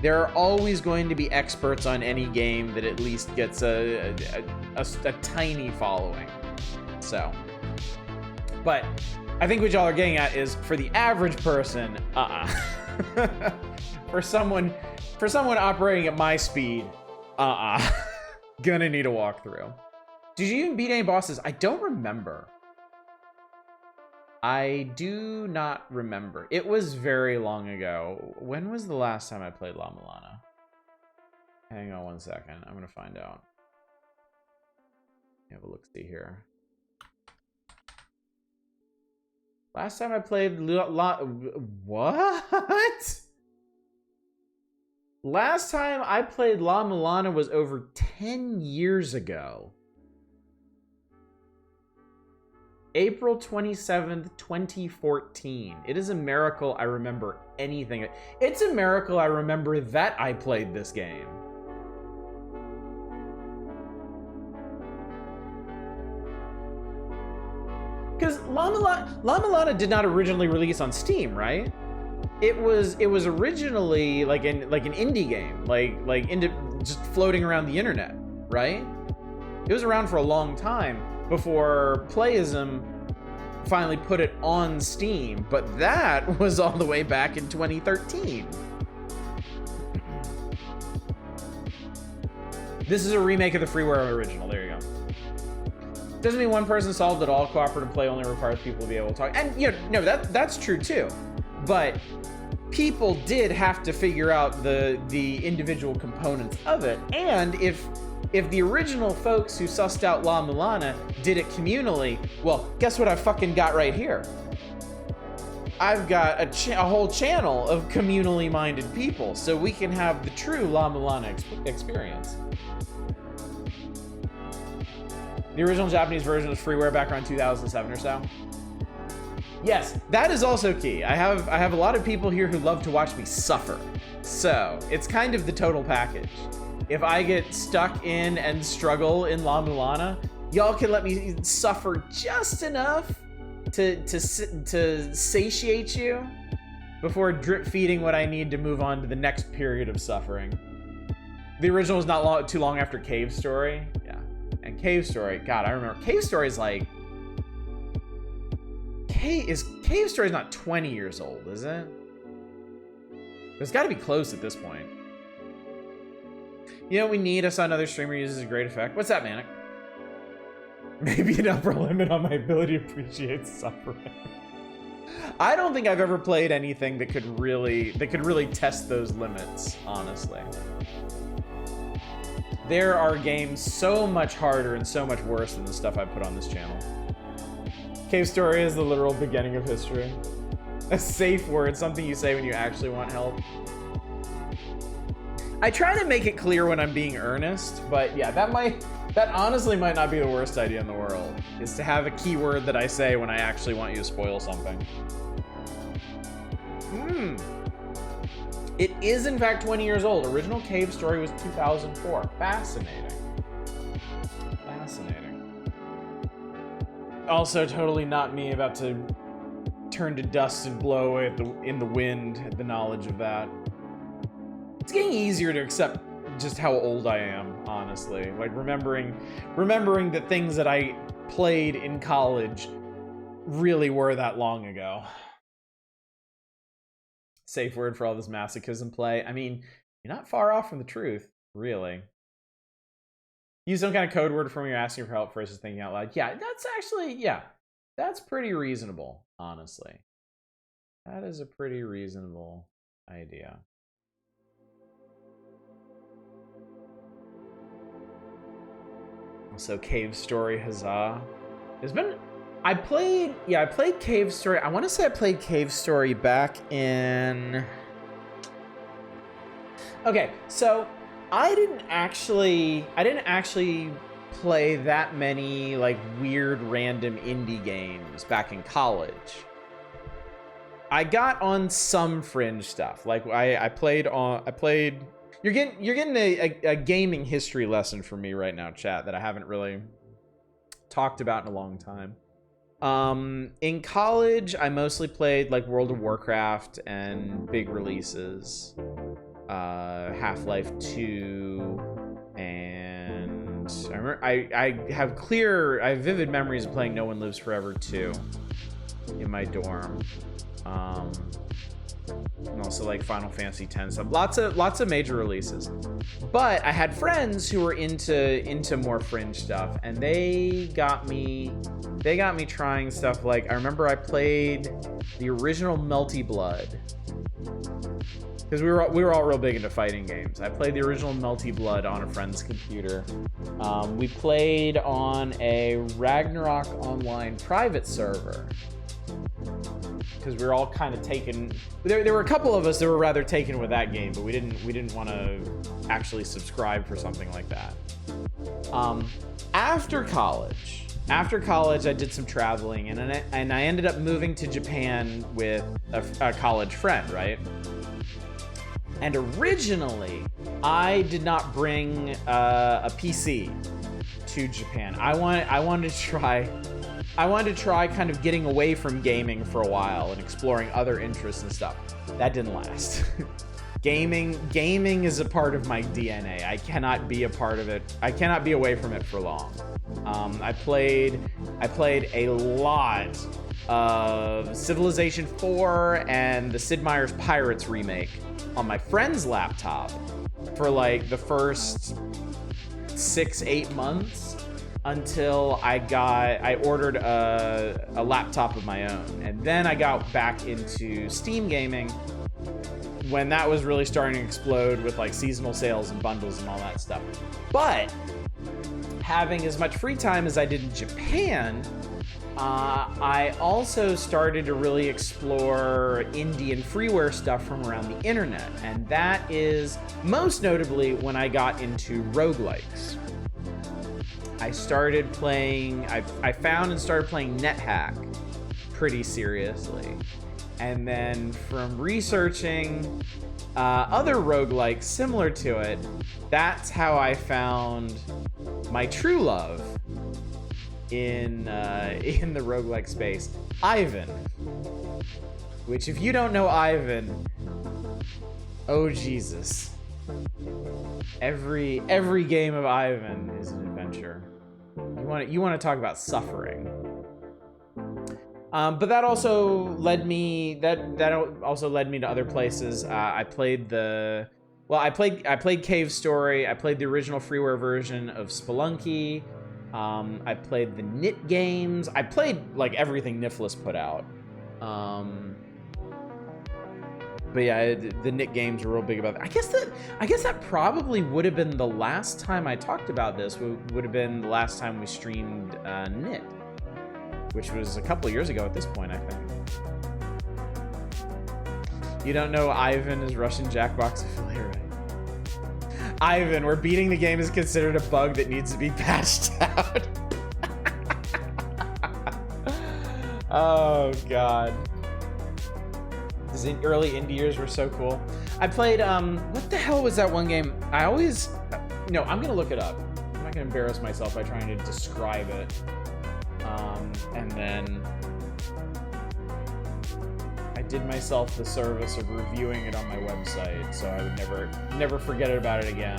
There are always going to be experts on any game that at least gets a tiny following. So, but I think what y'all are getting at is for the average person, for someone operating at my speed, gonna need a walkthrough. Did you even beat any bosses? I don't remember. I do not remember. It was very long ago. When was the last time I played La Milana? Hang on one second. I'm gonna find out. Have a look-see here. Last time I played what? Last time I played La Milana was over 10 years ago. April 27th, 2014. It is a miracle I remember anything. It's a miracle I remember that I played this game. Because La Milana did not originally release on Steam, right? It was originally like an indie game, like just floating around the internet, right? It was around for a long time before Playism finally put it on Steam, but that was all the way back in 2013. This is a remake of the freeware original. There you go. Doesn't mean one person solved it all. Cooperative play only requires people to be able to talk. And that's true too. But people did have to figure out the individual components of it. And if the original folks who sussed out La Milana did it communally, well, guess what I fucking got right here? I've got a whole channel of communally minded people, so we can have the true La Milana experience. The original Japanese version was freeware back around 2007 or so. Yes, that is also key. I have a lot of people here who love to watch me suffer. So, it's kind of the total package. If I get stuck in and struggle in La Milana, y'all can let me suffer just enough to satiate you before drip feeding what I need to move on to the next period of suffering. The original was not too long after Cave Story. Yeah, and
then Cave Story. God, I remember Cave Story's like Cave Story's not 20 years old, is it? It's got to be close at this point. You know, we need. I saw another streamer uses a great effect. What's that, Manic? Maybe an upper limit on my ability to appreciate suffering. I don't think I've ever played anything that could really test those limits, honestly. There are games so much harder and so much worse than the stuff I put on this channel. Cave Story is the literal beginning of history. A safe word, something you say when you actually want help. I try to make it clear when I'm being earnest, but yeah, that honestly might not be the worst idea in the world, is to have a keyword that I say when I actually want you to spoil something. It is in fact 20 years old. Original Cave Story was 2004. Fascinating. Fascinating. Also totally not me about to turn to dust and blow away in the wind at the knowledge of that. It's getting easier to accept just how old I am, honestly. Like remembering that things that I played in college really were that long ago. Safe word for all this masochism play. I mean, you're not far off from the truth, really. Use some kind of code word for when you're asking for help versus thinking out loud. Yeah, that's actually, yeah, that's pretty reasonable, honestly. That is a pretty reasonable idea. So Cave Story, huzzah. There's been, I played Cave Story. I want to say I played Cave Story back in... Okay, so I didn't actually play that many like weird random indie games back in college. I got on some fringe stuff. Like I played You're getting a gaming history lesson from me right now, chat, that I haven't really talked about in a long time. In college, I mostly played like World of Warcraft and big releases, Half-Life 2, and I remember I have vivid memories of playing No One Lives Forever 2 in my dorm. And also like Final Fantasy X stuff. Lots of major releases. But I had friends who were into more fringe stuff, and they got me trying stuff like, I remember I played the original Melty Blood. Because we were all real big into fighting games. I played the original Melty Blood on a friend's computer. We played on a Ragnarok Online private server. Because we were all kind of taken. There were a couple of us that were rather taken with that game, but we didn't want to actually subscribe for something like that. After college, I did some traveling, and I ended up moving to Japan with a college friend, right? And originally, I did not bring a PC to Japan. I wanted to try kind of getting away from gaming for a while and exploring other interests and stuff. That didn't last. Gaming is a part of my DNA. I cannot be a part of it. I cannot be away from it for long. I played a lot of Civilization 4 and the Sid Meier's Pirates remake on my friend's laptop for like the first 6-8 months. Until I ordered a laptop of my own. And then I got back into Steam gaming when that was really starting to explode with like seasonal sales and bundles and all that stuff. But having as much free time as I did in Japan, I also started to really explore indie and freeware stuff from around the internet. And that is most notably when I got into roguelikes. I started playing, I found and started playing NetHack pretty seriously. And then from researching other roguelikes similar to it, that's how I found my true love in the roguelike space, Ivan. Which, if you don't know Ivan, oh Jesus. Every game of Ivan is an adventure. You want to talk about suffering. But that also led me to other places. I played Cave Story. I played the original freeware version of Spelunky. I played the Knit games. I played like everything Niffless put out. But yeah, the Knit games were real big about that. I guess that probably would have been the last time I talked about this. Would have been the last time we streamed Knit, which was a couple years ago at this point, I think. You don't know Ivan is Russian Jackbox affiliate, right? Ivan, where beating the game is considered a bug that needs to be patched out. Oh god. The early indie years were so cool. I played, what the hell was that one game? No, I'm gonna look it up. I'm not gonna embarrass myself by trying to describe it. And then I did myself the service of reviewing it on my website, so I would never forget about it again.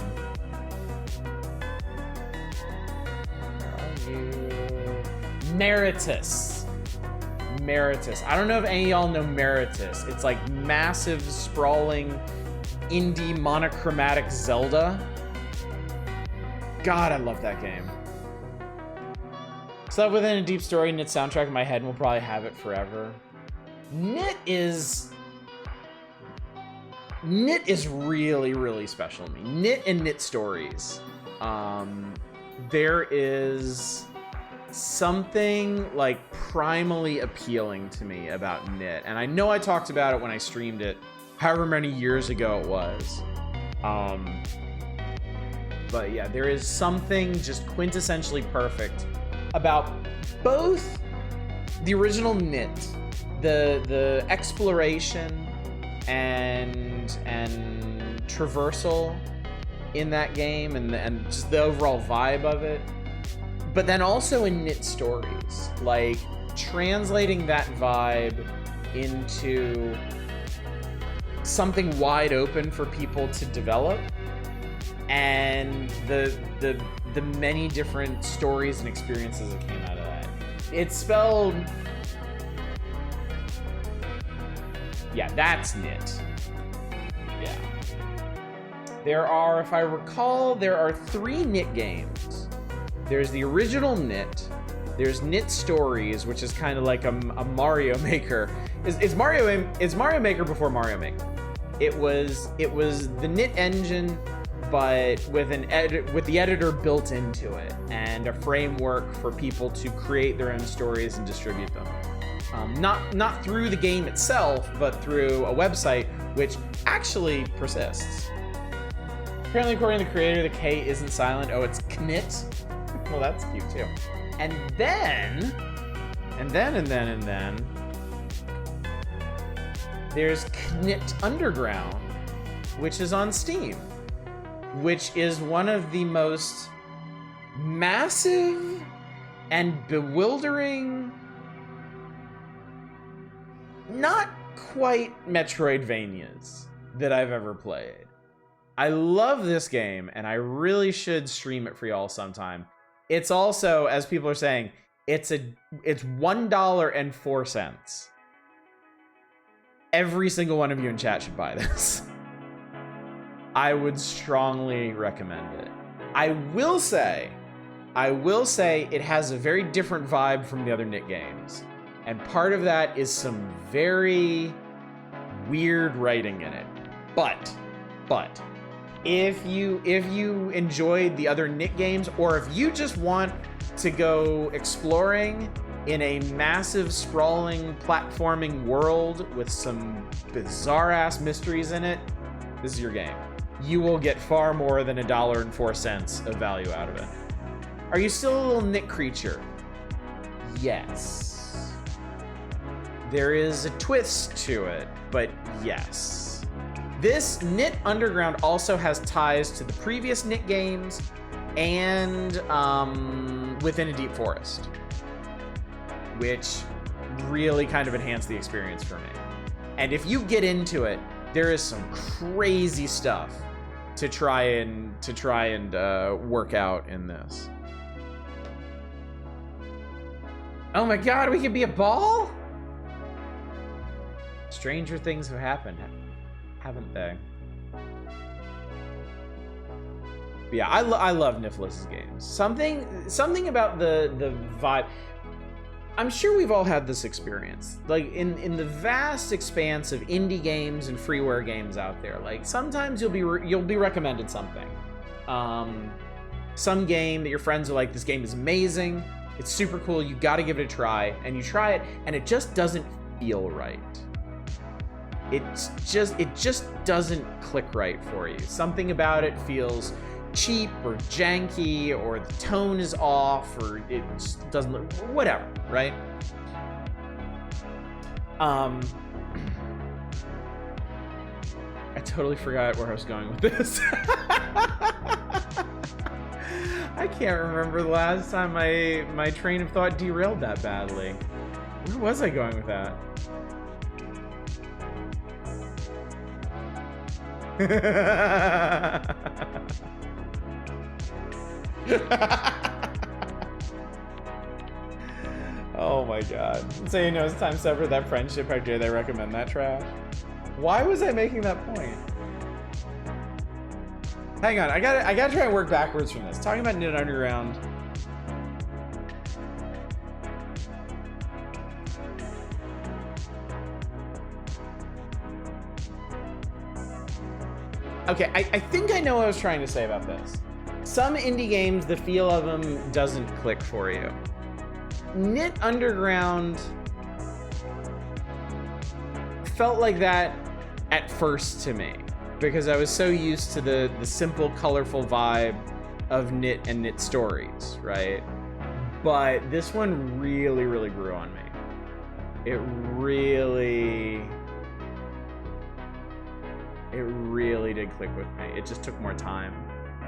Where are you? Meritus. I don't know if any of y'all know Meritus. It's like massive, sprawling, indie, monochromatic Zelda. God, I love that game. Stuff within a deep story, Knit soundtrack in my head, and we'll probably have it forever. Knit is really, really special to me. Knit and Knit Stories. There is something like primally appealing to me about Knit, and I know I talked about it when I streamed it, however many years ago it was. But yeah, there is something just quintessentially perfect about both the original Knit, the exploration and traversal in that game, and just the overall vibe of it. But then also in Knit Stories, like translating that vibe into something wide open for people to develop, and the many different stories and experiences that came out of that. It's spelled, yeah, that's Knit. Yeah. There are, if I recall, there are 3 Knit games. There's the original Knit, there's Knit Stories, which is kind of like a Mario Maker. It's Mario Maker before Mario Maker. It was the Knit engine, but with the editor built into it, and a framework for people to create their own stories and distribute them. Not through the game itself, but through a website, which actually persists. Apparently, according to the creator, the K isn't silent. Oh, it's Knit. Well, that's cute too. And then, there's Knit Underground, which is on Steam, which is one of the most massive and bewildering, not quite Metroidvanias that I've ever played. I love this game, and I really should stream it for y'all sometime. It's also, as people are saying, it's $1.04. Every single one of you in chat should buy this. I would strongly recommend it. I will say it has a very different vibe from the other Knit games. And part of that is some very weird writing in it. But if you enjoyed the other Knit games, or if you just want to go exploring in a massive, sprawling, platforming world with some bizarre-ass mysteries in it, this is your game. You will get far more than $1.04 of value out of it. Are you still a little Knit creature? Yes. There is a twist to it, but yes. This Knit Underground also has ties to the previous Knit games and Within a Deep Forest, which really kind of enhanced the experience for me. And if you get into it, there is some crazy stuff to try and work out in this. Oh my god, we could be a ball? Stranger things have happened, haven't they? But yeah, I love Nifflus's games. Something about the vibe. I'm sure we've all had this experience. Like in the vast expanse of indie games and freeware games out there, like sometimes you'll be recommended something. Some game that your friends are like, this game is amazing, it's super cool, you gotta give it a try, and you try it, and it just doesn't feel right. It just doesn't click right for you. Something about it feels cheap or janky, or the tone is off, or it just doesn't look, whatever, right? I totally forgot where I was going with this. I can't remember the last time my train of thought derailed that badly. Where was I going with that? Oh my god. So you know it's time to sever that friendship. How dare they recommend that trash? Why was I making that point? Hang on, I gotta try and work backwards from this. Talking about Knit Underground. Okay, I think I know what I was trying to say about this. Some indie games, the feel of them doesn't click for you. Knit Underground felt like that at first to me, because I was so used to the simple, colorful vibe of Knit and Knit Stories, right? But this one really, really grew on me. It really did click with me. It just took more time.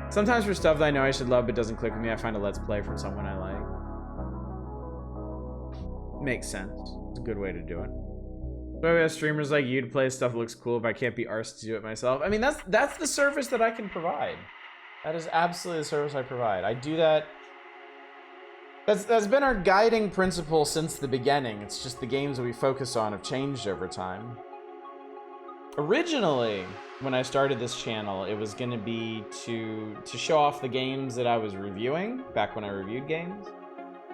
Sometimes for stuff that I know I should love but doesn't click with me, I find a Let's Play from someone I like. Makes sense. It's a good way to do it. So we have streamers like you to play stuff that looks cool, but I can't be arsed to do it myself. I mean, that's the service that I can provide. That is absolutely the service I provide. I do that. That's been our guiding principle since the beginning. It's just the games that we focus on have changed over time. Originally, when I started this channel, it was going to be to show off the games that I was reviewing back when I reviewed games.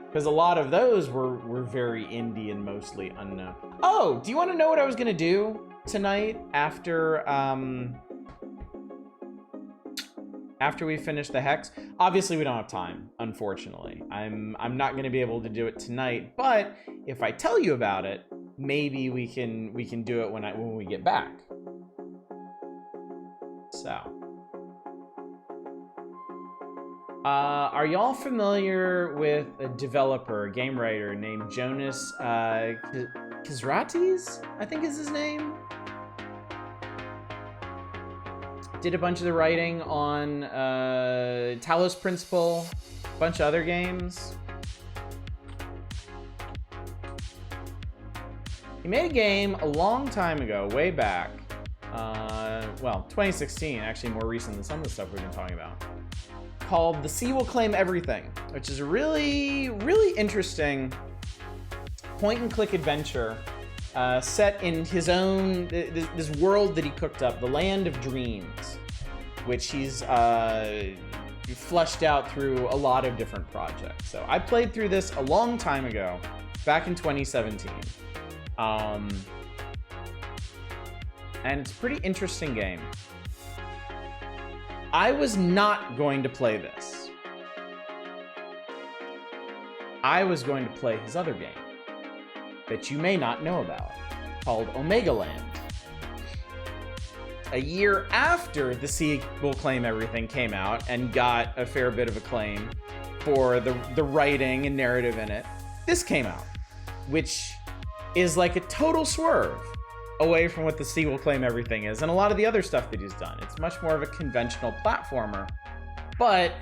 Because a lot of those were very indie and mostly unknown. Oh, do you want to know what I was going to do tonight after we finish the Hex? Obviously, we don't have time, unfortunately. I'm not going to be able to do it tonight, but if I tell you about it, maybe we can do it when we get back. So, are y'all familiar with a developer, game writer named Jonas Kazrates? I think is his name. Did a bunch of the writing on Talos Principle, a bunch of other games. He made a game a long time ago, way back. Well, 2016, actually more recent than some of the stuff we've been talking about, called The Sea Will Claim Everything, which is a really, really interesting point-and-click adventure set in his own, this world that he cooked up, the Land of Dreams, which he's fleshed out through a lot of different projects. So I played through this a long time ago, back in 2017. And it's a pretty interesting game. I was not going to play this. I was going to play his other game that you may not know about, called Omega Land. A year after The Sea Will Claim Everything came out and got a fair bit of acclaim for the writing and narrative in it, this came out, which is like a total swerve away from what The Sea Will Claim Everything is and a lot of the other stuff that he's done. It's much more of a conventional platformer, but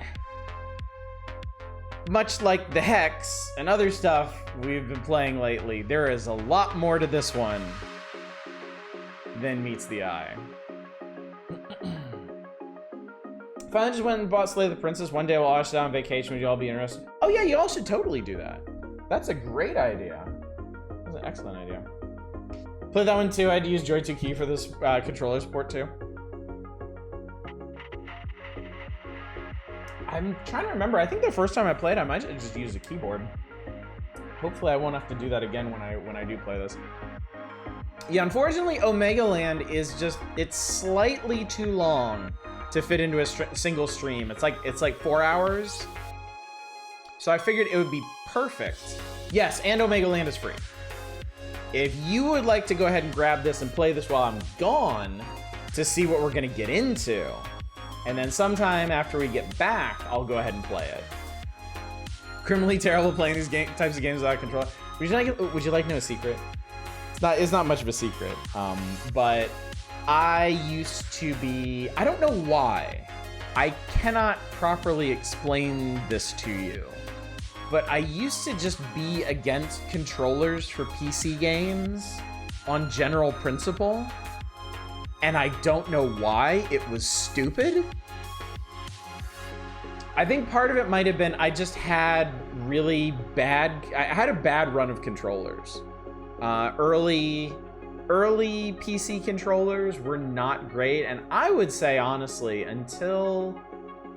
much like the Hex and other stuff we've been playing lately, there is a lot more to this one than meets the eye. Finally just went and bought Slay the Princess. One day while I was on vacation, would you all be interested? Oh yeah, you all should totally do that. That's a great idea. That's an excellent idea. Play that one too. I had to use Joy 2 key for this controller support too. I'm trying to remember. I think the first time I played, I might have just used a keyboard. Hopefully, I won't have to do that again when I do play this. Yeah, unfortunately, Omega Land is just—it's slightly too long to fit into a single stream. It's like 4 hours. So I figured it would be perfect. Yes, and Omega Land is free. If you would like to go ahead and grab this and play this while I'm gone to see what we're gonna get into, and then sometime after we get back, I'll go ahead and play it. Criminally terrible playing these types of games without control. Would you like to know a secret? It's not much of a secret, but I used to be, I don't know why. I cannot properly explain this to you, but I used to just be against controllers for PC games on general principle, and I don't know why. It was stupid. I think part of it might have been I just had I had a bad run of controllers. Early PC controllers were not great, and I would say honestly until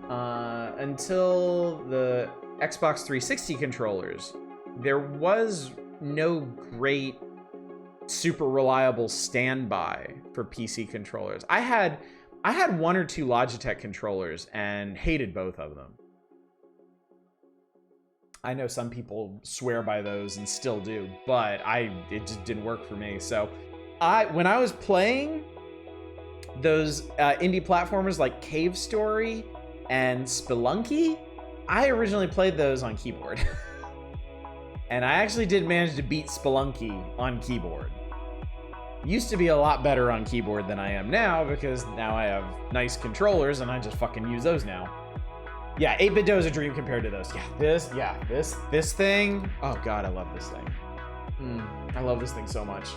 the Xbox 360 controllers, there was no great super reliable standby for PC controllers. I had 1 or 2 Logitech controllers and hated both of them. I know some people swear by those and still do, but it just didn't work for me. So when I was playing those indie platformers like Cave Story and Spelunky, I originally played those on keyboard. And I actually did manage to beat Spelunky on keyboard. Used to be a lot better on keyboard than I am now, because now I have nice controllers and I just fucking use those now. Yeah, 8BitDo is a dream compared to those. Yeah, this thing. Oh god, I love this thing. I love this thing so much.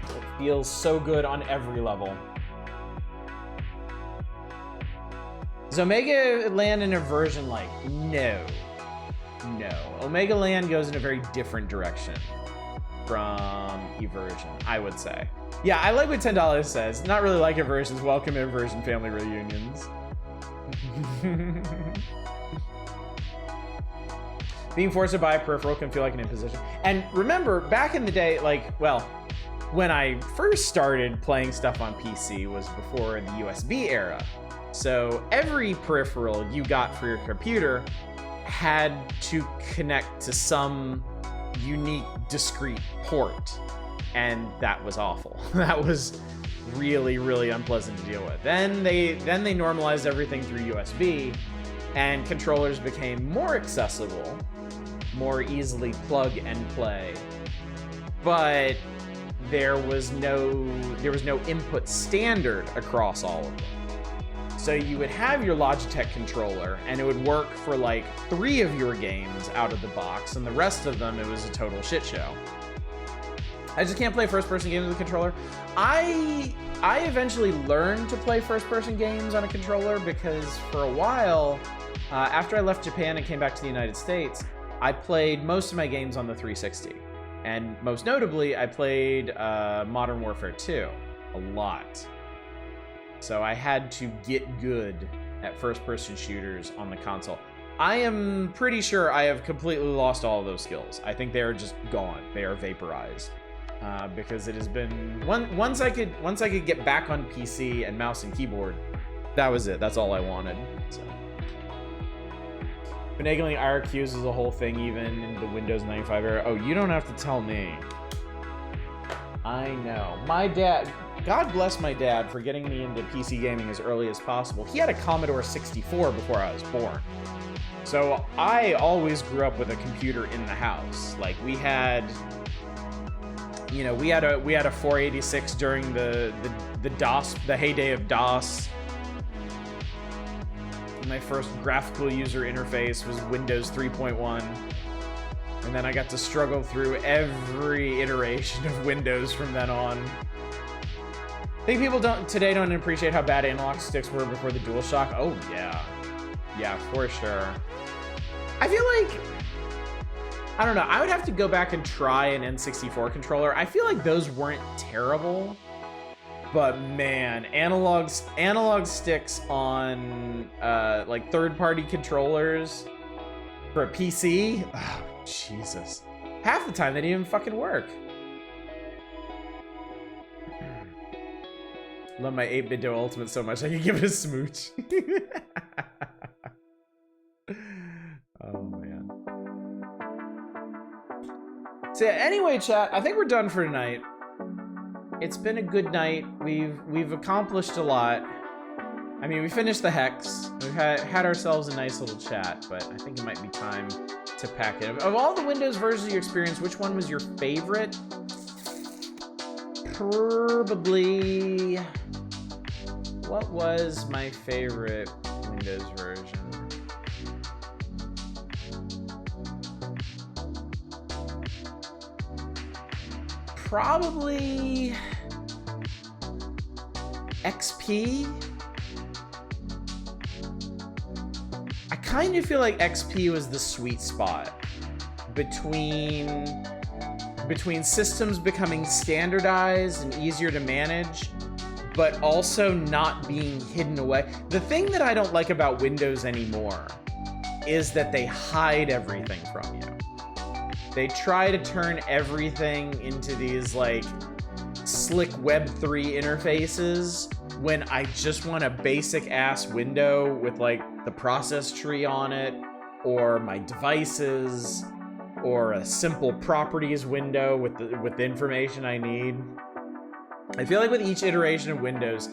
It feels so good on every level. Is Omega Land in a version like? No. Omega Land goes in a very different direction from Eversion, I would say. Yeah, I like what $10 says. Not really like Eversions. Welcome Eversion family reunions. Being forced to buy a peripheral can feel like an imposition. And remember, back in the day, when I first started playing stuff on PC was before the USB era. So every peripheral you got for your computer had to connect to some unique, discrete port. And that was awful. That was really, really unpleasant to deal with. Then they normalized everything through USB, and controllers became more accessible, more easily plug and play. But there was no input standard across all of them. So you would have your Logitech controller, and it would work for like 3 of your games out of the box, and the rest of them, it was a total shit show. I just can't play first-person games with a controller. I eventually learned to play first-person games on a controller because for a while, after I left Japan and came back to the United States, I played most of my games on the 360. And most notably, I played Modern Warfare 2 a lot. So I had to get good at first-person shooters on the console. I am pretty sure I have completely lost all of those skills. I think they are just gone. They are vaporized. Because it has been once I could get back on PC and mouse and keyboard, that was it. That's all I wanted. So. Finagling IRQs is a whole thing, even in the Windows 95 era. Oh, you don't have to tell me. I know. My dad, God bless my dad for getting me into PC gaming as early as possible. He had a Commodore 64 before I was born. So I always grew up with a computer in the house. Like we had a 486 during the DOS, the heyday of DOS. My first graphical user interface was Windows 3.1. And then I got to struggle through every iteration of Windows from then on. I think people today don't appreciate how bad analog sticks were before the DualShock. Oh yeah. Yeah, for sure. I feel like I don't know. I would have to go back and try an N64 controller. I feel like those weren't terrible, but man, analog sticks on like third-party controllers for a PC. Oh, Jesus. Half the time they didn't even fucking work. Love my 8-bit Do Ultimate so much I can give it a smooch. Oh man. So yeah, anyway, chat, I think we're done for tonight. It's been a good night. We've accomplished a lot. I mean, we finished the Hex. We've had ourselves a nice little chat, but I think it might be time to pack it. Of all the Windows versions you experienced, which one was your favorite? Probably... What was my favorite Windows version? Probably XP. I kind of feel like XP was the sweet spot between systems becoming standardized and easier to manage, but also not being hidden away. The thing that I don't like about Windows anymore is that they hide everything from you. They try to turn everything into these like slick Web3 interfaces when I just want a basic ass window with like the process tree on it, or my devices, or a simple properties window with the information I need. I feel like with each iteration of Windows,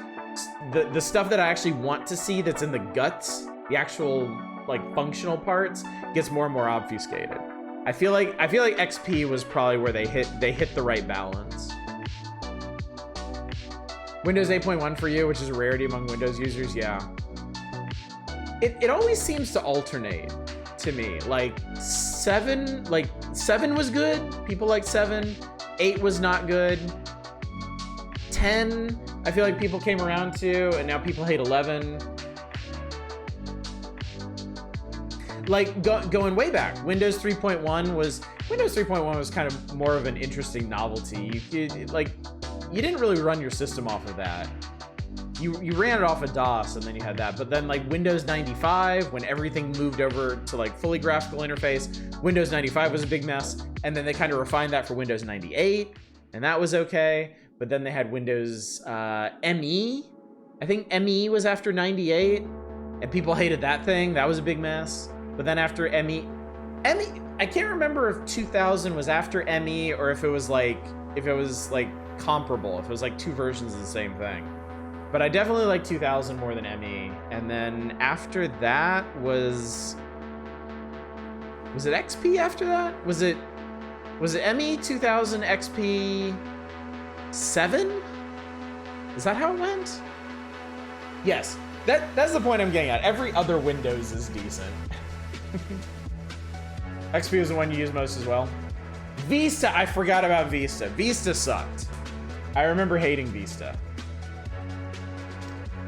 the stuff that I actually want to see that's in the guts, the actual like functional parts, gets more and more obfuscated. I feel like XP was probably where they hit the right balance. Windows 8.1 for you, which is a rarity among Windows users, yeah. It always seems to alternate to me. Like 7 was good. People like 7. 8 was not good. 10, I feel like people came around to, and now people hate 11. Like going way back, Windows 3.1 was kind of more of an interesting novelty. You didn't really run your system off of that. You ran it off of DOS, and then you had that. But then like Windows 95, when everything moved over to like fully graphical interface, Windows 95 was a big mess, and then they kind of refined that for Windows 98, and that was okay. But then they had Windows ME. I think ME was after 98, and people hated that thing. That was a big mess. But then after ME, I can't remember if 2000 was after ME or if it was like comparable, if it was like two versions of the same thing. But I definitely like 2000 more than ME. And then after that was it XP after that? Was it ME 2000 XP 7? Is that how it went? Yes. That's the point I'm getting at. Every other Windows is decent. XP was the one you used most as well. Vista, I forgot about Vista. Vista sucked. I remember hating Vista.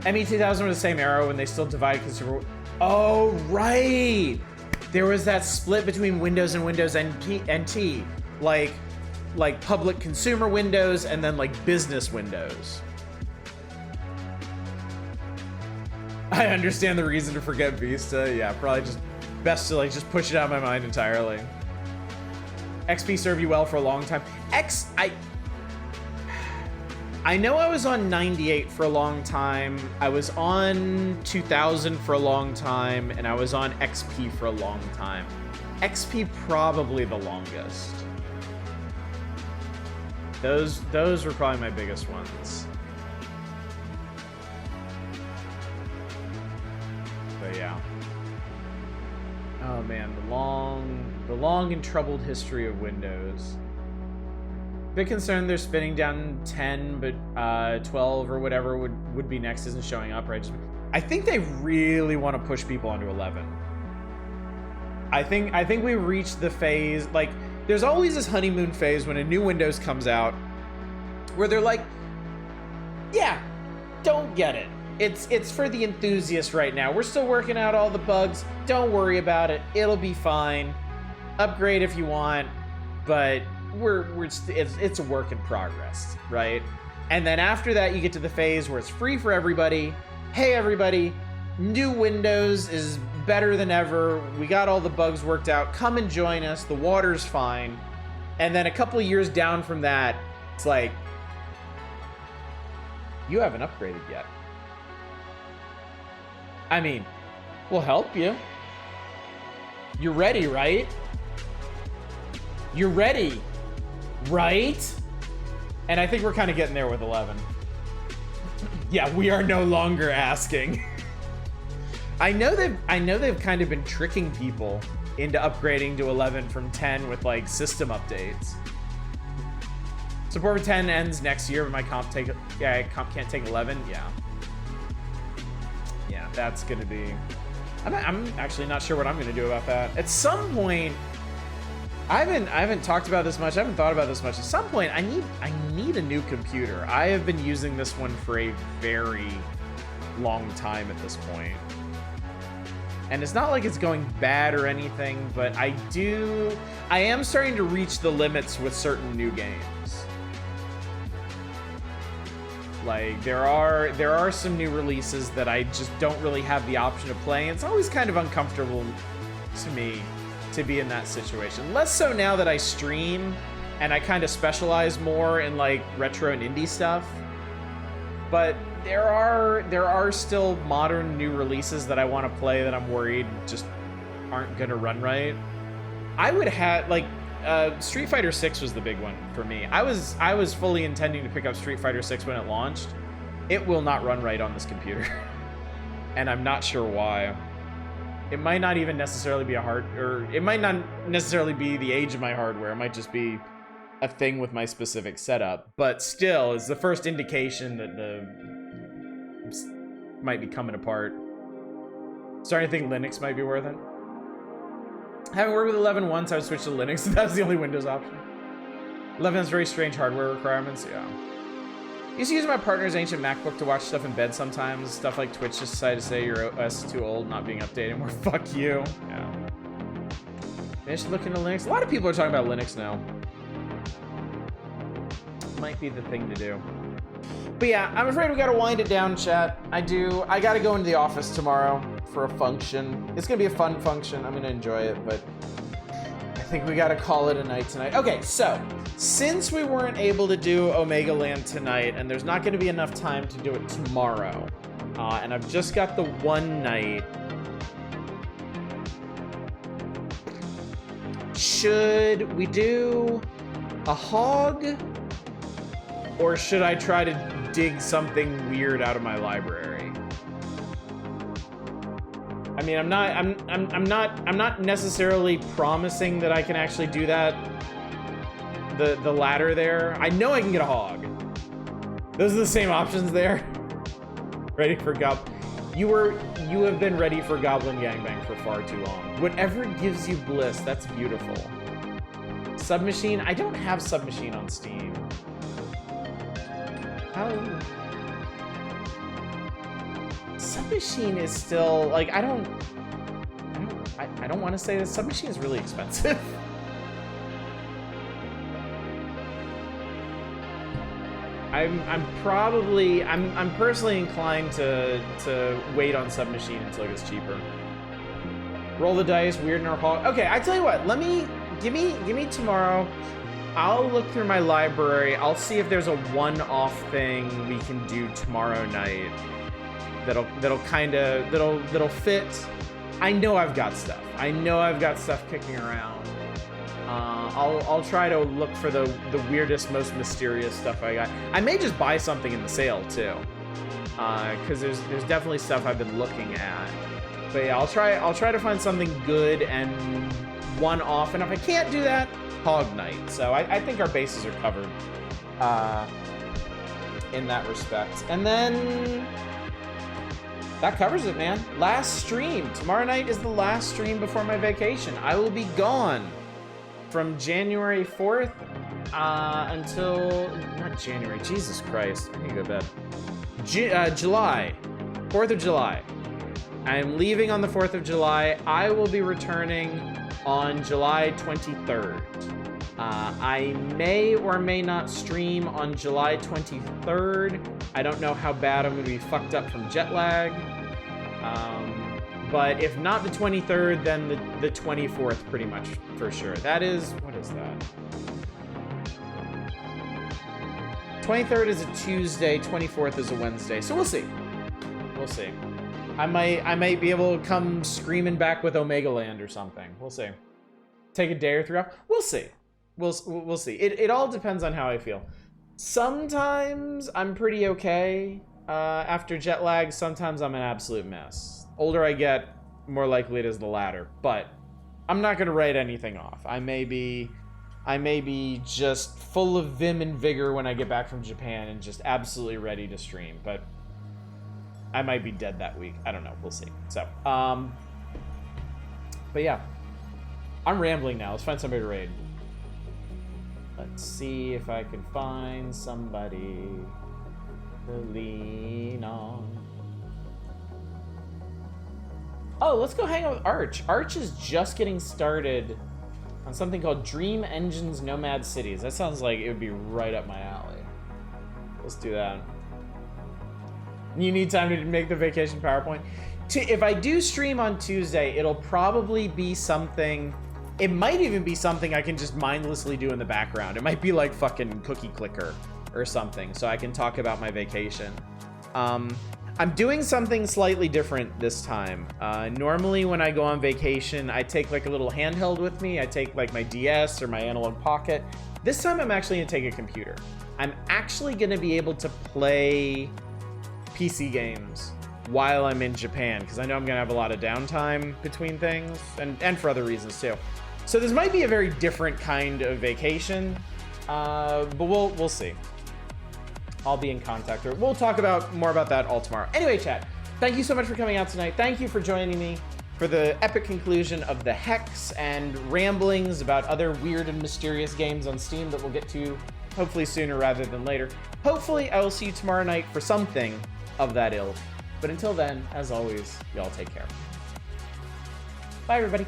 ME 2000 was the same era when they still divided consumer. Oh, right. There was that split between Windows and Windows NT. Like public consumer Windows and then like business Windows. I understand the reason to forget Vista. Yeah, probably just best to like just push it out of my mind entirely. XP served you well for a long time. I know I was on 98 for a long time. I was on 2000 for a long time, and I was on XP for a long time. XP probably the longest. Those were probably my biggest ones. But yeah. Oh man, the long and troubled history of Windows. Bit concerned they're spinning down 10, but 12 or whatever would be next isn't showing up, right? I think they really want to push people onto 11. I think we reached the phase, like, there's always this honeymoon phase when a new Windows comes out where they're like, yeah, don't get it. It's for the enthusiasts right now. We're still working out all the bugs. Don't worry about it. It'll be fine.
upgrade if you want, but it's a work in progress, right? And then after that, you get to the phase where it's free for everybody. Hey, everybody, new Windows is better than ever. We got all the bugs worked out. Come and join us. The water's fine. And then a couple of years down from that, it's like, you haven't upgraded yet. I mean, we'll help you. You're ready, right? You're ready, right? And I think we're kind of getting there with 11. Yeah, we are no longer asking. I know they've kind of been tricking people into upgrading to 11 from 10 with like system updates. Support for 10 ends next year, but my comp can't take 11. Yeah, that's gonna be. I'm actually not sure what I'm gonna do about that. At some point, I haven't talked about this much. I haven't thought about this much. At some point, I need a new computer. I have been using this one for a very long time at this point. And it's not like it's going bad or anything, but I am starting to reach the limits with certain new games. Like there are some new releases that I just don't really have the option to play. It's always kind of uncomfortable to me to be in that situation. Less so now that I stream and I kind of specialize more in like retro and indie stuff. But there are still modern new releases that I want to play that I'm worried just aren't gonna run right. I would have like Street Fighter 6 was the big one for me. I was fully intending to pick up Street Fighter 6 when it launched. It will not run right on this computer. And I'm not sure why. It might not even necessarily be it might not necessarily be the age of my hardware. It might just be a thing with my specific setup. But still, it's the first indication that might be coming apart. Starting to think Linux might be worth it. Having worked with 11 once, I would switch to Linux. That was the only Windows option. 11 has very strange hardware requirements. Yeah. Used to use my partner's ancient MacBook to watch stuff in bed sometimes. Stuff like Twitch just decided to say your OS is too old, not being updated more. Fuck you. Yeah. Maybe I should look into Linux. A lot of people are talking about Linux now. Might be the thing to do. But yeah, I'm afraid we gotta wind it down, chat. I gotta go into the office tomorrow for a function. It's gonna be a fun function. I'm gonna enjoy it, but I think we gotta call it a night tonight. Okay, so since we weren't able to do Omega Land tonight, and there's not gonna be enough time to do it tomorrow, and I've just got the one night, should we do a hog? Or should I try to dig something weird out of my library? I mean, I'm not necessarily promising that I can actually do that. The latter there. I know I can get a hog. Those are the same options there. Ready for You have been ready for Goblin Gangbang for far too long. Whatever gives you bliss, that's beautiful. Submachine? I don't have Submachine on Steam. Submachine is still like I don't want to say that Submachine is really expensive. I'm personally inclined to wait on Submachine until it gets cheaper. Roll the dice, weird nor hog. Okay, I tell you what. Give me tomorrow. I'll look through my library. I'll see if there's a one-off thing we can do tomorrow night that'll fit. I know I've got stuff. I know I've got stuff kicking around. I'll try to look for the weirdest, most mysterious stuff I got. I may just buy something in the sale too, because there's definitely stuff I've been looking at. But yeah, I'll try to find something good and one-off. And if I can't do that, Hog Night. So I think our bases are covered in that respect. And then that covers it, man. Last stream. Tomorrow night is the last stream before my vacation. I will be gone from January 4th until... Not January. Jesus Christ. I need to go to bed. July. 4th of July. I'm leaving on the 4th of July. I will be returning on July 23rd. I may or may not stream on July 23rd. I don't know how bad I'm going to be fucked up from jet lag. But if not the 23rd, then the 24th pretty much for sure. That is, what is that? 23rd is a Tuesday, 24th is a Wednesday. So we'll see. We'll see. I might be able to come screaming back with Omega Land or something. We'll see. Take a day or 3 off. We'll see. We'll see. It all depends on how I feel. Sometimes I'm pretty okay after jet lag. Sometimes I'm an absolute mess. Older I get, more likely it is the latter. But I'm not gonna write anything off. I may be just full of vim and vigor when I get back from Japan and just absolutely ready to stream. But I might be dead that week. I don't know. We'll see. So, but yeah, I'm rambling now. Let's find somebody to raid. Let's see if I can find somebody to lean on. Oh, let's go hang out with Arch. Arch is just getting started on something called Dream Engines Nomad Cities. That sounds like it would be right up my alley. Let's do that. You need time to make the vacation PowerPoint. If I do stream on Tuesday, it'll probably be something... It might even be something I can just mindlessly do in the background. It might be like fucking Cookie Clicker or something, so I can talk about my vacation. I'm doing something slightly different this time. Normally when I go on vacation, I take like a little handheld with me. I take like my DS or my Analog Pocket. This time I'm actually gonna take a computer. I'm actually gonna be able to play PC games while I'm in Japan, because I know I'm gonna have a lot of downtime between things, and for other reasons too. So this might be a very different kind of vacation, but we'll see. I'll be in contact, or we'll talk more about that all tomorrow. Anyway, chat, thank you so much for coming out tonight. Thank you for joining me for the epic conclusion of the Hex and ramblings about other weird and mysterious games on Steam that we'll get to hopefully sooner rather than later. Hopefully, I will see you tomorrow night for something of that ilk. But until then, as always, y'all take care. Bye, everybody.